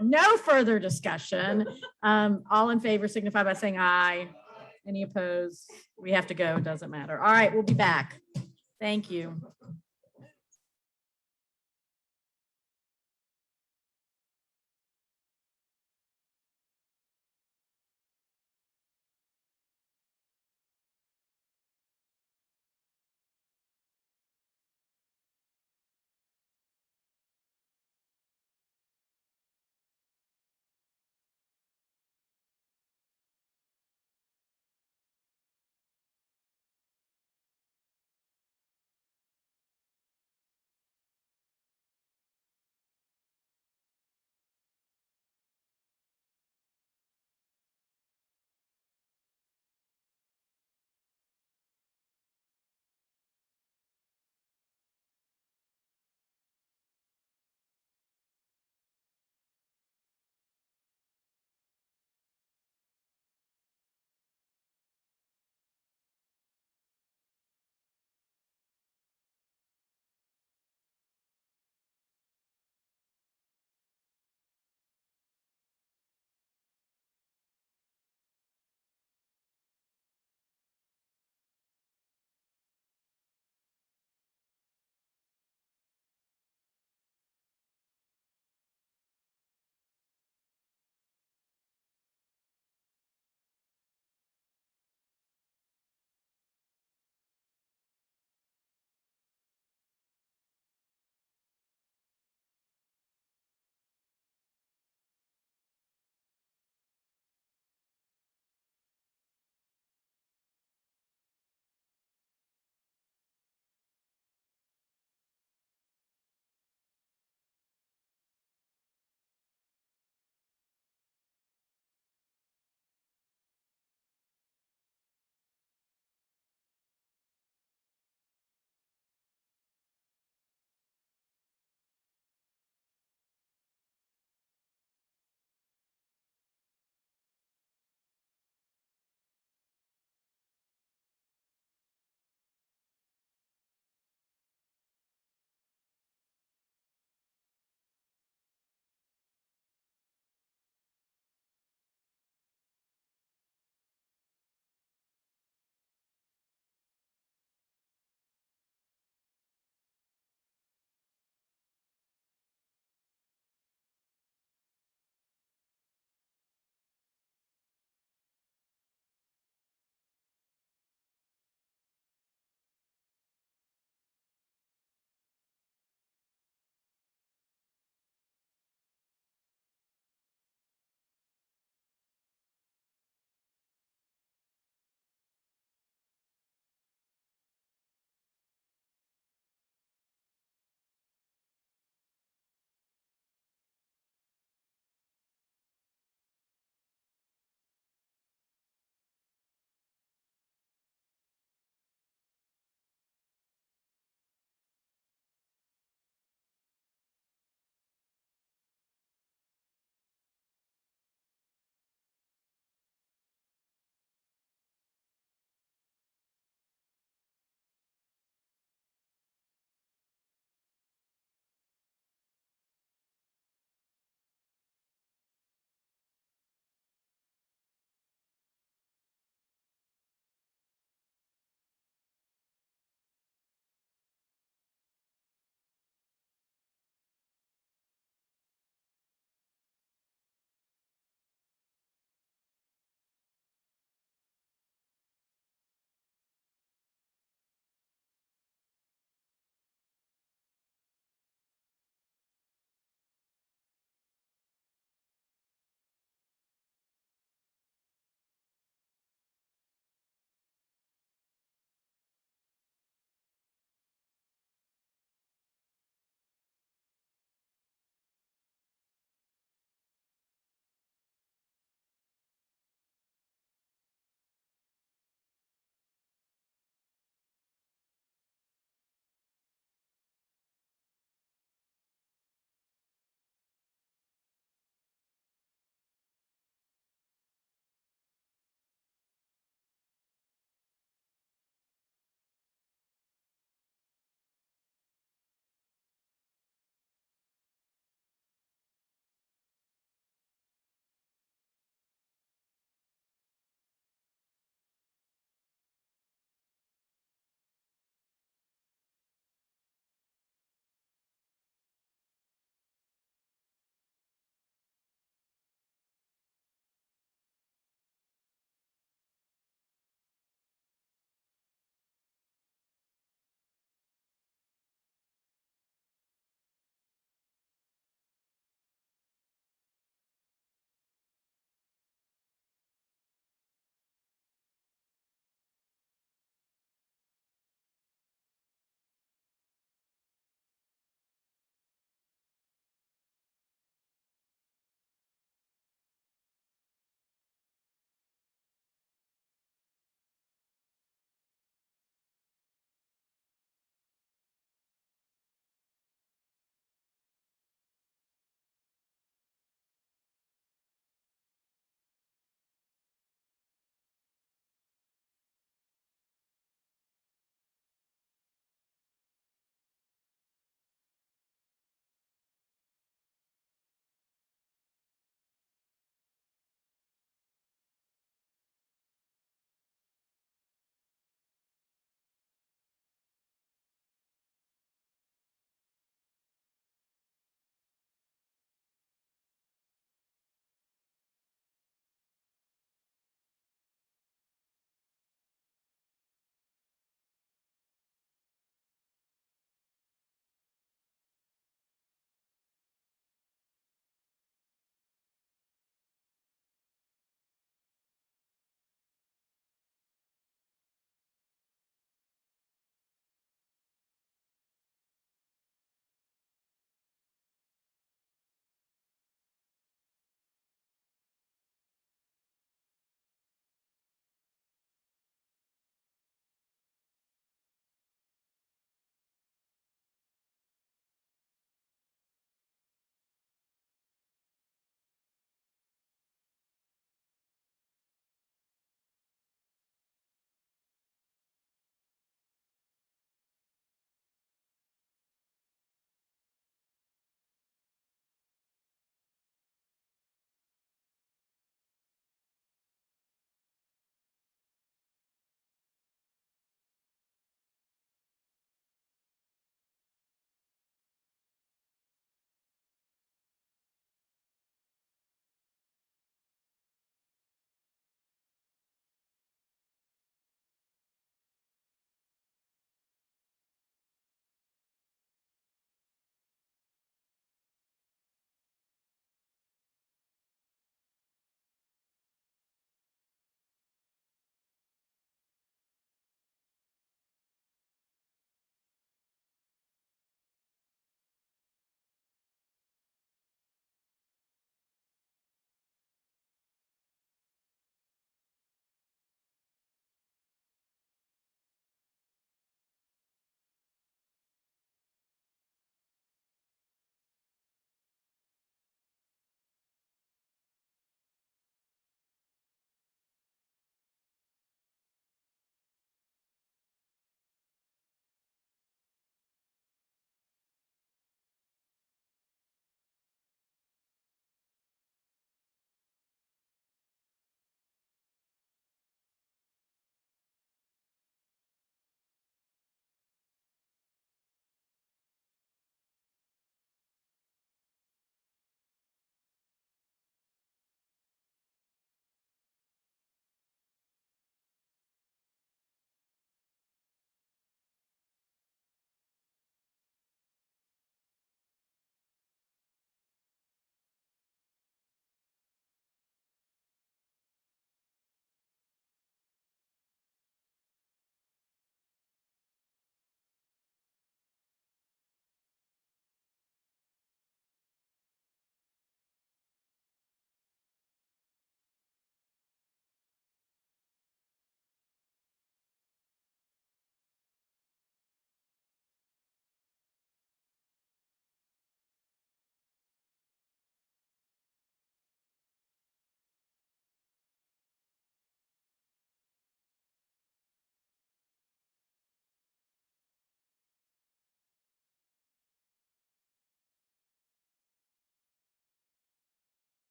no further discussion. All in favor signify by saying aye. Any opposed? We have to go, doesn't matter. All right, we'll be back. Thank you.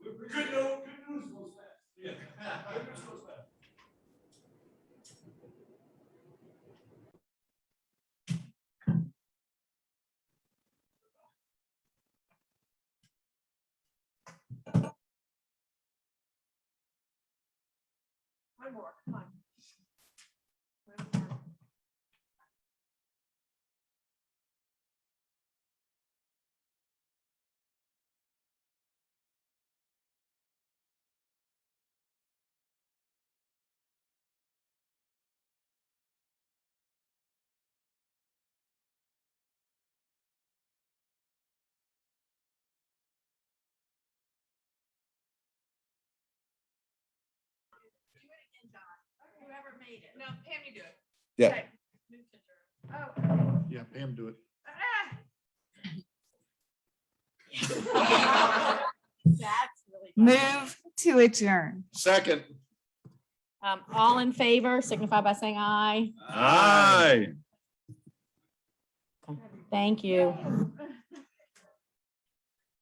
Good news goes fast. Yeah. Good news goes fast. One more, come on. Whoever made it. No, Pam, you do it. Yeah. Okay. Oh. Yeah, Pam, do it. That's really. funny. Move to adjourn. Second. All in favor signify by saying aye. Aye. Thank you.